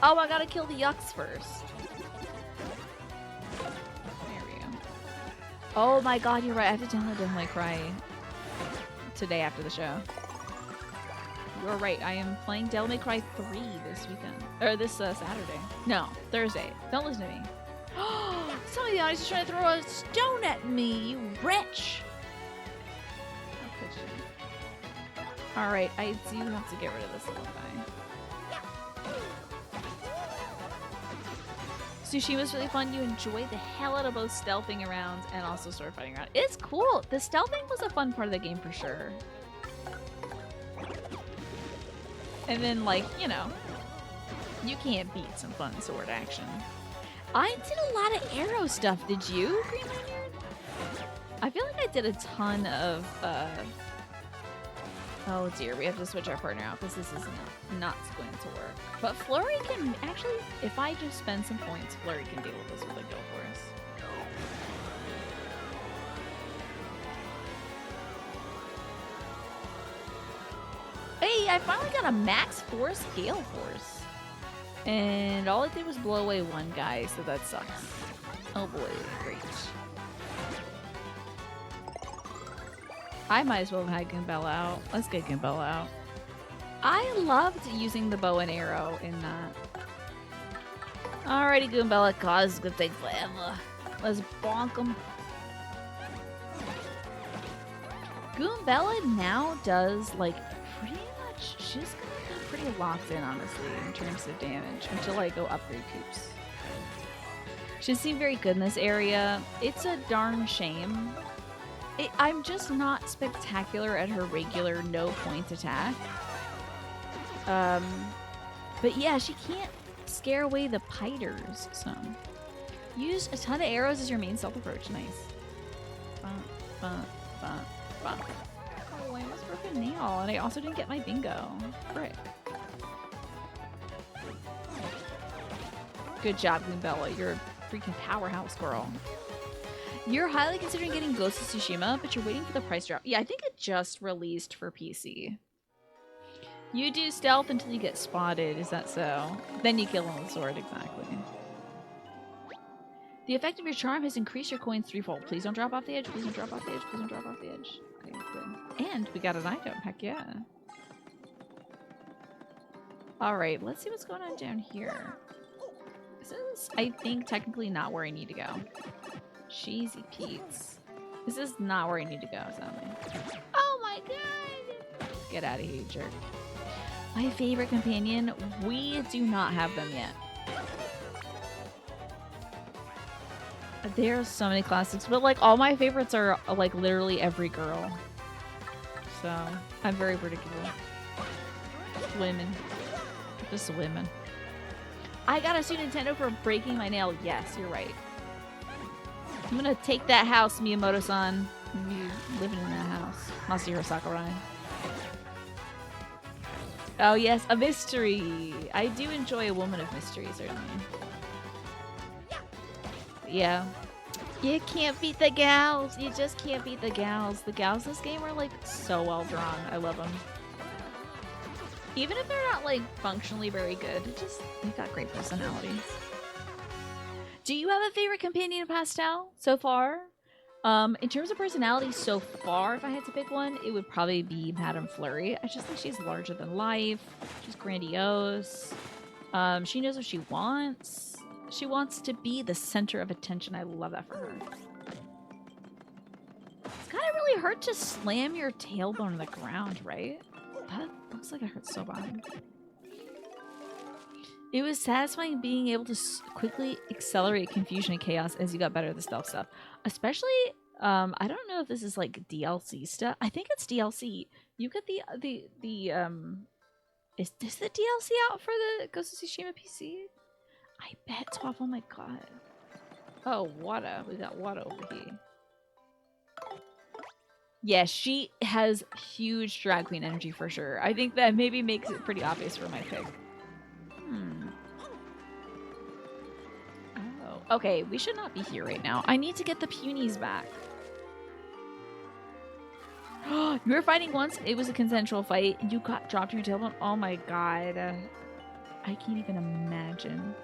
Speaker 1: Oh, I gotta kill the yucks first. There we go. Oh my god, you're right. I have to download Devil May Cry today after the show. You're right. I am playing Devil May Cry 3 this weekend. Or this Saturday. No, Thursday. Don't listen to me. Some of the audience is trying to throw a stone at me, you wretch. Alright, I do have to get rid of this little guy. Sushi was really fun. You enjoyed the hell out of both stealthing around and also sword fighting around. It's cool. The stealthing was a fun part of the game for sure. And then, like, you know, you can't beat some fun sword action. I did a lot of arrow stuff. Did you, Green Lantern? I feel like I did a ton of, oh dear, we have to switch our partner out because this is not going to work. But Flurry can actually, if I just spend some points, Flurry can deal with this with a go for us. Hey, I finally got a max force Gale Force. And all I did was blow away one guy, so that sucks. Oh boy, great. I might as well have had Gimbella out. Let's get Gimbella out. I loved using the bow and arrow in that. Alrighty, Goombella. God, this is gonna take forever. Let's bonk him. Goombella now does, like, pretty much... She's gonna be pretty locked in, honestly, in terms of damage until I go upgrade Coops. She doesn't seem very good in this area. It's a darn shame. I'm just not spectacular at her regular no-point attack. But yeah, she can't scare away the piters, so... Use a ton of arrows as your main stealth approach. Nice. Oh, I almost broke a nail, and I also didn't get my bingo. Frick. Good job, Goombella. You're a freaking powerhouse, girl. You're highly considering getting Ghost of Tsushima, but you're waiting for the price drop. Yeah, I think it just released for PC. You do stealth until you get spotted, is that so? Then you kill him with a sword, exactly. The effect of your charm has increased your coins threefold. Please don't drop off the edge, please don't drop off the edge, please don't drop off the edge. Okay, good. And we got an item, heck yeah. Alright, let's see what's going on down here. This is, I think, technically not where I need to go. Cheesy Pete's. This is not where I need to go, sadly. Oh my god! Get out of here, you jerk. My favorite companion, we do not have them yet. There are so many classics, but like all my favorites are like literally every girl. So I'm very predictable. Women. Just women. I gotta sue Nintendo for breaking my nail. Yes, you're right. I'm gonna take that house, Miyamoto-san. You living in that house. Masahiro Sakurai. Oh yes, a mystery. I do enjoy a woman of mystery, certainly. Yeah. You can't beat the gals. You just can't beat the gals. The gals in this game are like so well drawn. I love them. Even if they're not like functionally very good, they've got great personalities. Do you have a favorite companion in Pastel so far? In terms of personality so far, if I had to pick one, it would probably be Madame Flurry. I just think she's larger than life. She's grandiose. She knows what she wants. She wants to be the center of attention. I love that for her. It's gotta really hurt to slam your tailbone on the ground, right? That looks like it hurts so bad. It was satisfying being able to quickly accelerate confusion and chaos as you got better at the stealth stuff. Especially, I don't know if this is like DLC stuff. I think it's DLC. You get is this the DLC out for the Ghost of Tsushima PC? I bet 12. Oh my god. Oh, Wada. We got Wada over here. Yeah, she has huge drag queen energy for sure. I think that maybe makes it pretty obvious for my pick. Oh, okay. We should not be here right now. I need to get the Punies back. You were fighting once. It was a consensual fight. You got dropped in your tailbone. Oh my god. I can't even imagine.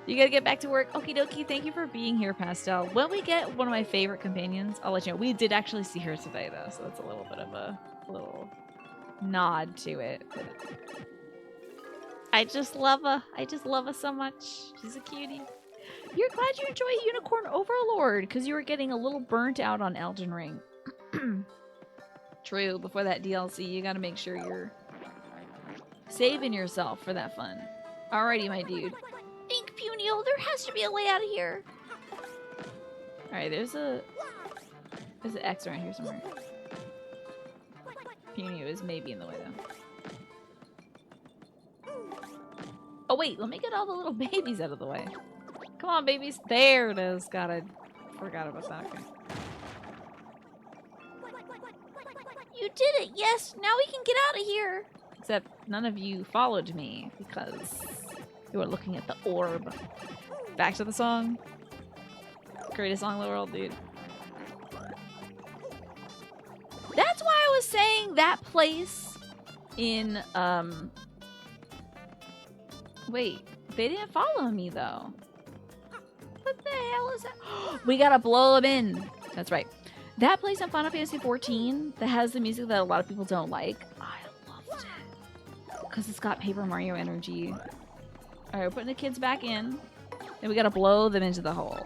Speaker 1: You gotta get back to work. Okie dokie. Thank you for being here, Pastel. When we get one of my favorite companions, I'll let you know. We did actually see her today, though, so that's a little bit of a little nod to it. But I just love her. I just love her so much. She's a cutie. You're glad you enjoy Unicorn Overlord because you were getting a little burnt out on Elden Ring. True. Before that DLC, you gotta make sure you're saving yourself for that fun. Alrighty, my dude.
Speaker 3: Think, Punio, there has to be a way out of here.
Speaker 1: Alright, there's an X around here somewhere. Punio is maybe in the way, though. Oh, wait, let me get all the little babies out of the way. Come on, babies. There it is. God, I forgot about that. Okay.
Speaker 3: You did it, yes. Now we can get out of here.
Speaker 1: Except none of you followed me because you were looking at the orb. Back to the song. Greatest song in the world, dude. That's why I was saying that place in, Wait, they didn't follow me, though. What the hell is that? We gotta blow them in. That's right. That place in Final Fantasy XIV that has the music that a lot of people don't like, I loved it. Because it's got Paper Mario energy. Alright, we're putting the kids back in. Then we gotta blow them into the hole.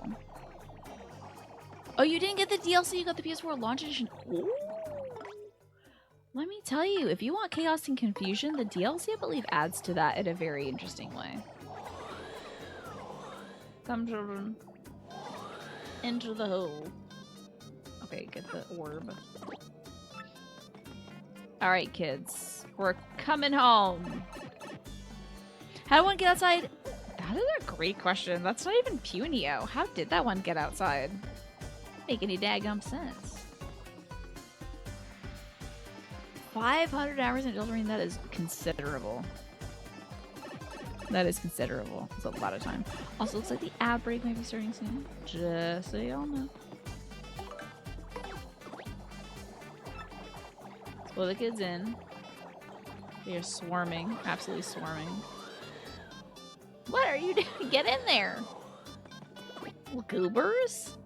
Speaker 1: Oh, you didn't get the DLC, you got the PS4 launch edition. Ooh. Let me tell you, if you want chaos and confusion, the DLC, I believe, adds to that in a very interesting way. Come, children. Into the hole. Okay, get the orb. Alright, kids. We're coming home. How did one get outside? That is a great question. That's not even Punio. How did that one get outside? Make any daggum sense. 500 hours in Elden Ring, that is considerable. That is considerable. It's a lot of time. Also, looks like the ad break might be starting soon. Just so y'all know. Let's pull the kids in. They are swarming. Absolutely swarming. What are you doing? Get in there! Goobers?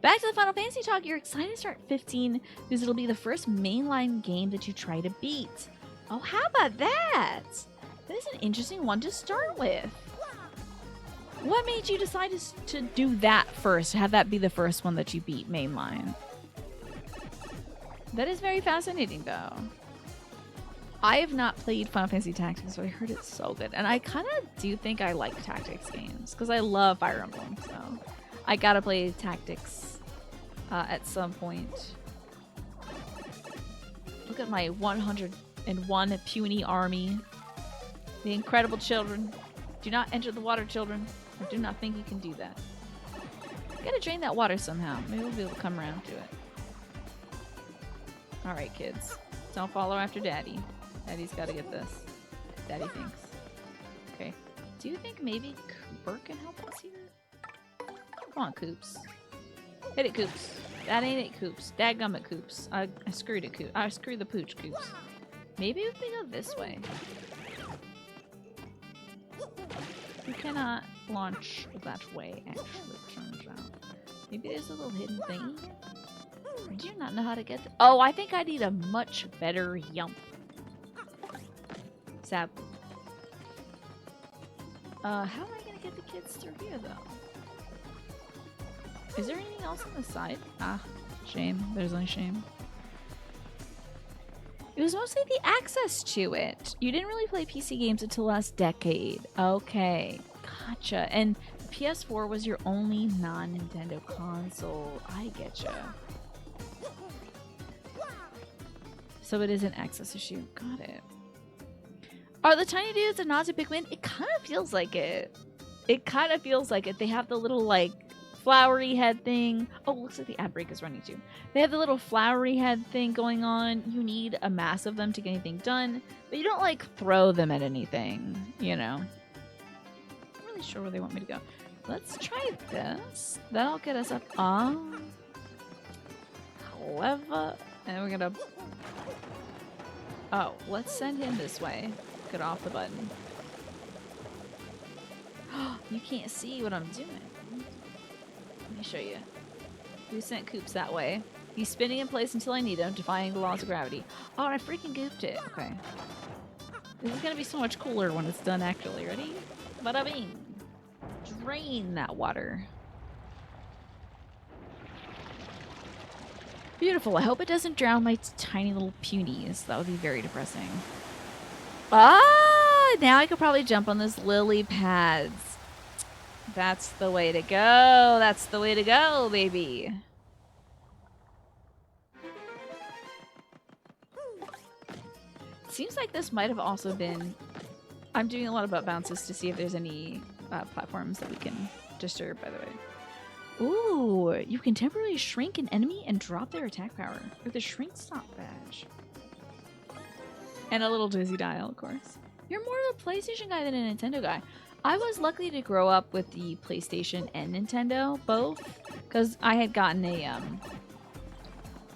Speaker 1: Back to the Final Fantasy talk. You're excited to start 15 because it'll be the first mainline game that you try to beat. Oh, how about that? That is an interesting one to start with. What made you decide to do that first? To have that be the first one that you beat mainline? That is very fascinating, though. I have not played Final Fantasy Tactics, but I heard it's so good. And I kind of do think I like tactics games because I love Fire Emblem, so I gotta play Tactics at some point. Look at my 101 puny army. The incredible children. Do not enter the water, children. I do not think you can do that. Gotta drain that water somehow. Maybe we'll be able to come around to it. Alright, kids. Don't follow after Daddy. Daddy's gotta get this. Daddy thinks. Okay. Do you think maybe Cooper can help us here? Come on, Coops. Hit it, Coops. That ain't it, Coops. Dadgummit, Coops. I screwed it, Coops. I screwed the pooch, Coops. Maybe if we go this way. We cannot launch that way, actually, turns out. Maybe there's a little hidden thing. I do not know how to get this. Oh, I think I need a much better yump. Sadly. How am I gonna get the kids through here, though? Is there anything else on the side? Ah, shame. There's only shame. It was mostly the access to it. You didn't really play PC games until last decade. Okay, gotcha. And the PS4 was your only non-Nintendo console. I getcha. So it is an access issue. Got it. Are the tiny dudes a nod to Pikmin? It kind of feels like it. It kind of feels like it. They have the little, like, flowery head thing. Oh, looks like the ad break is running too. They have the little flowery head thing going on. You need a mass of them to get anything done, but you don't like throw them at anything, you know. I'm really sure where they want me to go. Let's try this. That'll get us up on clever. And we're gonna... Oh, let's send him this way. Get off the button. You can't see what I'm doing. Let me show you. We sent Coops that way. He's spinning in place until I need him, defying the laws of gravity. Oh, and I freaking goofed it. Okay. This is gonna be so much cooler when it's done, actually. Ready? Bada bing. Drain that water. Beautiful. I hope it doesn't drown my tiny little punies. That would be very depressing. Ah! Now I could probably jump on those lily pads. That's the way to go. That's the way to go, baby. Seems like this might have also been... I'm doing a lot of butt bounces to see if there's any platforms that we can disturb, by the way. Ooh, you can temporarily shrink an enemy and drop their attack power with the shrink stop badge. And a little dizzy dial, of course. You're more of a PlayStation guy than a Nintendo guy. I was lucky to grow up with the PlayStation and Nintendo, both, because I had gotten a,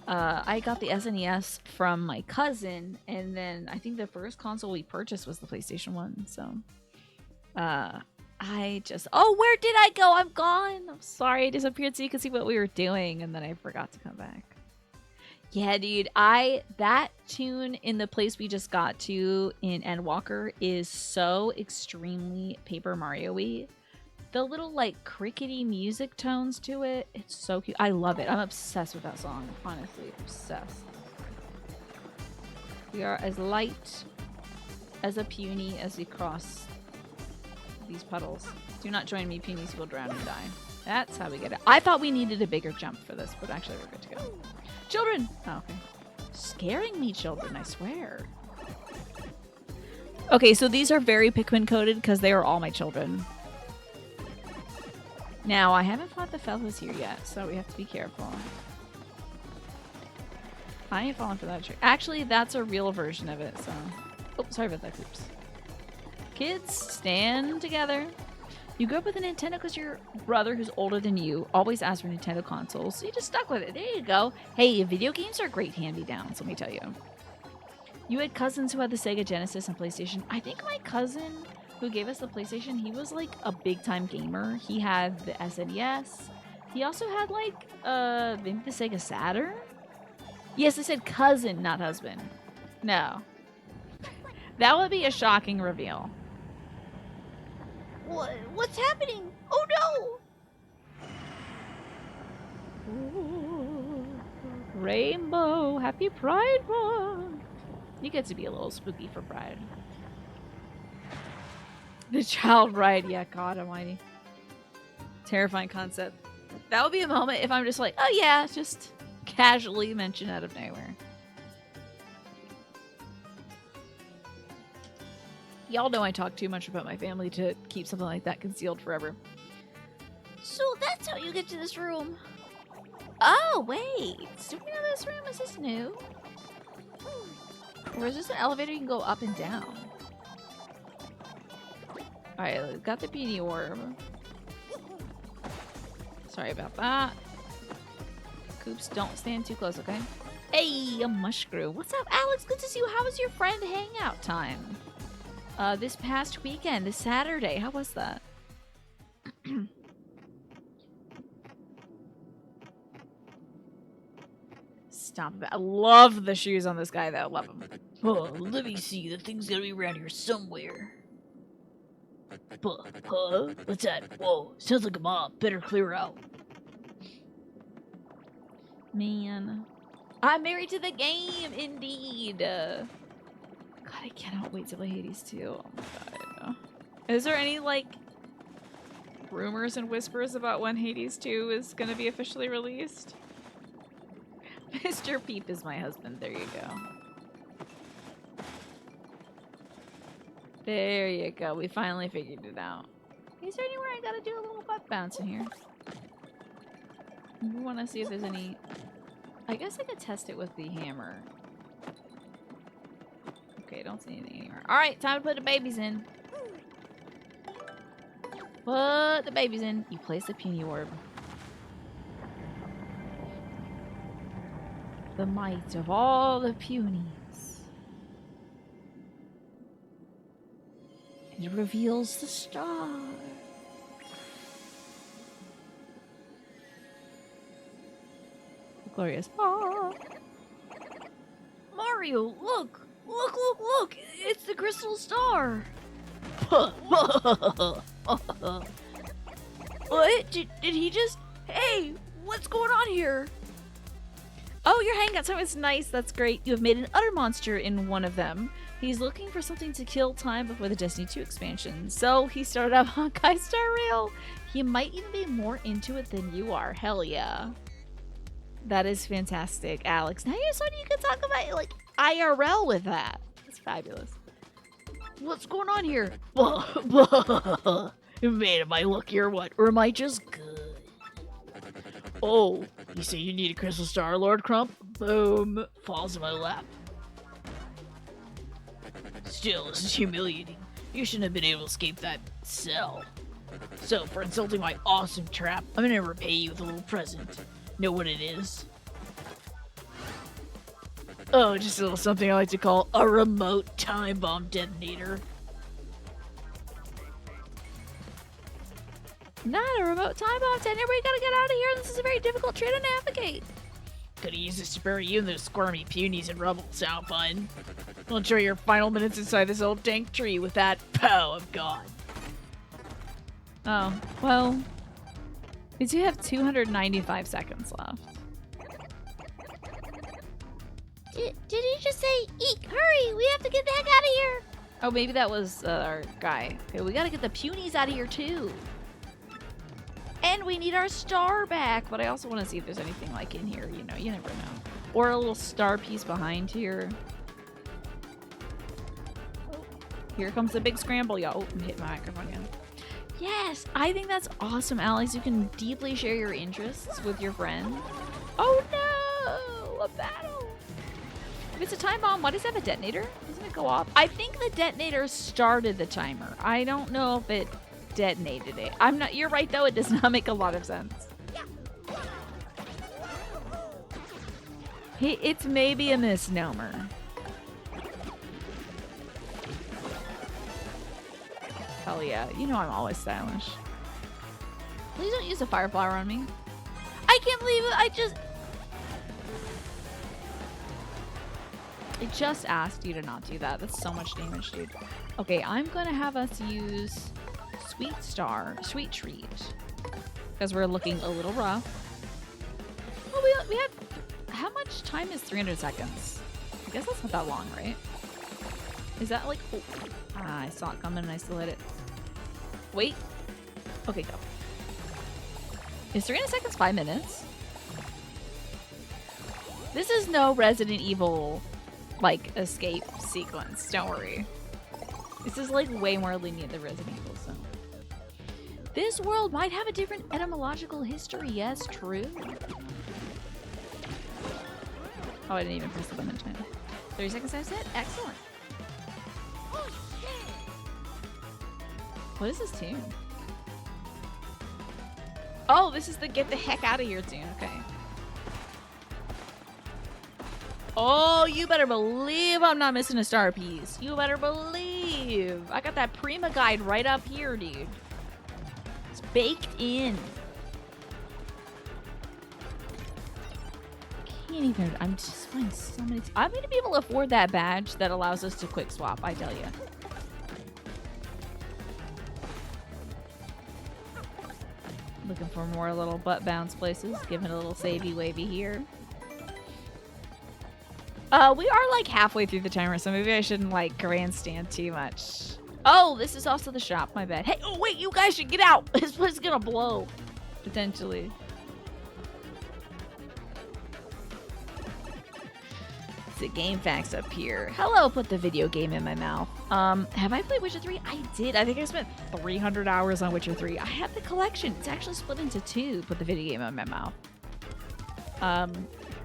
Speaker 1: I got the SNES from my cousin, and then I think the first console we purchased was the PlayStation 1, so, I just... Oh, where did I go? I'm gone! I'm sorry, I disappeared so you could see what we were doing, and then I forgot to come back. Yeah, dude, that tune in the place we just got to in Endwalker is so extremely Paper Mario-y. the little like crickety music tones to it. It's so cute. I love it. I'm obsessed with that song. Honestly, obsessed. We are as light as a puny as we cross these puddles. Do not join me, punies. You will drown and die. That's how we get it. I thought we needed a bigger jump for this, but actually we're good to go. Children! Oh, okay. Scaring me, children, I swear. Okay, so these are very Pikmin coded because they are all my children. Now, I haven't fought the fellas here yet, so we have to be careful. I ain't falling for that trick. Actually, that's a real version of it, so... Oh, sorry about that, oops. Kids, stand together. You grew up with a Nintendo because your brother, who's older than you, always asked for Nintendo consoles, so you just stuck with it. There you go. Hey, video games are great hand-me-downs, let me tell you. You had cousins who had the Sega Genesis and PlayStation. I think my cousin who gave us the PlayStation, he was like a big-time gamer. He had the SNES. He also had like, maybe the Sega Saturn? Yes, I said cousin, not husband. No. That would be a shocking reveal.
Speaker 3: What's happening? Oh no!
Speaker 1: Ooh, rainbow, happy Pride Month. You get to be a little spooky for Pride. The child ride, yeah, God almighty. Terrifying concept. That would be a moment if I'm just like, oh yeah, just casually mentioned out of nowhere. Y'all know I talk too much about my family to keep something like that concealed forever.
Speaker 3: So that's how you get to this room.
Speaker 1: Oh, wait. Do we know this room? Is this new? Or is this an elevator you can go up and down? Alright, got the Puny orb. Sorry about that. Coops, don't stand too close, okay? Hey, a mushroom. What's up, Alex? Good to see you. How was your friend hangout time? This past weekend, this Saturday. How was that? Stop it. I love the shoes on this guy, though. Love them.
Speaker 2: Oh, let me see. The thing's gotta be around here somewhere. Huh? What's that? Whoa, sounds like a mob. Better clear out.
Speaker 1: Man. I'm married to the game, indeed. God, I cannot wait to play Hades 2. Oh my god. Is there any, like, rumors and whispers about when Hades 2 is going to be officially released? Mr. Peep is my husband. There you go. There you go. We finally figured it out. Is there anywhere I gotta do a little butt bounce in here? We want to see if there's any... I guess I could test it with the hammer. Okay, don't see anything anywhere. Alright, time to put the babies in. Put the babies in. You place the puny orb. The might of all the punies. It reveals the star. The glorious. Ah.
Speaker 3: Mario, look! Look, look, look! It's the crystal star! What? Did he just... Hey, what's going on here?
Speaker 1: Oh, your hangout time is nice. That's great. You have made an utter monster in one of them. He's looking for something to kill time before the Destiny 2 expansion. So he started out Honkai Star Rail. He might even be more into it than you are. Hell yeah. That is fantastic, Alex. Now you're somebody you can talk about, like, IRL with that. That's fabulous.
Speaker 3: What's going on here?
Speaker 2: Man, am I lucky or what? Or am I just good? Oh, you say you need a crystal star, Lord Crump? Boom. Falls in my lap. Still, this is humiliating. You shouldn't have been able to escape that cell. So, for insulting my awesome trap, I'm gonna repay you with a little present. Know what it is? Oh, just a little something I like to call a remote time bomb detonator.
Speaker 1: Not a remote time bomb detonator. We gotta get out of here. This is a very difficult train to navigate.
Speaker 2: Could have used this to bury you and those squirmy punies in rubble. Sound fun? I'll enjoy your final minutes inside this old dank tree with that pow of God.
Speaker 1: Oh, well. We do have 295 seconds left.
Speaker 3: Did he just say, eek, hurry, we have to get the heck out of here?
Speaker 1: Oh, maybe that was our guy. Okay, we gotta get the Punies out of here too. And we need our star back, but I also want to see if there's anything like in here, you know, you never know. Or a little star piece behind here. Oh, here comes the big scramble, y'all. Oh, I'm hitting my microphone again. Yes, I think that's awesome, Alex. You can deeply share your interests with your friend. Oh no, a battle. If it's a time bomb, why does it have a detonator? Doesn't it go off? I think the detonator started the timer. I don't know if it detonated it. I'm not. You're right though. It does not make a lot of sense. It's maybe a misnomer. Hell yeah! You know I'm always stylish. Please don't use a fire flower on me.
Speaker 3: I can't believe it. I
Speaker 1: just asked you to not do that. That's so much damage, dude. Okay, I'm gonna have us use Sweet Treat, because we're looking a little rough. Oh, we have. How much time is 300 seconds? I guess that's not that long, right? Is that like? Oh, I saw it coming and I still hit it. Wait. Okay, go. Is 300 seconds 5 minutes? This is no Resident Evil like escape sequence. Don't worry. This is like way more lenient than Resident Evil. So this world might have a different etymological history. Yes, true. Oh, I didn't even press the button in time. 30 seconds I said. Excellent. What is this tune? Oh, this is the get the heck out of here tune. Okay. Oh, you better believe I'm not missing a star piece. You better believe. I got that Prima guide right up here, dude. It's baked in. Can't even. I'm just finding so many. I'm going to be able to afford that badge that allows us to quick swap, I tell you. Looking for more little butt bounce places. Giving a little savey wavy here. We are like halfway through the timer, so maybe I shouldn't like grandstand too much. Oh, this is also the shop, my bad. Hey, oh wait, you guys should get out. This place is gonna blow. Potentially. It's a game facts up here. Hello, put the video game in my mouth. Have I played Witcher 3? I did. I think I spent 300 hours on Witcher 3. I have the collection. It's actually split into two, put the video game in my mouth.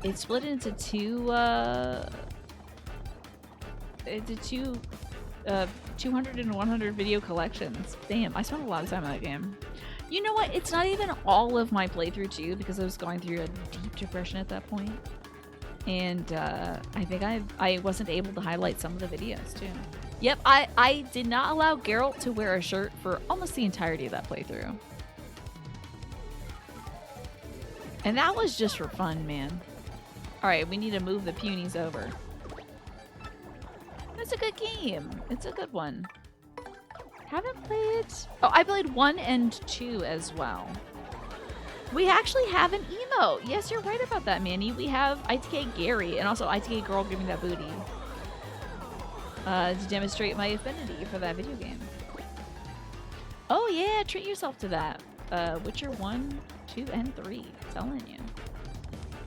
Speaker 1: It's split into two 200 and 100 video collections. Damn, I spent a lot of time on that game. You know what? It's not even all of my playthrough too, because I was going through a deep depression at that point. And I think I wasn't able to highlight some of the videos too. Yep, I did not allow Geralt to wear a shirt for almost the entirety of that playthrough. And that was just for fun, man. Alright, we need to move the Punies over. It's a good game. It's a good one. Haven't played... Oh, I played 1 and 2 as well. We actually have an emote. Yes, you're right about that, Manny. We have ITK Gary and also ITK Girl Give Me That Booty. To demonstrate my affinity for that video game. Oh yeah, treat yourself to that. Witcher 1, 2, and 3. Telling you.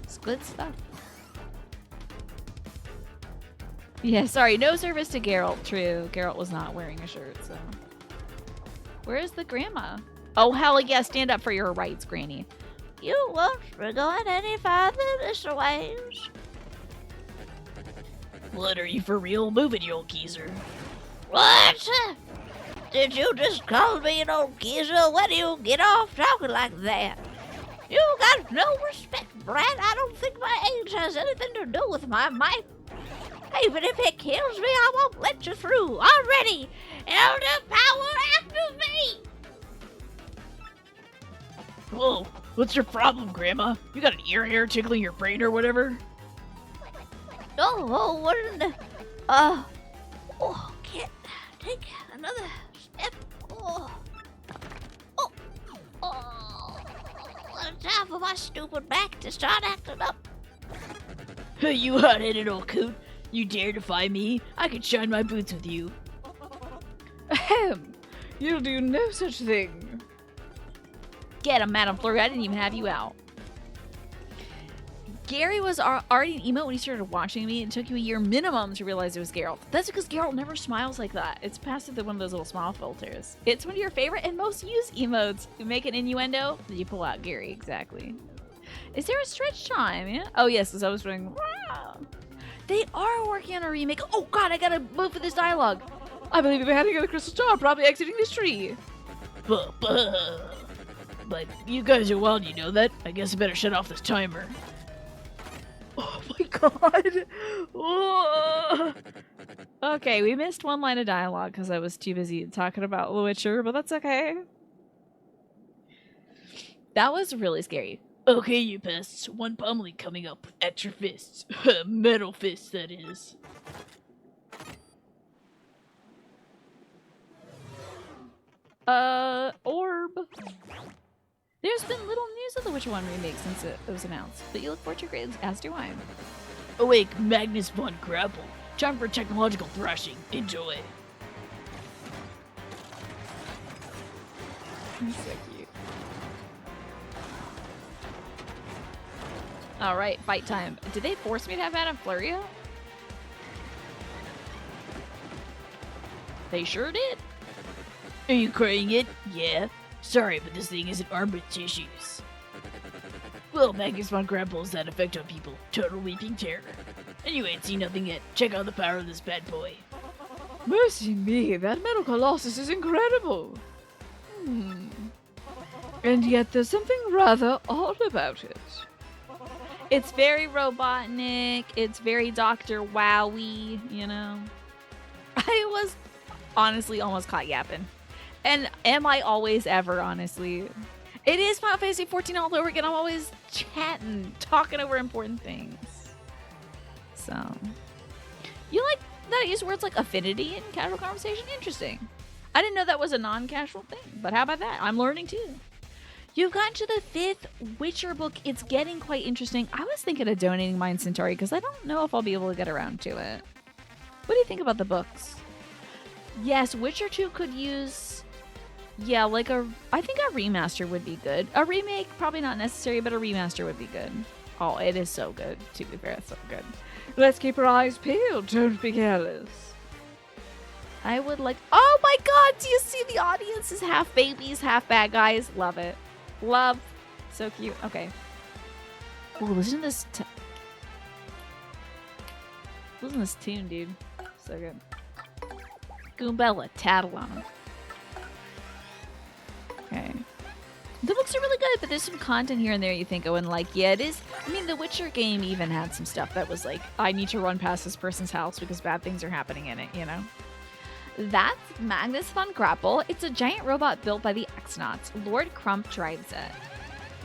Speaker 1: It's good stuff. Yeah, sorry, no service to Geralt. True, Geralt was not wearing a shirt, so. Where's the grandma? Oh, hell yeah, stand up for your rights, Granny.
Speaker 2: You won't be going any farther this way.
Speaker 3: What, are you for real? Move it, you old geezer.
Speaker 2: What? Did you just call me an old geezer? Why do you get off talking like that? You got no respect, Brad. I don't think my age has anything to do with my might. Even if it kills me, I won't let you through. Already, Elder Power activate!
Speaker 3: Whoa, what's your problem, Grandma? You got an ear hair tickling your brain or whatever?
Speaker 2: Oh, what in the... can't take another step. Oh,
Speaker 3: Oh, time for my stupid back to start acting up.
Speaker 2: You hot-headed old coot. You dare defy me? I could shine my boots with you.
Speaker 1: Ahem. You'll do no such thing. Get him, Madame Flurry. I didn't even have you out. Gary was already an emote when he started watching me. It took you a year minimum to realize it was Geralt. That's because Geralt never smiles like that. It's past one of those little smile filters. It's one of your favorite and most used emotes. You make an innuendo, then you pull out Gary. Exactly. Is there a stretch time? Yeah. Oh yes, because I was doing. Wow. They are working on a remake. Oh god, I gotta move for this dialogue. I believe you've been heading to the crystal star, probably exiting this tree.
Speaker 2: But you guys are wild, you know that? I guess I better shut off this timer.
Speaker 1: Oh my god. Oh. Okay, we missed one line of dialogue because I was too busy talking about The Witcher, but that's okay. That was really scary.
Speaker 2: Okay, you pests. One pummeling coming up at your fists. Metal fists, that is.
Speaker 1: Orb. There's been little news of the Witcher 1 remake since it was announced, but you look forward to it, as do I.
Speaker 2: Awake, Magnus von Grapple. Time for technological thrashing. Enjoy.
Speaker 1: He's so cute. Alright, fight time. Did they force me to have Madame Flurry out? They sure did.
Speaker 2: Are you crying it? Yeah. Sorry, but this thing isn't armed with tissues. Well, Magnus von Grapple has that effect on people. Total weeping terror. And you ain't seen nothing yet. Check out the power of this bad boy.
Speaker 1: Mercy me, that metal colossus is incredible. And yet there's something rather odd about it. It's very Robotnik, it's very Dr. Wowie, you know? I was honestly almost caught yapping. And am I always ever, honestly? It is Final Fantasy 14 all over again. I'm always chatting, talking over important things. So, you like that I use words like affinity in casual conversation? Interesting. I didn't know that was a non-casual thing, but how about that? I'm learning too. You've gotten to the 5th Witcher book. It's getting quite interesting. I was thinking of donating mine Centauri because I don't know if I'll be able to get around to it. What do you think about the books? Yes, Witcher 2 could use, yeah, like I think a remaster would be good. A remake, probably not necessary, but a remaster would be good. Oh, it is so good, to be fair, it's so good. Let's keep our eyes peeled, don't be careless. I would like, oh my god, do you see the audience is half babies, half bad guys? Love it. Love. So cute. Okay. Ooh, listen to this. Listen to this tune, dude. So good. Goombella, tattle on him. Okay. The books are really good, but there's some content here and there you think I wouldn't like. Yeah, it is. I mean, the Witcher game even had some stuff that was like, I need to run past this person's house because bad things are happening in it, you know? That's Magnus von Grapple. It's a giant robot built by the X-Nauts. Lord Crump drives it.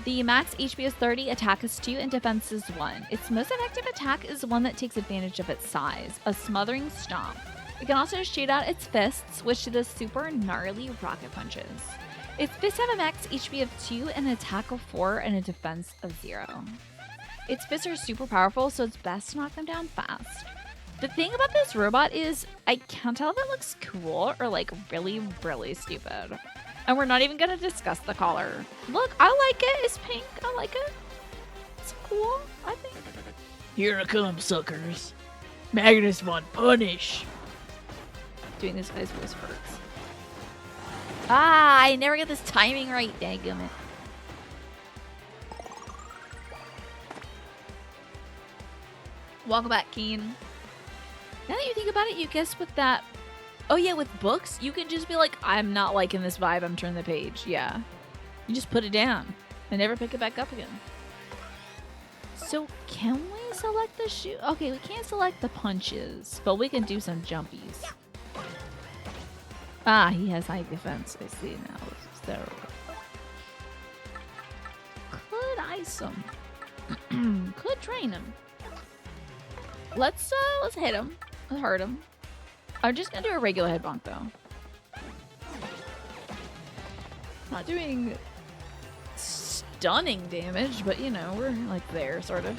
Speaker 1: The max HP is 30, attack is 2, and defense is 1. Its most effective attack is one that takes advantage of its size, a smothering stomp. It can also shoot out its fists, which do the super gnarly rocket punches. Its fists have a max HP of 2, an attack of 4, and a defense of 0. Its fists are super powerful, so it's best to knock them down fast. The thing about this robot is I can't tell if it looks cool or like really, really stupid. And we're not even gonna discuss the collar. Look, I like it. It's pink. I like it. It's cool, I think.
Speaker 2: Here I come, suckers. Magnus von Punish.
Speaker 1: Doing this guy's voice hurts. Ah, I never get this timing right. Daggum it. Welcome back, Keen. Now that you think about it, you guess with that. Oh yeah, with books, you can just be like, I'm not liking this vibe, I'm turning the page. Yeah. You just put it down and never pick it back up again. So can we select the shoe? Okay, we can't select the punches, but we can do some jumpies. Ah, he has high defense. I see now. This is terrible. Could ice him. Could train him. Let's hit him. Let's hurt him. I'm just gonna do a regular head bonk though. Not doing stunning damage, but you know, we're like there, sort of.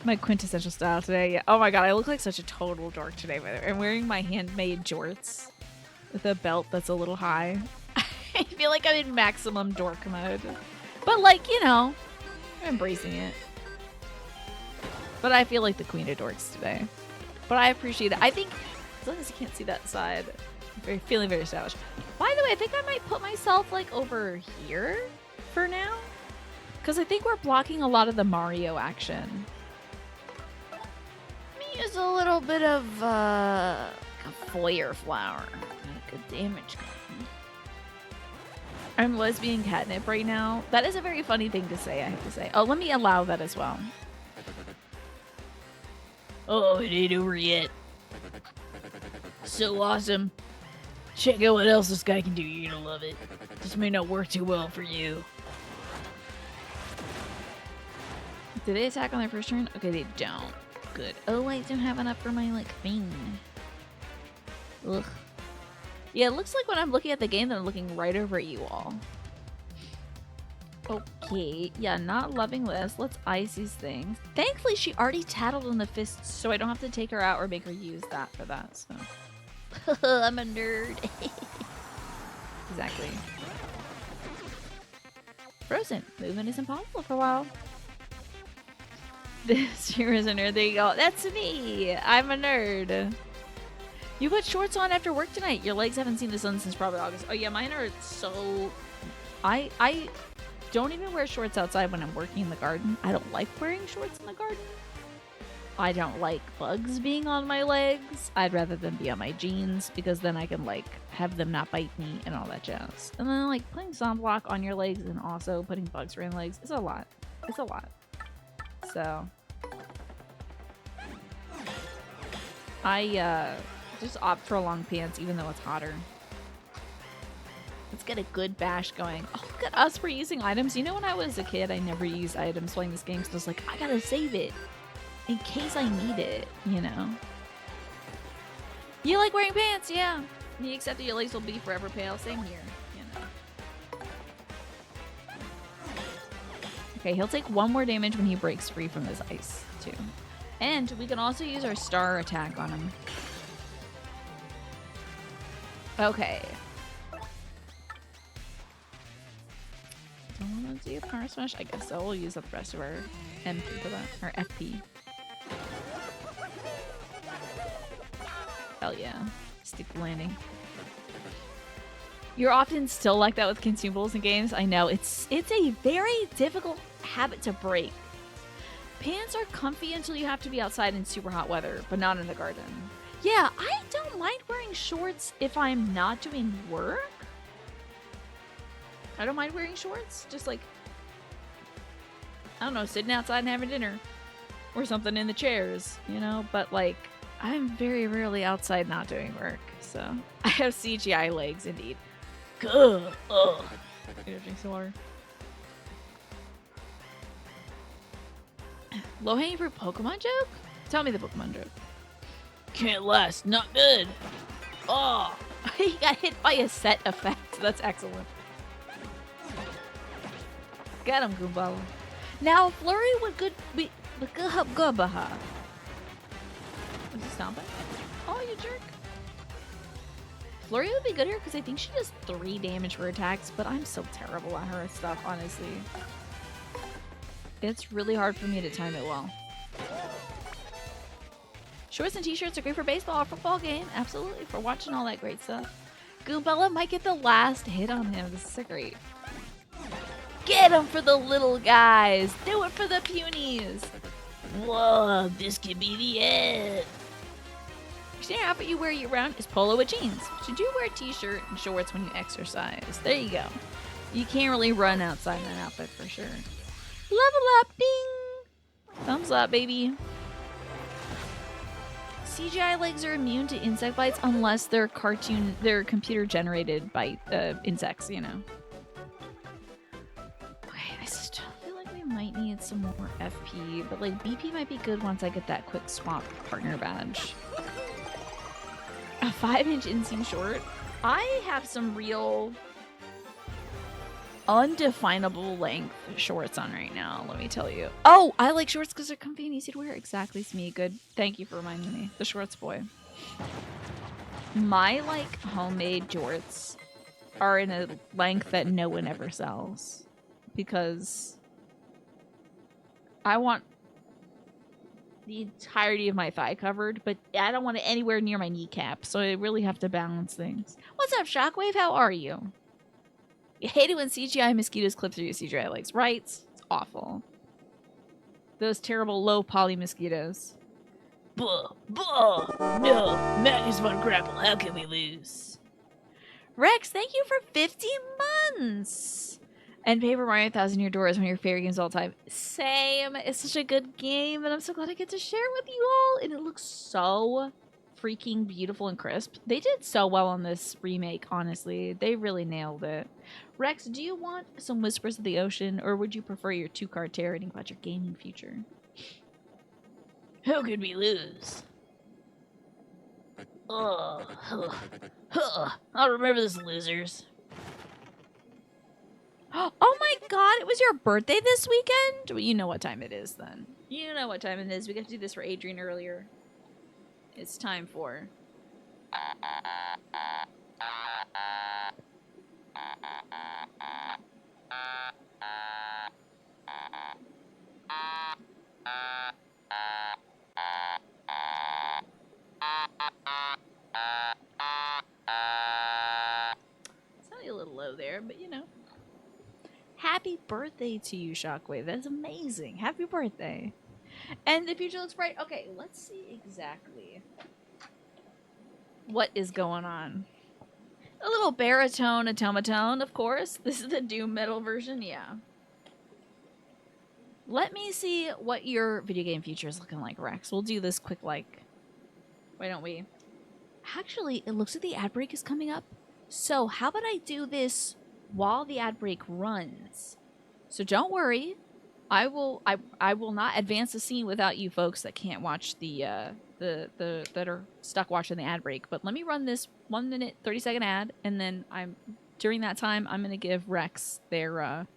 Speaker 1: My quintessential style today. Yeah. Oh my god, I look like such a total dork today, by the way. I'm wearing my handmade jorts with a belt that's a little high. I feel like I'm in maximum dork mode. But like, you know, I'm embracing it. But I feel like the queen of dorks today. But I appreciate it. I think, as long as you can't see that side, I'm feeling very stylish. By the way, I think I might put myself like over here for now. Because I think we're blocking a lot of the Mario action.
Speaker 2: Let me use a little bit of a foyer flower. Make a damage gun.
Speaker 1: I'm lesbian catnip right now. That is a very funny thing to say, I have to say. Oh, let me allow that as well.
Speaker 3: Oh, it ain't over yet. So awesome. Check out what else this guy can do. You're gonna love it. This may not work too well for you.
Speaker 1: Did they attack on their first turn? Okay, they don't. Good. Oh, I don't have enough for my, like, thing. Ugh. Yeah, it looks like when I'm looking at the game that I'm looking right over at you all. Okay, yeah, not loving this. Let's ice these things. Thankfully, she already tattled on the fists, so I don't have to take her out or make her use that for that, so.
Speaker 2: I'm a nerd.
Speaker 1: Exactly. Frozen. Movement is impossible for a while. This year is a nerd. There you go. That's me. I'm a nerd. You put shorts on after work tonight. Your legs haven't seen the sun since probably August. Oh yeah, mine are so... I don't even wear shorts outside when I'm working in the garden. I don't like wearing shorts in the garden. I don't like bugs being on my legs. I'd rather them be on my jeans because then I can like have them not bite me and all that jazz. And then like putting sunblock on your legs and also putting bugs around your legs is a lot. It's a lot. So I just opt for long pants even though it's hotter. Let's get a good bash going. Oh, look at us for using items. You know, when I was a kid, I never used items playing this game, so I was like, I gotta save it in case I need it, you know? You like wearing pants, yeah. You accept that your legs will be forever pale. Same here, you know. Okay, he'll take one more damage when he breaks free from this ice, too. And we can also use our star attack on him. Okay. Don't want to do a power smash? I guess so. We'll use up the rest of our MP for that. Our FP. Hell yeah. Stick landing. You're often still like that with consumables in games. I know. It's a very difficult habit to break. Pants are comfy until you have to be outside in super hot weather, but not in the garden. Yeah, I don't mind wearing shorts if I'm not doing work. I don't mind wearing shorts. Just like, I don't know, sitting outside and having dinner. Or something in the chairs, you know? But like, I'm very rarely outside not doing work. So, I have CGI legs indeed.
Speaker 3: Ugh. Ugh.
Speaker 1: I'm gonna drink some water. Low hanging fruit Pokemon joke? Tell me the Pokemon joke.
Speaker 3: Can't last. Not good. Oh.
Speaker 1: He got hit by a set effect. That's excellent. Get him, Goombala. Now, Flurry would be good. Was he stomping? Oh, you jerk. Flurry would be good here because I think she does 3 damage for attacks, but I'm so terrible at her stuff, honestly. It's really hard for me to time it well. Shorts and t-shirts are great for baseball or football game. Absolutely, for watching all that great stuff. Goombella might get the last hit on him. This is so great. Get him for the little guys. Do it for the Punies.
Speaker 3: Whoa, this could be the end.
Speaker 1: Your outfit you wear year-round is polo with jeans. Should you wear a t-shirt and shorts when you exercise? There you go. You can't really run outside in that outfit for sure. Level up, ding! Thumbs up, baby. CGI legs are immune to insect bites unless they're computer-generated by insects, you know. Okay, I still feel like we might need some more FP, but like BP might be good once I get that quick swap partner badge. A 5-inch inseam short? I have some real undefinable length shorts on right now, let me tell you. Oh, I like shorts because they're comfy and easy to wear. Exactly, Smee. Good. Thank you for reminding me. The shorts boy. My, like, homemade jorts are in a length that no one ever sells. Because I want the entirety of my thigh covered, but I don't want it anywhere near my kneecap, so I really have to balance things. What's up, Shockwave? How are you? You hate it when CGI mosquitoes clip through your CGI legs, right? It's awful. Those terrible low poly mosquitoes. Buh, buh, no, Magnus von Grapple, how can we lose? Rex, thank you for 50 months! And Paper Mario 1000 Year Door is one of your favorite games of all time. Same. It's such a good game, and I'm so glad I get to share with you all. And it looks so freaking beautiful and crisp. They did so well on this remake, honestly. They really nailed it. Rex, do you want some Whispers of the Ocean, or would you prefer your 2-card tarot reading about your gaming future? How could we lose? Ugh. I'll remember this, losers. Oh my god, it was your birthday this weekend? Well, you know what time it is then. You know what time it is. We got to do this for Adrian earlier. It's time for... Sounding a little low there, but you know. Happy birthday to you, Shockwave. That's amazing. Happy birthday. And the future looks bright. Okay, let's see exactly what is going on. A little baritone automaton, of course. This is the doom metal version, yeah. Let me see what your video game future is looking like, Rex. We'll do this quick, like... Why don't we? Actually, it looks like the ad break is coming up. So how about I do this while the ad break runs? So don't worry. I will not advance the scene without you folks that can't watch the that are stuck watching the ad break. But let me run this 1 minute 30-second ad, and then during that time I'm gonna give Rex their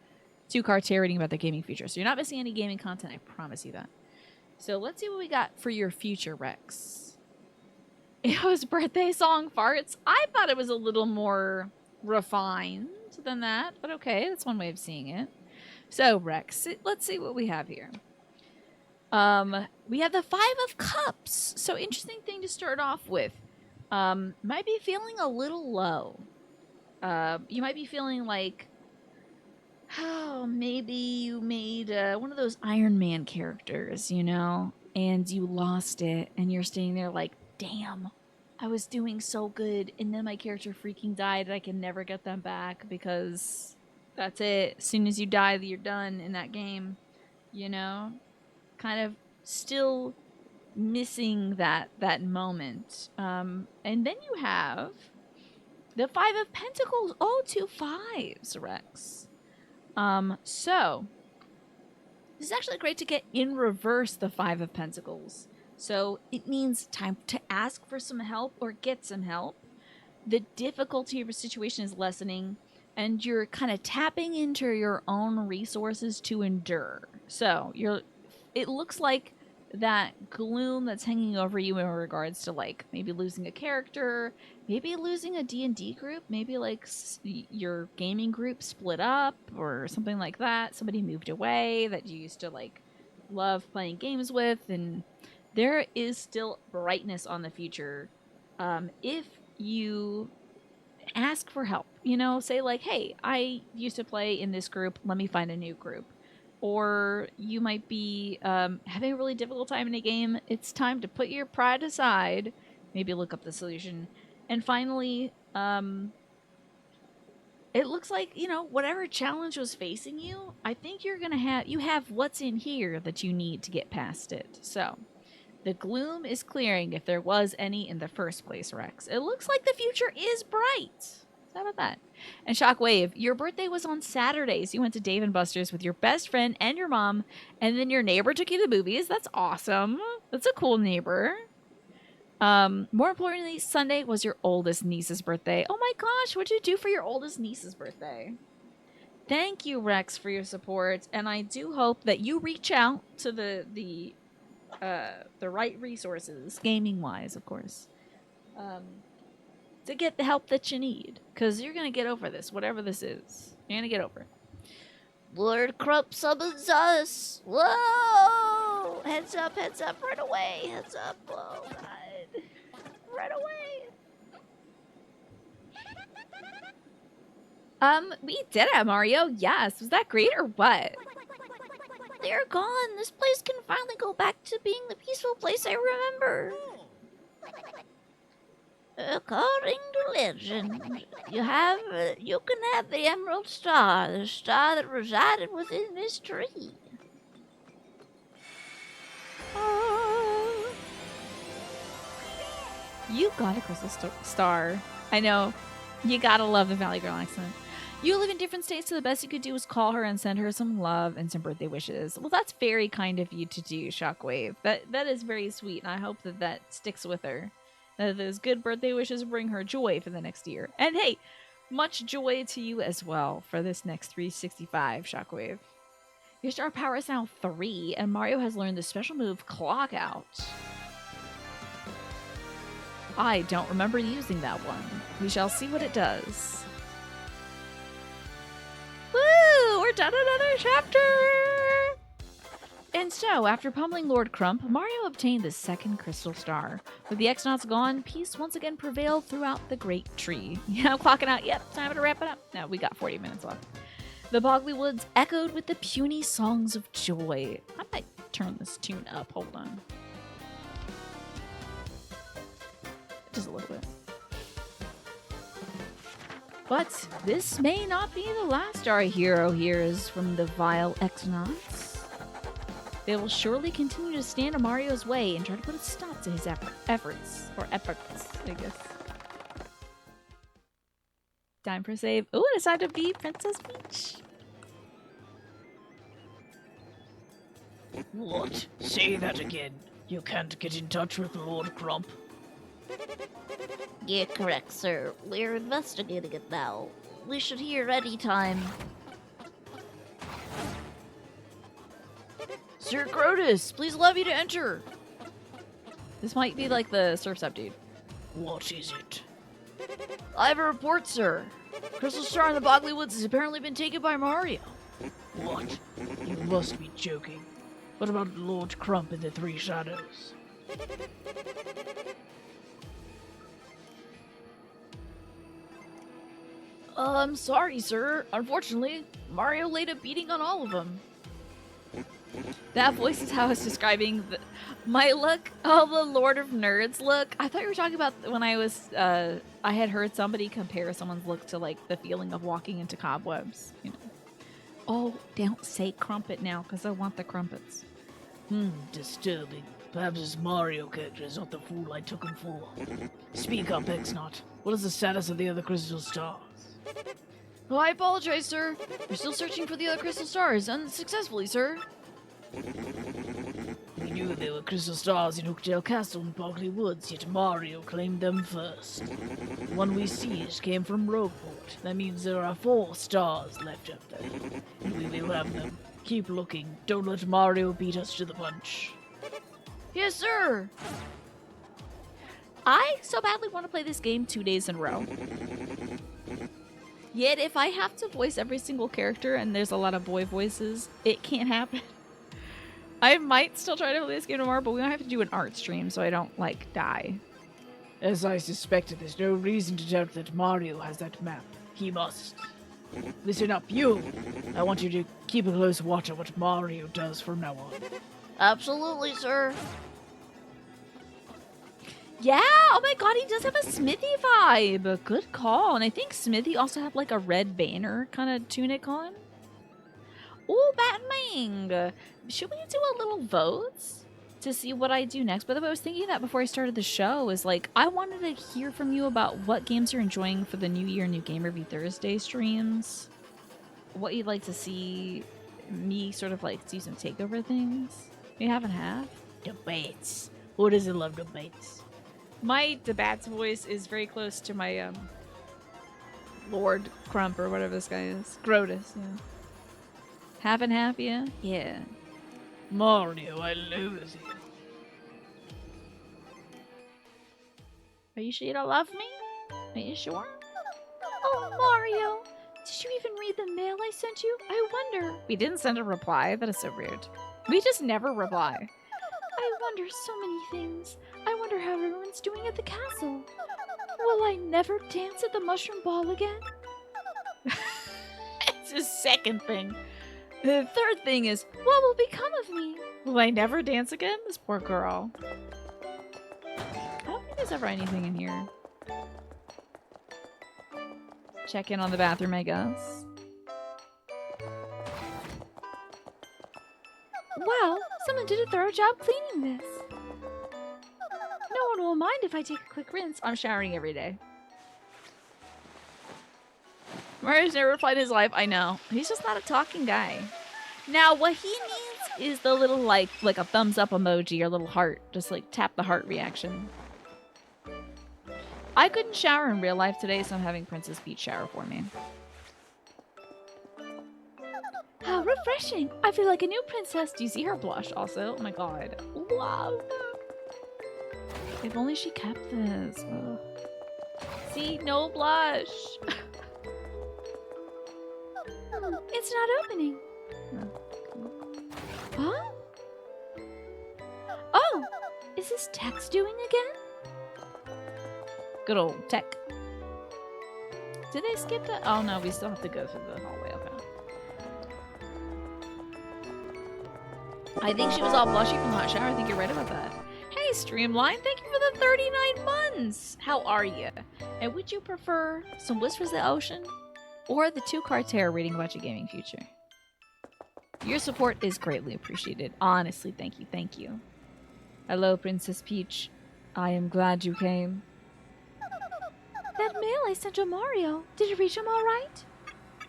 Speaker 1: 2-card tarot reading about their gaming future. So you're not missing any gaming content, I promise you that. So let's see what we got for your future, Rex. It was birthday song farts. I thought it was a little more refined than that, but okay, that's one way of seeing it. So, Rex, let's see what we have here. We have the 5 of Cups. So, interesting thing to start off with. Might be feeling a little low. You might be feeling like, oh, maybe you made one of those Iron Man characters, you know, and you lost it, and you're standing there like, damn, I was doing so good, and then my character freaking died, and I can never get them back because that's it. As soon as you die, you're done in that game, you know? Kind of still missing that moment. And then you have the 5 of Pentacles. Oh, 2 5s, Rex. So this is actually great to get in reverse the 5 of Pentacles. So it means time to ask for some help or get some help. The difficulty of a situation is lessening, and you're kind of tapping into your own resources to endure. So it looks like that gloom that's hanging over you in regards to like maybe losing a character, maybe losing a D&D group, maybe like your gaming group split up or something like that. Somebody moved away that you used to like love playing games with, and there is still brightness on the future if you ask for help. You know, say like, hey, I used to play in this group. Let me find a new group. Or you might be having a really difficult time in a game. It's time to put your pride aside, maybe look up the solution. And finally, it looks like, you know, whatever challenge was facing you, I think you have what's in here that you need to get past it. So the gloom is clearing if there was any in the first place, Rex. It looks like the future is bright. How about that? And Shockwave, your birthday was on Saturday, so you went to Dave & Buster's with your best friend and your mom, and then your neighbor took you to the movies. That's awesome. That's a cool neighbor. More importantly, Sunday was your oldest niece's birthday. Oh my gosh, what'd you do for your oldest niece's birthday? Thank you, Rex, for your support, and I do hope that you reach out to the right resources, gaming wise, of course, to get the help that you need, because you're gonna get over this, whatever this is. You're gonna get over it.
Speaker 3: Lord Crump summons us. Whoa! Heads up, right away. Heads up. Oh, God. Right away.
Speaker 1: We did it, Mario. Yes. Was that great or what?
Speaker 3: They're gone. This place can finally go back to being the peaceful place I remember. According to legend, you can have the Emerald Star, the star that resided within this tree.
Speaker 1: You got a crystal star. I know. You gotta love the Valley Girl accent. You live in different states, so the best you could do is call her and send her some love and some birthday wishes. Well, that's very kind of you to do, Shockwave. That is very sweet, and I hope that sticks with her. That those good birthday wishes bring her joy for the next year. And hey, much joy to you as well for this next 365, Shockwave. Your star power is now 3, and Mario has learned the special move Clock Out. I don't remember using that one. We shall see what it does. Woo! We're done another chapter! And so, after pummeling Lord Crump, Mario obtained the second crystal star. With the X-Nauts gone, peace once again prevailed throughout the Great Tree. Yeah, I'm clocking out. Yep, time to wrap it up. No, we got 40 minutes left. The Boggly Woods echoed with the puny songs of joy. I might turn this tune up. Hold on. Just a little bit. But this may not be the last our hero hears from the vile X-Nauts. They will surely continue to stand in Mario's way and try to put a stop to his efforts, I guess. Time for a save. Ooh, it decided to be Princess Peach.
Speaker 4: What? Say that again. You can't get in touch with Lord Crump?
Speaker 3: Yeah, correct, sir. We're investigating it now. We should hear any time.
Speaker 1: Sir Crotus, please allow me to enter. This might be like the Surf's Up dude.
Speaker 4: What is it?
Speaker 1: I have a report, sir. Crystal Star in the Boggly Woods has apparently been taken by Mario.
Speaker 4: What? You must be joking. What about Lord Crump and the Three Shadows?
Speaker 1: I'm sorry, sir. Unfortunately, Mario laid a beating on all of them. That voice is how I was describing my look. Oh, the Lord of Nerds look. I thought you were talking about when I was, I had heard somebody compare someone's look to, like, the feeling of walking into cobwebs, you know. Oh, don't say crumpet now, because I want the crumpets.
Speaker 4: Disturbing. Perhaps this Mario character is not the fool I took him for. Speak up, X-Naut. What is the status of the other crystal stars?
Speaker 1: Oh, I apologize, sir. We're still searching for the other crystal stars, unsuccessfully, sir.
Speaker 4: We knew there were crystal stars in Hooktail Castle and Boggly Woods, yet Mario claimed them first. The one we seized came from Rogueport. That means there are 4 stars left up there. And we will have them. Keep looking. Don't let Mario beat us to the punch.
Speaker 1: Yes, sir. I so badly want to play this game 2 days in a row. Yet, if I have to voice every single character and there's a lot of boy voices, it can't happen. I might still try to play this game tomorrow, but we might have to do an art stream so I don't, like, die.
Speaker 4: As I suspected, there's no reason to doubt that Mario has that map. He must. Listen up, you! I want you to keep a close watch on what Mario does from now on.
Speaker 3: Absolutely, sir.
Speaker 1: Yeah, oh my god, he does have a Smithy vibe. Good call. And I think Smithy also had like a red banner kind of tunic on. Oh, Batmang. Should we do a little votes to see what I do next? By the way, I was thinking that before I started the show is like, I wanted to hear from you about what games you're enjoying for the New Year, New Game Review Thursday streams. What you'd like to see me sort of like do some takeover things. We haven't had.
Speaker 4: Debates. Who doesn't love debates?
Speaker 1: The bat's voice is very close to my Lord Crump or whatever this guy is. Grotus, yeah. Half and half, yeah? Yeah.
Speaker 4: Mario, I lose you.
Speaker 2: Are you sure you don't love me? Are you sure?
Speaker 3: Oh, Mario, did you even read the mail I sent you? I wonder.
Speaker 1: We didn't send a reply. That is so rude. We just never reply.
Speaker 3: I wonder so many things. I wonder how everyone's doing at the castle. Will I never dance at the mushroom ball again?
Speaker 1: It's the second thing. The third thing is,
Speaker 3: What will become of me?
Speaker 1: will I never dance again? This poor girl. I don't think there's ever anything in here. Check in on the bathroom, I guess.
Speaker 3: Wow, someone did a thorough job cleaning this. No one will mind if I take a quick rinse.
Speaker 1: I'm showering every day. Mario's never replied in his life. I know. He's just not a talking guy. Now, what he needs is the little, like a thumbs up emoji or little heart. Just, like, tap the heart reaction. I couldn't shower in real life today, so I'm having Princess Peach shower for me.
Speaker 3: How refreshing. I feel like a new princess.
Speaker 1: Do you see her blush also? Oh my god. Wow. If only she kept this. Ugh. See? No blush.
Speaker 3: It's not opening. Huh? Oh, is this text doing again?
Speaker 1: Good old tech. Did they skip that? Oh no, we still have to go through the hallway. Okay. I think she was all blushy from the hot shower. I think you're right about that. Hey, Streamline, thank you for the 39 months. How are you? And would you prefer some Whispers of the Ocean or the 2-card tarot reading about your gaming future? Your support is greatly appreciated. Honestly, thank you, thank you. Hello, Princess Peach. I am glad you came.
Speaker 3: That mail I sent to Mario, did it reach him all right?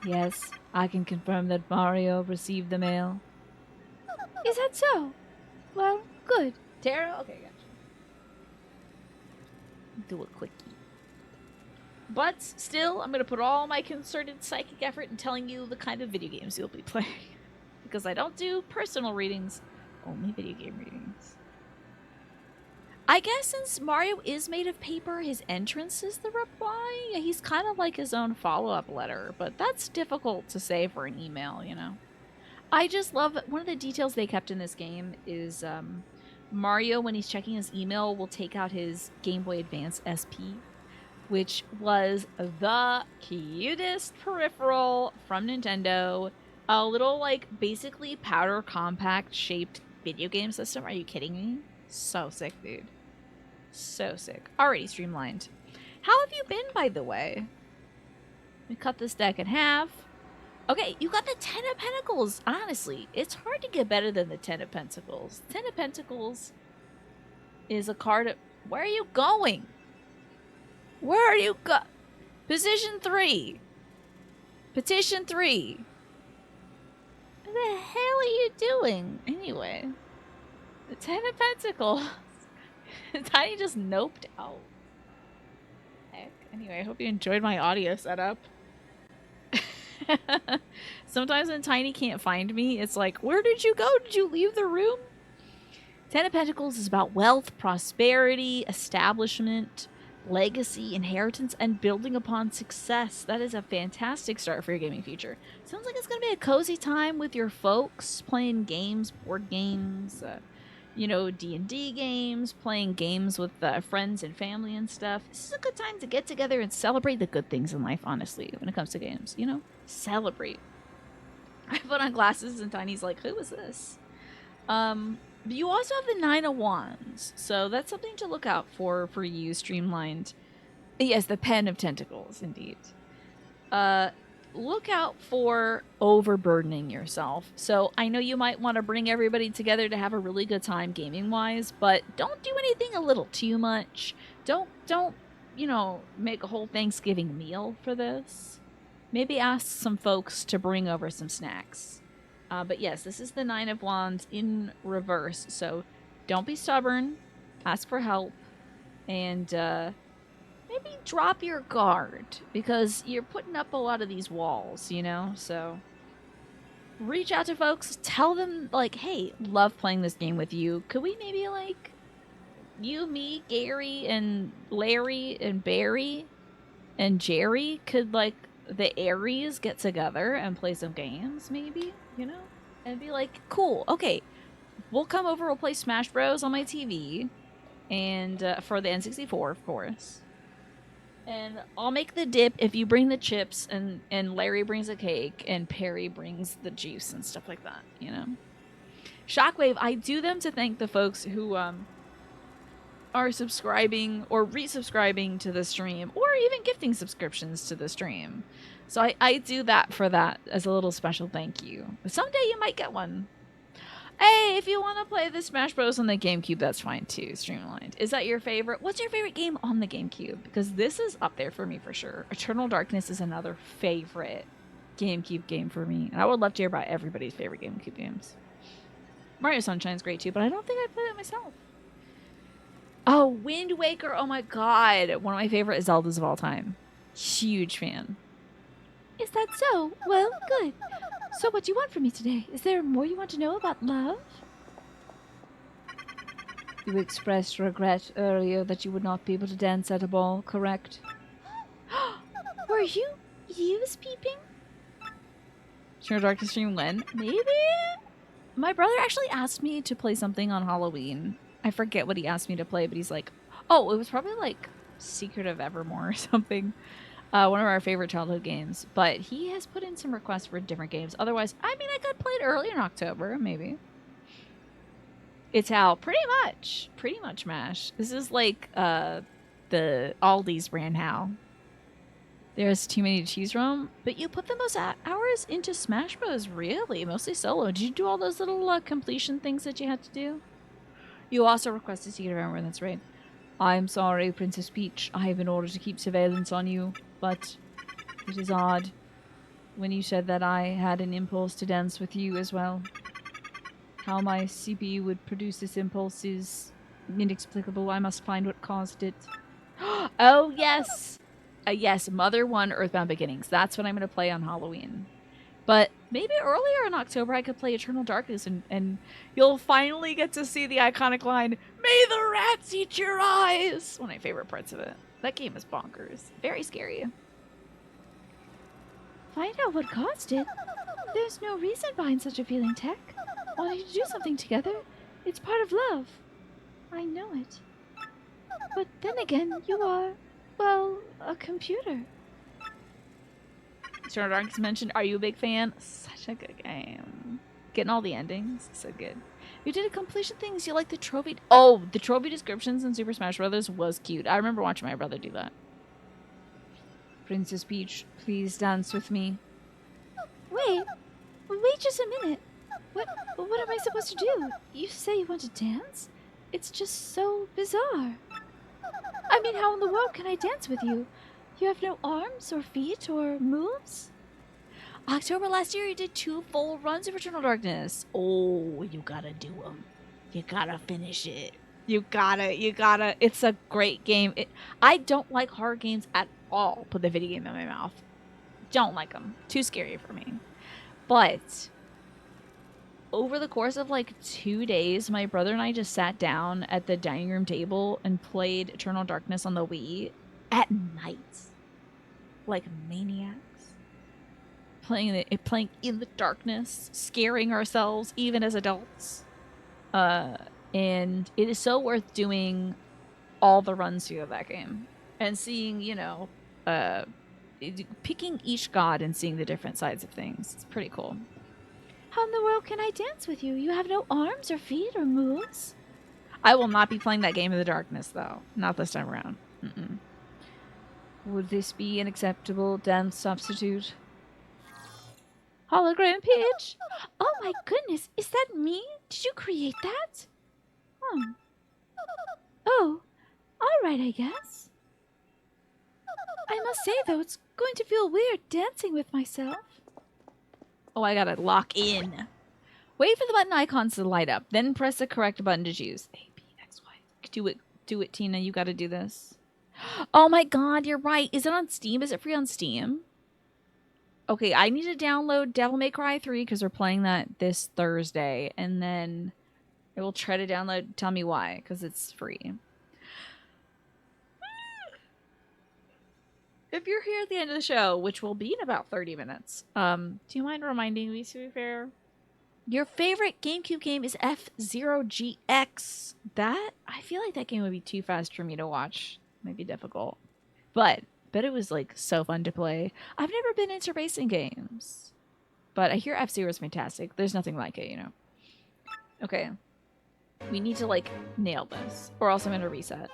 Speaker 1: Yes, I can confirm that Mario received the mail.
Speaker 3: Is that so? Well, good.
Speaker 1: Tarot? Okay, gotcha. Do a quickie. But still, I'm going to put all my concerted psychic effort in telling you the kind of video games you'll be playing. Because I don't do personal readings, only video game readings. I guess since Mario is made of paper, his entrance is the reply. He's kind of like his own follow-up letter, but that's difficult to say for an email, you know? I just love, one of the details they kept in this game is Mario, when he's checking his email, will take out his Game Boy Advance SP, which was the cutest peripheral from Nintendo. A little, like, basically powder compact shaped video game system. Are you kidding me? So sick, dude. So sick. Already streamlined. How have you been, by the way? We cut this deck in half. Okay, you got the Ten of Pentacles. Honestly, it's hard to get better than the Ten of Pentacles. Ten of Pentacles is a card of... Where are you going? Where are you go... Position 3. Petition 3. What the hell are you doing? Anyway. The Ten of Pentacles. Tiny just noped out. Heck. Anyway, I hope you enjoyed my audio setup. Sometimes when Tiny can't find me, it's like, where did you go? Did you leave the room? Ten of Pentacles is about wealth, prosperity, establishment, legacy, inheritance, and building upon success. That is a fantastic start for your gaming future. Sounds like it's going to be a cozy time with your folks, playing games, board games, you know, D&D games, playing games with friends and family and stuff. This is a good time to get together and celebrate the good things in life, honestly, when it comes to games, you know? Celebrate. I put on glasses and Tiny's like, who is this? But you also have the Nine of Wands, so that's something to look out for you, Streamlined. Yes, the Pen of Tentacles, indeed. Look out for overburdening yourself. So I know you might want to bring everybody together to have a really good time gaming-wise, but don't do anything a little too much. Don't, you know, make a whole Thanksgiving meal for this. Maybe ask some folks to bring over some snacks. But yes, this is the Nine of Wands in reverse, so don't be stubborn. Ask for help. And maybe drop your guard because you're putting up a lot of these walls, you know? So reach out to folks, tell them, like, hey, love playing this game with you. Could we maybe, like, you, me, Gary, and Larry, and Barry, and Jerry could, like, the Aries get together and play some games, maybe, you know? And be like, cool, okay, we'll come over, we'll play Smash Bros. On my TV, and for the N64, of course. And I'll make the dip if you bring the chips, and Larry brings a cake, and Perry brings the juice and stuff like that, you know? Shockwave, I do them to thank the folks who are subscribing or resubscribing to the stream, or even gifting subscriptions to the stream. So I do that for that as a little special thank you. But someday you might get one. Hey, if you want to play the Smash Bros. On the GameCube, that's fine too, Streamlined. Is that your favorite? What's your favorite game on the GameCube? Because this is up there for me for sure. Eternal Darkness is another favorite GameCube game for me. And I would love to hear about everybody's favorite GameCube games. Mario Sunshine's great too, but I don't think I played it myself. Oh, Wind Waker. Oh my god. One of my favorite Zeldas of all time. Huge fan.
Speaker 2: Is that so? Well, good. So what do you want from me today? Is there more you want to know about love?
Speaker 4: You expressed regret earlier that you would not be able to dance at a ball, correct?
Speaker 2: Were you peeping?
Speaker 1: Sure, Darkest Stream when? Maybe? My brother actually asked me to play something on Halloween. I forget what he asked me to play, but he's like, oh, it was probably like Secret of Evermore or something. One of our favorite childhood games. But he has put in some requests for different games. Otherwise, I mean, I could play it early in October, maybe. It's how pretty much MASH. This is like the Aldi's brand HAL. There's too many to choose from, but you put the most hours into Smash Bros. Really, mostly solo. Did you do all those little completion things that you had to do? You also requested Secret of Evermore, that's right. I'm sorry, Princess Peach. I have been ordered to keep surveillance on you, but it is odd when you said that I had an impulse to dance with you as well. How my CPU would produce this impulse is inexplicable. I must find what caused it. Oh, yes! Yes, Mother 1 Earthbound Beginnings. That's what I'm going to play on Halloween. But maybe earlier in October I could play Eternal Darkness and you'll finally get to see the iconic line, "May the rats eat your eyes!" One of my favorite parts of it. That game is bonkers. Very scary.
Speaker 2: Find out what caused it. There's no reason behind such a feeling, Tech. Wanting to do something together, it's part of love. I know it. But then again, you are, well, a computer.
Speaker 1: Eternal Darkness mentioned, are you a big fan? Such a good game. Getting all the endings, so good. You did a completion things, you like the trophy. Oh, the trophy descriptions in Super Smash Bros. Was cute. I remember watching my brother do that. Princess Peach, please dance with me.
Speaker 2: Wait just a minute. What am I supposed to do? You say you want to dance? It's just so bizarre. I mean, how in the world can I dance with you? You have no arms or feet or moves?
Speaker 1: October last year, you did 2 full runs of Eternal Darkness. Oh, you gotta do them. You gotta finish it. You gotta. It's a great game. I don't like horror games at all. Put the video game in my mouth. Don't like them. Too scary for me. But over the course of like 2 days, my brother and I just sat down at the dining room table and played Eternal Darkness on the Wii at night. Like maniacs. Playing in the darkness, scaring ourselves, even as adults. And it is so worth doing all the runs through of that game. And seeing, picking each god and seeing the different sides of things. It's pretty cool.
Speaker 2: How in the world can I dance with you? You have no arms or feet or moves?
Speaker 1: I will not be playing that game in the darkness, though. Not this time around. Mm-mm.
Speaker 4: Would this be an acceptable dance substitute?
Speaker 1: Hologram Peach?
Speaker 2: Oh my goodness, is that me? Did you create that? Oh, alright, I guess. I must say, though, it's going to feel weird dancing with myself.
Speaker 1: Oh, I gotta lock in. Wait for the button icons to light up, then press the correct button to choose. A, B, X, Y. Do it, Tina. You got to do this. Oh my god, you're right. Is it on Steam? Is it free on Steam? Okay, I need to download Devil May Cry 3 because we're playing that this Thursday. And then I will try to download Tell Me Why because it's free. If you're here at the end of the show, which will be in about 30 minutes, do you mind reminding me, to be fair? Your favorite GameCube game is F-Zero GX. That, I feel like that game would be too fast for me to watch. Might be difficult. But it was like so fun to play. I've never been into racing games. But I hear F-Zero is fantastic. There's nothing like it, you know. Okay. We need to like nail this. Or else I'm going to reset.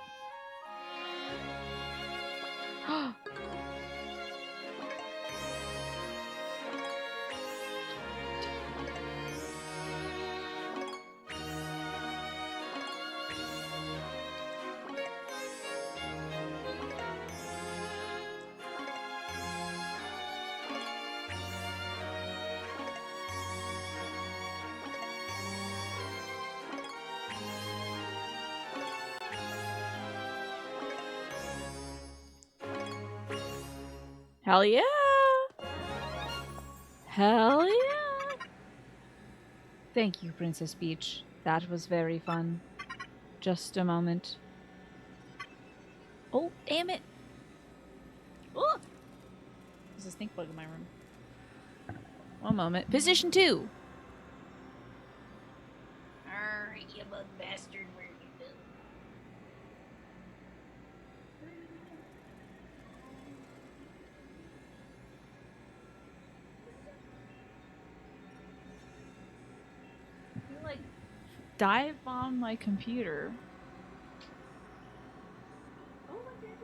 Speaker 1: Hell yeah! Hell yeah! Thank you, Princess Peach. That was very fun. Just a moment. Oh, damn it! Oh! There's a stink bug in my room. One moment. Position 2!
Speaker 3: Alright, you bug bastard, where you go?
Speaker 1: You like dive bomb my computer. Oh my god,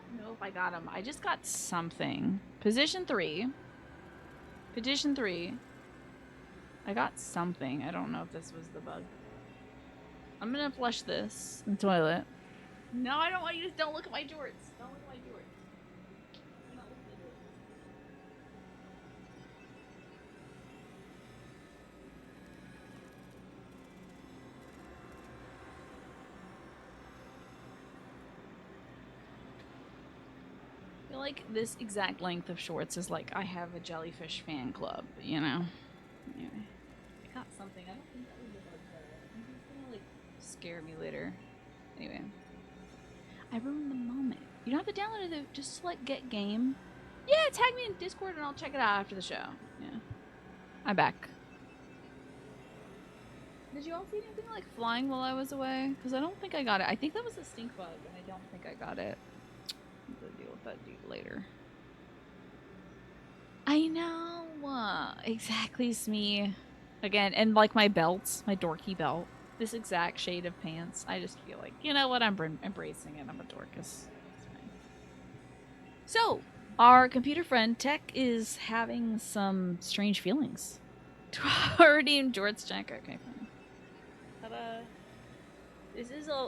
Speaker 1: I don't know if I got him. I just got something. Position 3. Position 3. I got something. I don't know if this was the bug. I'm gonna flush this in the toilet. No, I don't want you to. Don't look at my jorts. Don't look at my jorts. I'm not looking at it. I feel like this exact length of shorts is like I have a jellyfish fan club, you know? Anyway. I got something. I don't think that was a bug though. I think it's gonna like scare me later. Anyway. I ruined the moment. You don't have to download it, just like get game. Yeah, tag me in Discord and I'll check it out after the show. Yeah. I'm back. Did you all see anything like flying while I was away? Because I don't think I got it. I think that was a stink bug and I don't think I got it. I'm gonna deal with that dude later. I know. Exactly, Smee. Again, and like my belts, my dorky belt. This exact shade of pants. I just feel like, you know what? I'm embracing it. I'm a dorcas. It's fine. So, our computer friend Tech is having some strange feelings. Redeem Jorts check. Okay, fine. Ta-da.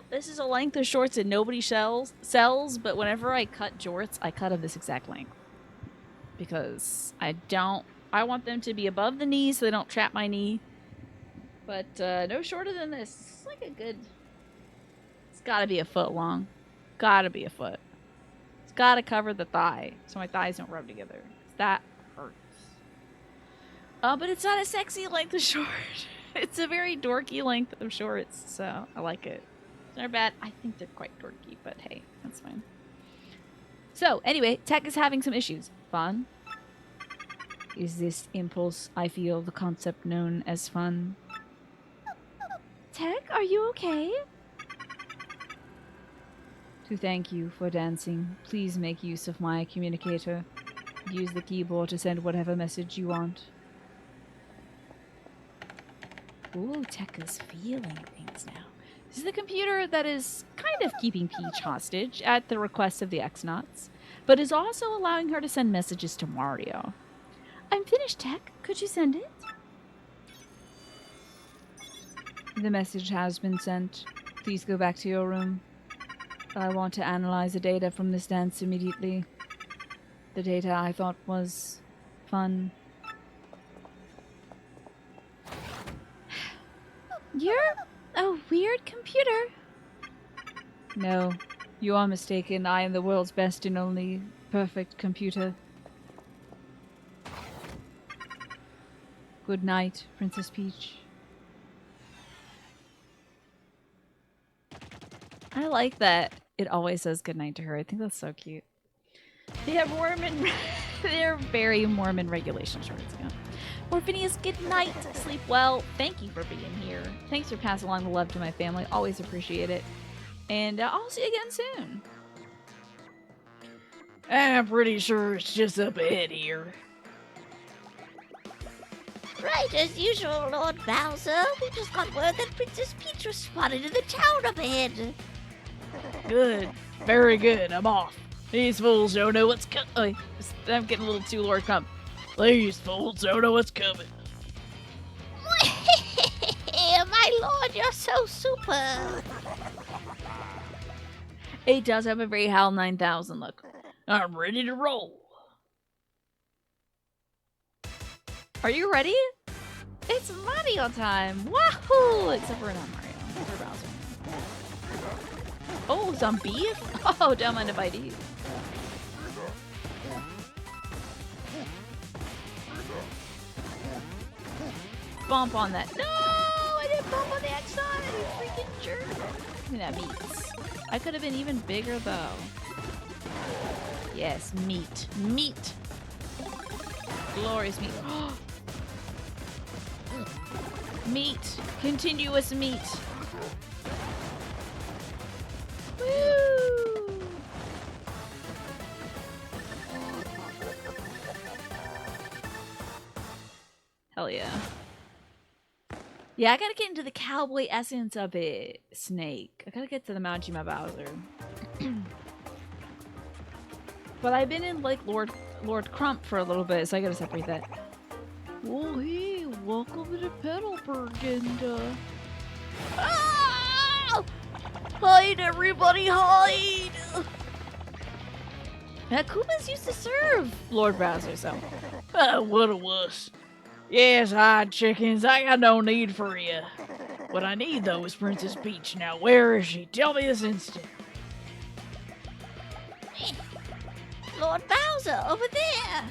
Speaker 1: This is a length of shorts that nobody sells, but whenever I cut jorts, I cut of this exact length. Because I want them to be above the knee so they don't trap my knee. But no shorter than this. It's like a good... It's gotta be a foot long. Gotta be a foot. It's gotta cover the thigh so my thighs don't rub together. That hurts. But it's not a sexy length of short. It's a very dorky length of shorts, so I like it. They're bad. I think they're quite dorky, but hey, that's fine. So, anyway, Tech is having some issues. Fun? Is this impulse I feel the concept known as fun? Tech, are you okay? To thank you for dancing, please make use of my communicator. Use the keyboard to send whatever message you want. Ooh, Tech is feeling things now. This is the computer that is kind of keeping Peach hostage at the request of the X-Nauts, but is also allowing her to send messages to Mario. I'm finished, Tech. Could you send it? The message has been sent. Please go back to your room. I want to analyze the data from this dance immediately. The data I thought was fun.
Speaker 2: You're a weird computer.
Speaker 1: No, you are mistaken. I am the world's best and only perfect computer. Good night, Princess Peach. I like that it always says goodnight to her. I think that's so cute. They have Mormon... They're very Mormon regulations towards it. Or Phineas, good night. Sleep well. Thank you for being here. Thanks for passing along the love to my family. Always appreciate it. And I'll see you again soon.
Speaker 4: I'm pretty sure it's just up ahead here.
Speaker 3: Right, as usual, Lord Bowser. We just got word that Princess Peach was spotted in the town up ahead.
Speaker 4: Good. Very good. I'm off. These fools don't know what's coming.
Speaker 1: I'm getting a little too Lord Crump.
Speaker 4: These fools don't know what's coming.
Speaker 3: My lord, you're so super.
Speaker 1: It does have a very HAL 9000 look.
Speaker 4: I'm ready to roll.
Speaker 1: Are you ready? It's Mario time! Wahoo! Except for not Mario. For Bowser. Oh, some beef? Oh, don't mind if I do. Bump on that. No! I didn't bump on the outside, you freaking jerk. Look at that meat. I could have been even bigger, though. Yes, meat. Meat! Glorious meat. Meat. Continuous meat. Woo! Hell yeah. Yeah, I gotta get into the cowboy essence of it, Snake. I gotta get to the Majima Bowser. But I've been in, like, Lord Crump for a little bit, so I gotta separate that.
Speaker 4: Well, hey, welcome to Petalburg, and,
Speaker 3: Ah! Hide, everybody, hide!
Speaker 1: Now, Koopas used to serve Lord Bowser, so.
Speaker 4: what a wuss. Yes, hide, chickens. I got no need for you. What I need, though, is Princess Peach. Now, where is she? Tell me this instant.
Speaker 3: Lord Bowser, over there!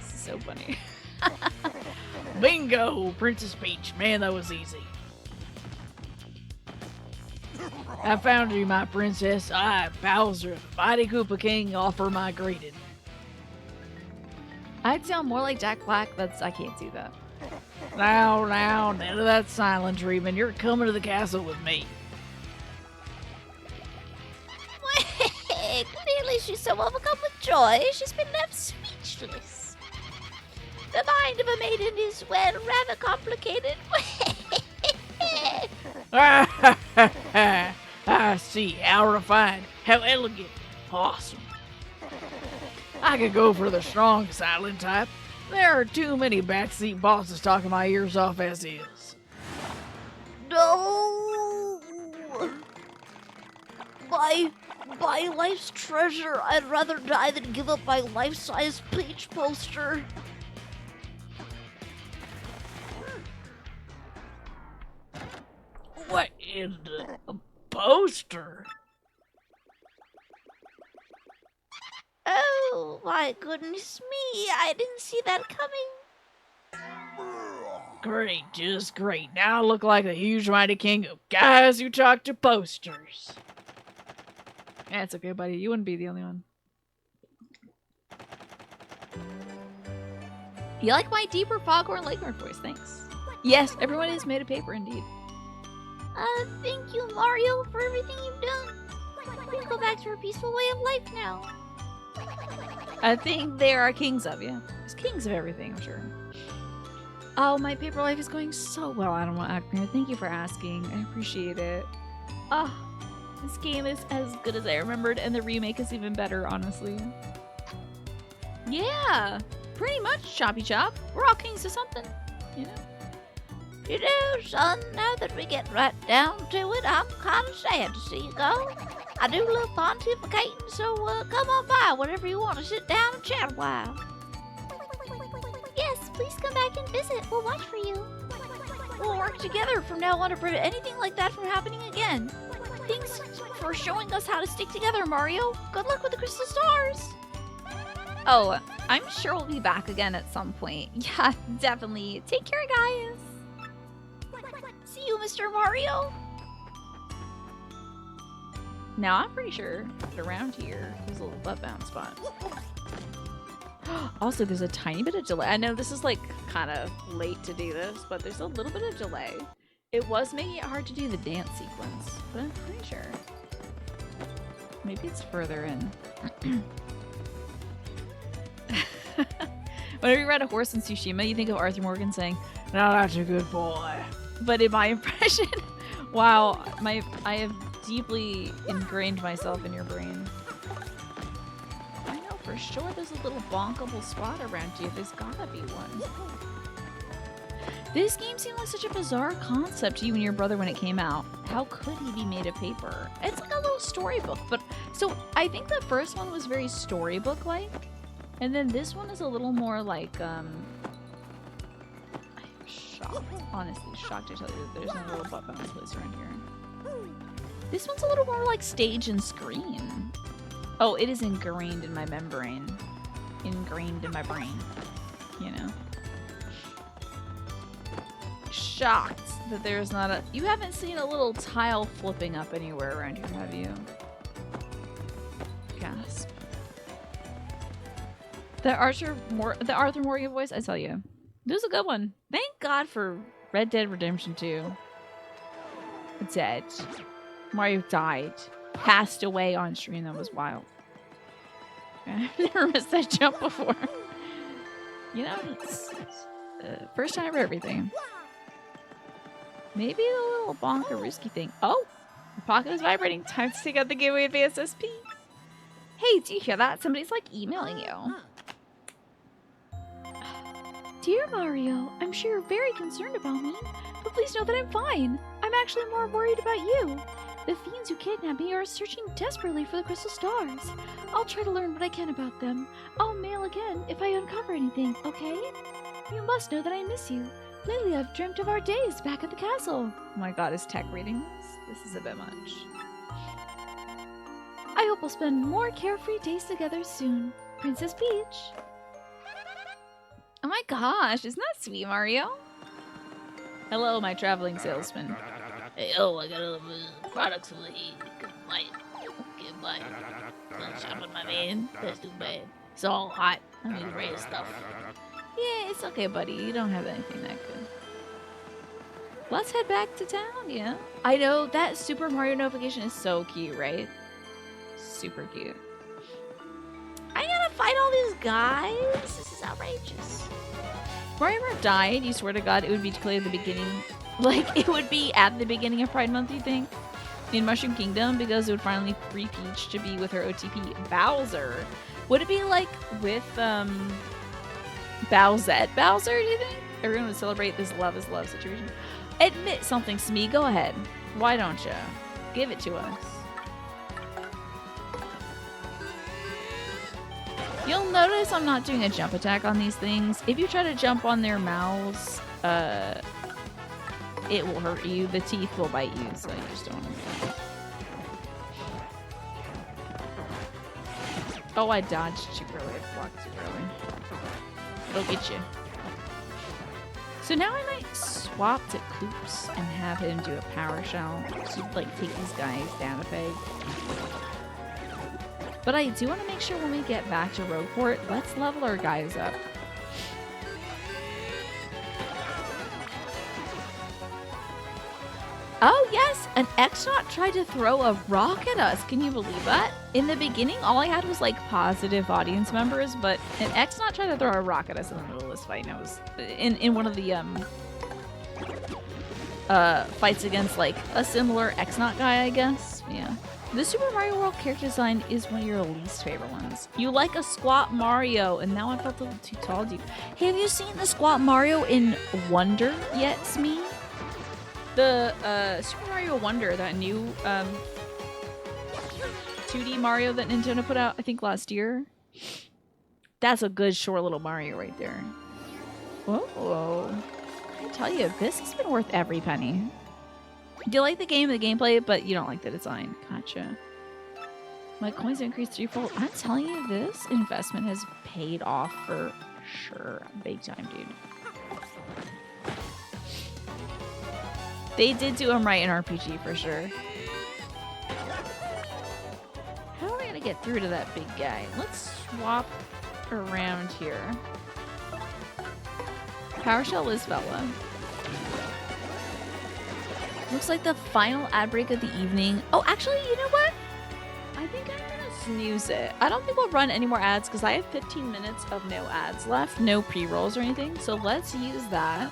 Speaker 1: This is so funny.
Speaker 4: Bingo, Princess Peach. Man, that was easy. I found you, my princess. I, Bowser, the mighty Koopa King, offer my greeting.
Speaker 1: I'd sound more like Jack Black. I can't do that.
Speaker 4: Now, none of that silent treatment. You're coming to the castle with me.
Speaker 3: Clearly she's so overcome with joy, she's been left speechless. The mind of a maiden is, well, rather complicated.
Speaker 4: I see. How refined. How elegant. Awesome. I could go for the strong silent type. There are too many backseat bosses talking my ears off as is.
Speaker 3: No! My life's treasure. I'd rather die than give up my life-size Peach poster.
Speaker 4: What in the poster?
Speaker 3: Oh, my goodness me. I didn't see that coming.
Speaker 4: Great, just great. Now I look like the huge mighty king of guys who talk to posters.
Speaker 1: Yeah, it's okay, buddy. You wouldn't be the only one. You like my deeper Foghorn Leghorn voice? Thanks. Yes, everyone is made of paper, indeed.
Speaker 3: Thank you, Mario, for everything you've done. We can go back to our peaceful way of life now.
Speaker 1: I think there are kings of you. There's kings of everything, I'm sure. Oh, my paper life is going so well. I don't want to act. Thank you for asking. I appreciate it. Oh, this game is as good as I remembered, and the remake is even better, honestly. Yeah, pretty much, Choppy Chop. We're all kings of something, you know?
Speaker 2: You know, son, now that we get right down to it, I'm kind of sad to see you go. I do love pontificating, so come on by whenever you want to sit down and chat a while.
Speaker 3: Yes, please come back and visit. We'll watch for you.
Speaker 2: We'll work together from now on to prevent anything like that from happening again. Thanks for showing us how to stick together, Mario. Good luck with the crystal stars.
Speaker 1: Oh, I'm sure we'll be back again at some point. Yeah, definitely. Take care, guys.
Speaker 2: See you, Mr. Mario.
Speaker 1: Now, I'm pretty sure that around here, there's a little butt bounce spot. Also, there's a tiny bit of delay. I know this is like kind of late to do this, but there's a little bit of delay. It was making it hard to do the dance sequence, but I'm pretty sure. Maybe it's further in. Whenever you ride a horse in Tsushima, you think of Arthur Morgan saying,
Speaker 4: Now that's a good boy.
Speaker 1: but in my impression, wow, I have deeply ingrained myself in your brain. I know for sure there's a little bonkable spot around you. There's gotta be one. This game seemed like such a bizarre concept to you and your brother when it came out. How could he be made of paper? It's like a little storybook, but so I think the first one was very storybook-like, and then this one is a little more like I'm shocked, honestly shocked to tell you that there's no little butt bounce place around here. This one's a little more like stage and screen. Oh, it is ingrained in my membrane. Ingrained in my brain. You know? Shocked that there's not a... You haven't seen a little tile flipping up anywhere around here, have you? Gasp. The Arthur Morgan voice, I tell you. This is a good one. Thank God for Red Dead Redemption 2. Dead. Mario died. Passed away on stream. That was wild. I've never missed that jump before. You know, it's first time for everything. Maybe the little bonkarooski thing. Oh! The pocket is vibrating. Time to take out the Gateway Advanced SP. Hey, do you hear that? Somebody's like emailing you.
Speaker 3: Dear Mario, I'm sure you're very concerned about me, but please know that I'm fine. I'm actually more worried about you. The fiends who kidnapped me are searching desperately for the crystal stars. I'll try to learn what I can about them. I'll mail again if I uncover anything, okay? You must know that I miss you. Lately I've dreamt of our days back at the castle.
Speaker 1: Oh my god, is Tech reading this? This is a bit much.
Speaker 3: I hope we'll spend more carefree days together soon. Princess Peach.
Speaker 1: Oh my gosh, isn't that sweet, Mario? Hello, my traveling salesman.
Speaker 2: Hey, oh, I got a little products for the get my shopping, my man. That's too bad. It's all hot. I need red stuff.
Speaker 1: Yeah, it's okay, buddy. You don't have anything that good. Let's head back to town, yeah? I know, that Super Mario notification is so cute, right? Super cute.
Speaker 2: I gotta fight all these guys? This is outrageous.
Speaker 1: If Mario ever died, you swear to God, it would be declared at the beginning. Like, it would be at the beginning of Pride Month, you think? In Mushroom Kingdom, because it would finally free Peach to be with her OTP Bowser. Would it be like with, Bowsette Bowser, do you think? Everyone would celebrate this love is love situation. Admit something, Smee. Go ahead. Why don't you? Give it to us. You'll notice I'm not doing a jump attack on these things. If you try to jump on their mouths, it will hurt you. The teeth will bite you, so you just don't want to do that. Oh, I dodged too early. I blocked too early. It'll get you. So now I might swap to Koops and have him do a power shell to like take these guys down a peg. But I do want to make sure when we get back to Rogueport, let's level our guys up. Oh yes, an X-Naut tried to throw a rock at us. Can you believe that? In the beginning, all I had was like positive audience members, but an X-Naut tried to throw a rock at us in the middle of this fight. And I was in one of the fights against like a similar X-Naut guy, I guess. Yeah. The Super Mario World character design is one of your least favorite ones. You like a squat Mario, and now I felt a little too tall to you. Have you seen the squat Mario in Wonder yet, Smee? The Super Mario Wonder, that new 2D Mario that Nintendo put out, I think last year. That's a good short little Mario right there. Whoa. I tell you, this has been worth every penny. Do you like the game and the gameplay, but you don't like the design? Gotcha. My coins increased threefold. I'm telling you, this investment has paid off for sure. Big time, dude. They did do them right in RPG for sure. How are we gonna get through to that big guy? Let's swap around here. PowerShell is fella. Looks like the final ad break of the evening. Oh, actually, you know what? I think I'm gonna snooze it. I don't think we'll run any more ads because I have 15 minutes of no ads left, no pre-rolls or anything. So let's use that.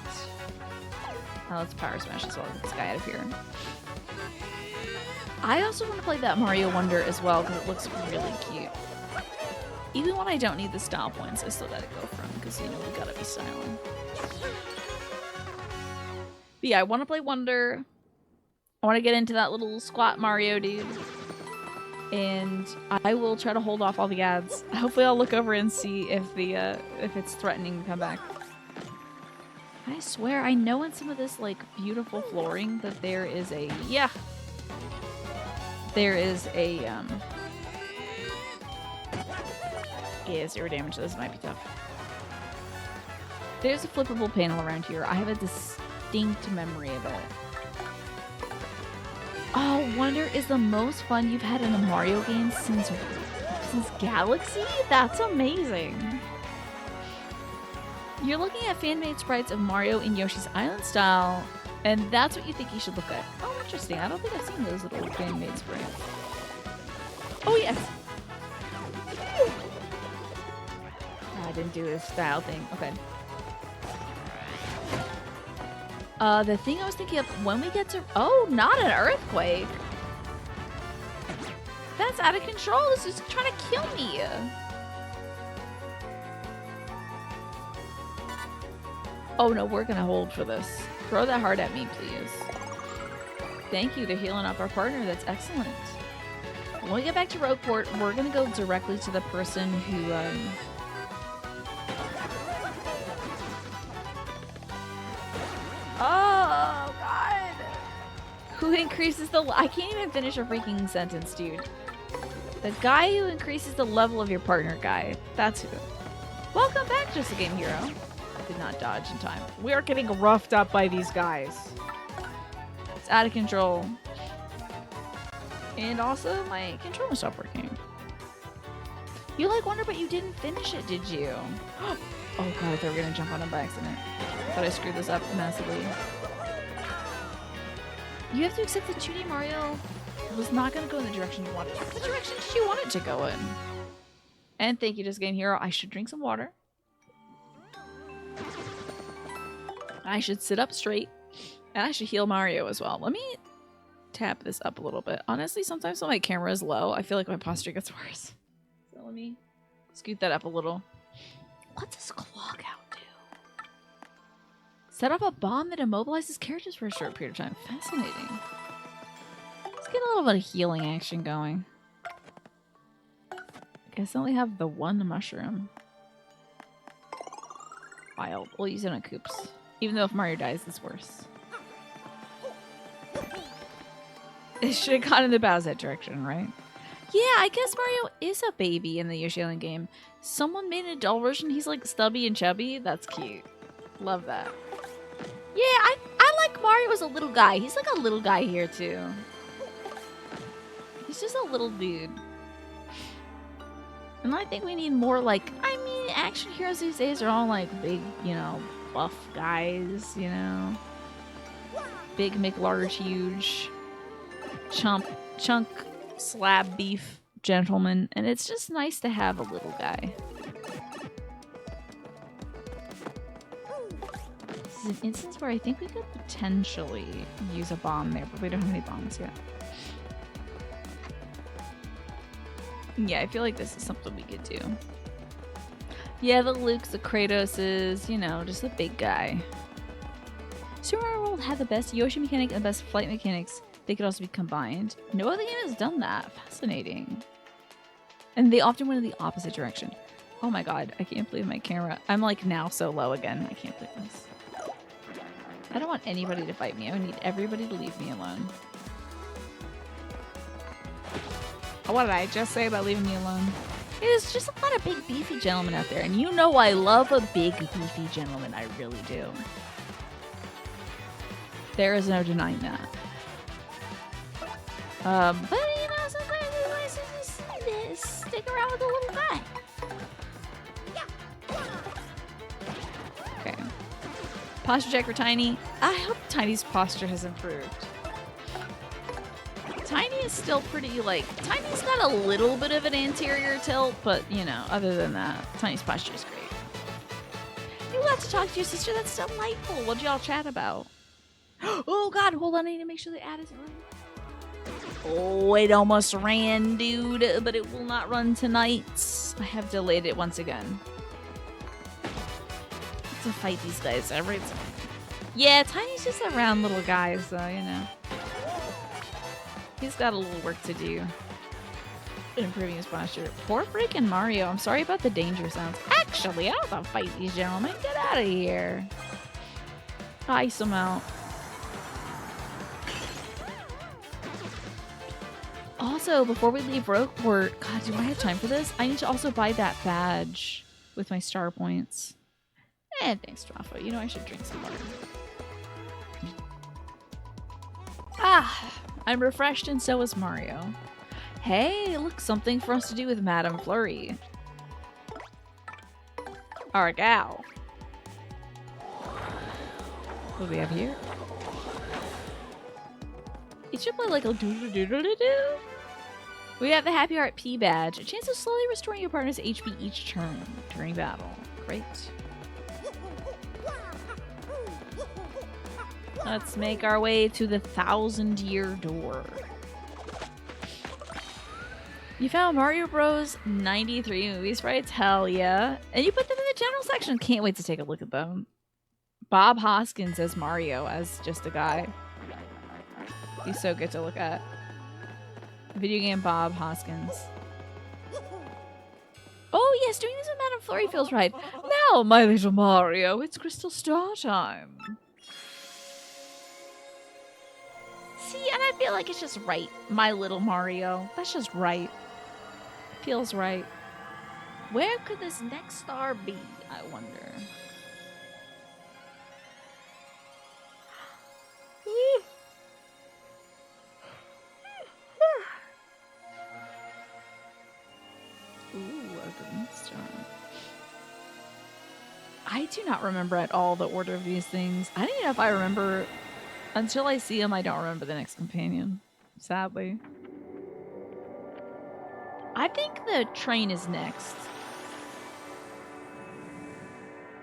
Speaker 1: Now let's power smash as well. Get this guy out of here. I also want to play that Mario Wonder as well because it looks really cute. Even when I don't need the style points, I still gotta go for them because, you know, we gotta be styling. But yeah, I want to play Wonder. I want to get into that little squat Mario dude. And I will try to hold off all the ads. Hopefully I'll look over and see if if it's threatening to come back. I swear, I know in some of this, like, beautiful flooring that there is a... Yeah! There is a, Yeah, 0 damage. This might be tough. There's a flippable panel around here. I have a distinct memory of it. Oh, Wonder is the most fun you've had in a Mario game since Galaxy? That's amazing! You're looking at fan-made sprites of Mario in Yoshi's Island style, and that's what you think you should look at. Oh, interesting. I don't think I've seen those little fan-made sprites. Oh, yes! I didn't do this style thing. Okay. The thing I was thinking of, when we get to... Oh, not an earthquake! That's out of control! This is trying to kill me! Oh no, we're gonna hold for this. Throw that heart at me, please. Thank you, they're healing up our partner. That's excellent. When we get back to Rogueport, we're gonna go directly to the person who, Oh, God! Who increases the... I can't even finish a freaking sentence, dude. The guy who increases the level of your partner guy. That's who. Welcome back, Just a Game Hero. I did not dodge in time. We are getting roughed up by these guys. It's out of control. And also, my controller stopped working. You like Wonder, but you didn't finish it, did you? Oh God, I thought we were gonna jump on him by accident. I thought I screwed this up massively. You have to accept that 2D Mario was not gonna go in the direction you wanted. What direction did you want it to go in? And thank you, Just Game Hero. I should drink some water. I should sit up straight. And I should heal Mario as well. Let me tap this up a little bit. Honestly, sometimes when my camera is low, I feel like my posture gets worse. So let me scoot that up a little. What does Clock Out do? Set off a bomb that immobilizes characters for a short period of time. Fascinating. Let's get a little bit of healing action going. I guess I only have the one mushroom. Wild. We'll use it on Koops. Even though if Mario dies, it's worse. It should have gone in the Bowser direction, right? Yeah, I guess Mario is a baby in the Yoshi Island game. Someone made an adult version. He's like stubby and chubby. That's cute. Love that. Yeah, I like Mario as a little guy. He's like a little guy here too. He's just a little dude. And I think we need more like, I mean, action heroes these days are all like big, you know, buff guys, you know. Big, McLarge, huge, chunk, slab beef gentleman. And it's just nice to have a little guy. This is an instance where I think we could potentially use a bomb there, but we don't have any bombs yet. Yeah, I feel like this is something we could do. Yeah, the Lukes, the Kratoses, you know, just a big guy. Super Mario World had the best Yoshi mechanic and the best flight mechanics. They could also be combined. No other game has done that. Fascinating. And they often went in the opposite direction. Oh my god, I can't believe my camera. I'm like now so low again. I can't believe this. I don't want anybody to fight me. I need everybody to leave me alone. What did I just say about leaving me alone? There's just a lot of big beefy gentlemen out there. And you know I love a big beefy gentleman. I really do. There is no denying that. But you know, sometimes it's nice to just stick around with the little guy. Okay. Posture check for Tiny. I hope Tiny's posture has improved. Tiny is still pretty, like, Tiny's got a little bit of an anterior tilt, but, you know, other than that, Tiny's posture is great. You got to talk to your sister. That's delightful. What'd y'all chat about? Oh, God. Hold on. I need to make sure the ad isn't running. Oh, it almost ran, dude, but it will not run tonight. I have delayed it once again. To fight these guys every time. Yeah, Tiny's just a round little guy, so, you know. He's got a little work to do. Improving his posture. Poor freaking Mario. I'm sorry about the danger sounds. Actually, I don't want to fight these gentlemen. Get out of here. Ice them out. Also, before we leave Rogueport, God, do I have time for this? I need to also buy that badge with my star points. Thanks, Rafa. You know I should drink some water. Ah, I'm refreshed and so is Mario. Hey, look, something for us to do with Madame Flurry. Our gal. What do we have here? It should play like a doo-doo-doo-doo-doo. We have the Happy Heart P badge. A chance of slowly restoring your partner's HP each turn during battle. Great. Let's make our way to the 1,000-year door. You found Mario Bros. 93 movie sprites? Hell yeah. And you put them in the general section. Can't wait to take a look at them. Bob Hoskins as Mario, as just a guy. He's so good to look at. Video game Bob Hoskins. Oh yes, doing this with Madame Flurry feels right. Now, my little Mario, it's Crystal Star time. See, and I feel like it's just right. My little Mario. That's just right. Feels right. Where could this next star be, I wonder? Ooh, a green star. I do not remember at all the order of these things. I don't even know if I remember. Until I see them, I don't remember the next companion. Sadly. I think the train is next.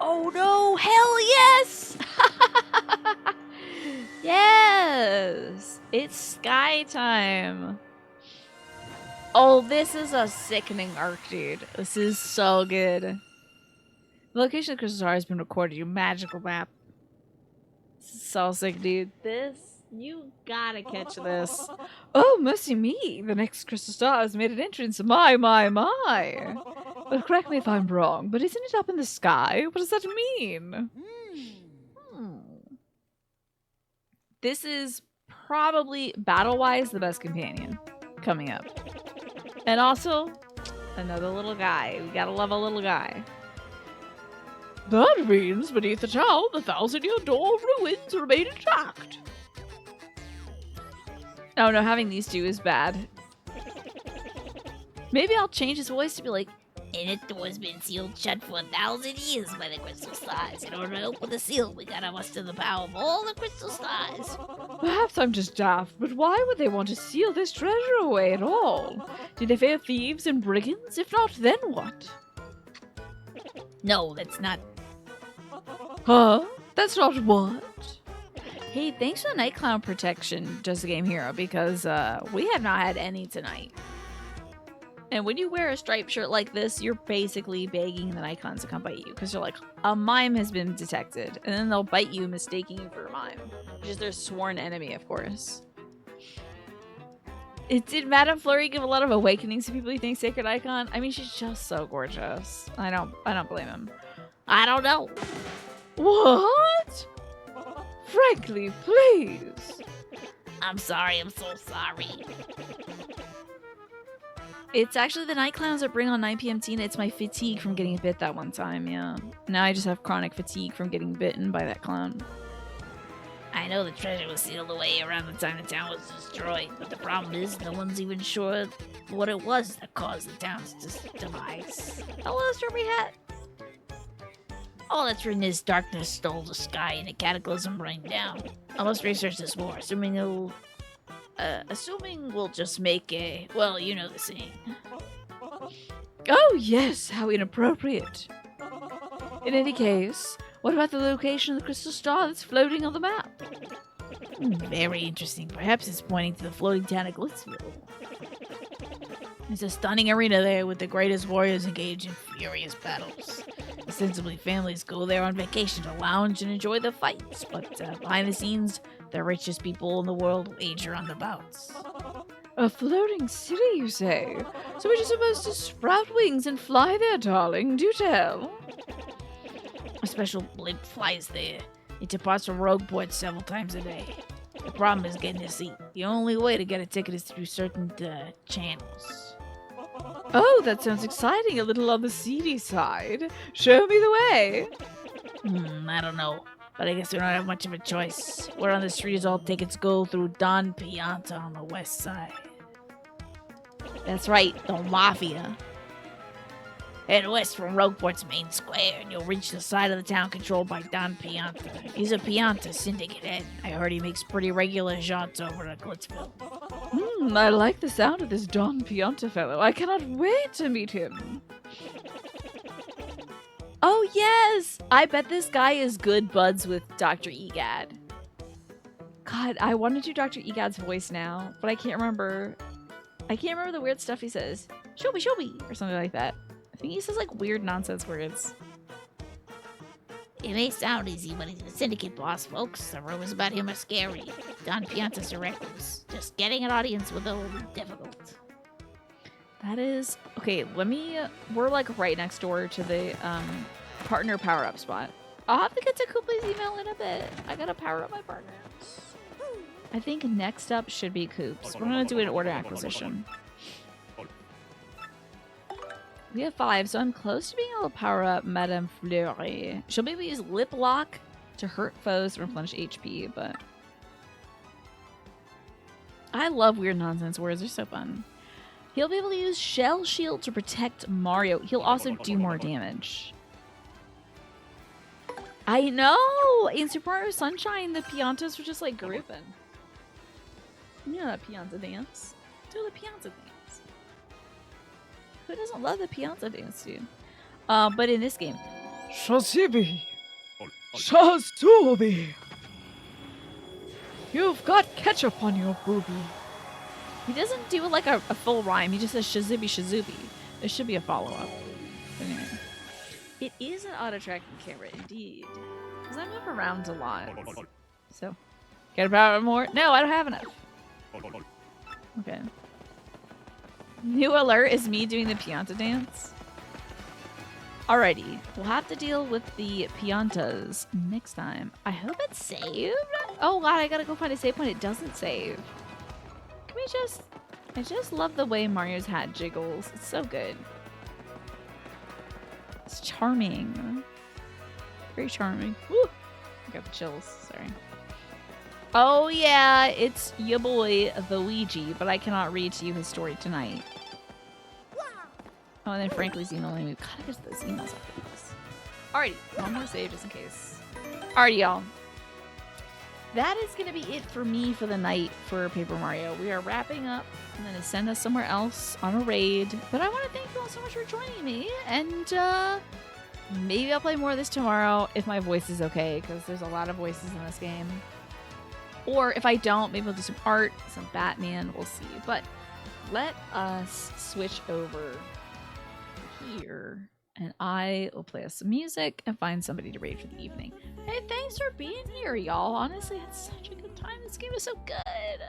Speaker 1: Oh no! Hell yes! Yes! It's sky time. Oh, this is a sickening arc, dude. This is so good. The location of Crystal Star has been recorded. You magical map. This is so sick, dude. This, you gotta catch this. Oh, mercy me. The next Crystal Star has made an entrance. My. Well, correct me if I'm wrong, but isn't it up in the sky? What does that mean? This is probably, battle-wise, the best companion coming up. And also, another little guy. We gotta love a little guy. That means beneath the town, the 1,000-year door ruins remain intact. Oh no, having these two is bad. Maybe I'll change his voice to be like,
Speaker 3: And it door's been sealed shut for 1,000 years by the crystal stars. In order to open the seal, we gotta muster the power of all the crystal stars.
Speaker 1: Perhaps I'm just daft, but why would they want to seal this treasure away at all? Do they fear thieves and brigands? If not, then what?
Speaker 3: No, that's not.
Speaker 1: Huh? That's not what? Hey, thanks for the Night Clown protection, Just a Game Hero, because we have not had any tonight. And when you wear a striped shirt like this, you're basically begging the icons to come bite you because you're like, a mime has been detected, and then they'll bite you, mistaking you for a mime, which is their sworn enemy, of course. Did Madame Flurry give a lot of awakenings to people who think Sacred Icon? I mean, she's just so gorgeous. I don't blame him.
Speaker 3: I don't know.
Speaker 1: What? Frankly, please.
Speaker 3: I'm sorry. I'm so sorry.
Speaker 1: It's actually the night clowns that bring on 9 p.m. Tina. It's my fatigue from getting bit that one time, yeah. Now I just have chronic fatigue from getting bitten by that clown.
Speaker 3: I know the treasure was sealed away around the time the town was destroyed, but the problem is no one's even sure what it was that caused the town's demise.
Speaker 1: How well is Derby Hat?
Speaker 3: All that's written is darkness stole the sky and a cataclysm rained down. I must research this more, assuming we'll just make a, well, you know the saying.
Speaker 1: Oh yes, how inappropriate. In any case, what about the location of the crystal star that's floating on the map?
Speaker 3: Very interesting. Perhaps it's pointing to the floating town of Glitzville. It's a stunning arena there with the greatest warriors engaged in furious battles. Ostensibly, families go there on vacation to lounge and enjoy the fights, but behind the scenes, the richest people in the world wager on the bouts.
Speaker 1: A floating city, you say? So we're just supposed to sprout wings and fly there, darling? Do tell.
Speaker 3: A special blimp flies there. It departs from Rogueport several times a day. The problem is getting a seat. The only way to get a ticket is through certain channels.
Speaker 1: Oh, that sounds exciting. A little on the seedy side. Show me the way.
Speaker 3: I don't know. But I guess we don't have much of a choice. Word on the street is all tickets go through Don Pianta on the west side.
Speaker 1: That's right, the Mafia.
Speaker 3: Head west from Rogueport's main square, and you'll reach the side of the town controlled by Don Pianta. He's a Pianta syndicate head. I heard he makes pretty regular jaunts over to Glitzville.
Speaker 1: I like the sound of this Don Pianta fellow. I cannot wait to meet him. Oh, yes! I bet this guy is good buds with Dr. Egad. God, I want to do Dr. Egad's voice now, but I can't remember. I can't remember the weird stuff he says. Show me, or something like that. I think he says like weird nonsense words.
Speaker 3: It may sound easy, but he's a syndicate boss, folks. The rumors about him are scary. Don Pianta's a recluse. Just getting an audience with him will be difficult.
Speaker 1: That is... Okay, we're like right next door to the partner power-up spot. I'll have to get to Cooplay's email in a bit. I gotta power up my partners. I think next up should be Coops. We're gonna do an order acquisition. We have 5, so I'm close to being able to power up Madame Fleury. She'll be able to use Lip Lock to hurt foes and replenish HP, but... I love weird nonsense words. They're so fun. He'll be able to use Shell Shield to protect Mario. He'll also do more damage. I know! In Super Mario Sunshine, the Piantas were just like grouping. You know that Pianta dance? Do the Pianta dance. Who doesn't love the Pianta dance, dude? But in this game...
Speaker 4: Shazibi! Shazubi! You've got ketchup on your boobie.
Speaker 1: He doesn't do like a full rhyme. He just says Shazibi Shazubi. There should be a follow-up. Anyway. It is an auto-tracking camera, indeed. Because I move around a lot. So, get about more? No, I don't have enough. Okay. New alert is me doing the Pianta dance. Alrighty, we'll have to deal with the Piantas next time. I hope it's saved. Oh god, I gotta go find a save point. It doesn't save. Can we just... I just love the way Mario's hat jiggles. It's so good. It's charming. Very charming. Woo! I got the chills, sorry. Oh yeah, it's your boy, the Ouija, but I cannot read to you his story tonight. Oh, and then Frankly's emailing me. God, I guess those emails after this. Alrighty, one more save just in case. Alrighty, y'all. That is going to be it for me for the night for Paper Mario. We are wrapping up. I'm going to send us somewhere else on a raid. But I want to thank you all so much for joining me. And maybe I'll play more of this tomorrow if my voice is okay, because there's a lot of voices in this game. Or if I don't, maybe I'll do some art, some Batman. We'll see. But let us switch over here, and I will play us some music and find somebody to raid for the evening. Hey, thanks for being here, y'all. Honestly, I had such a good time. This game is so good.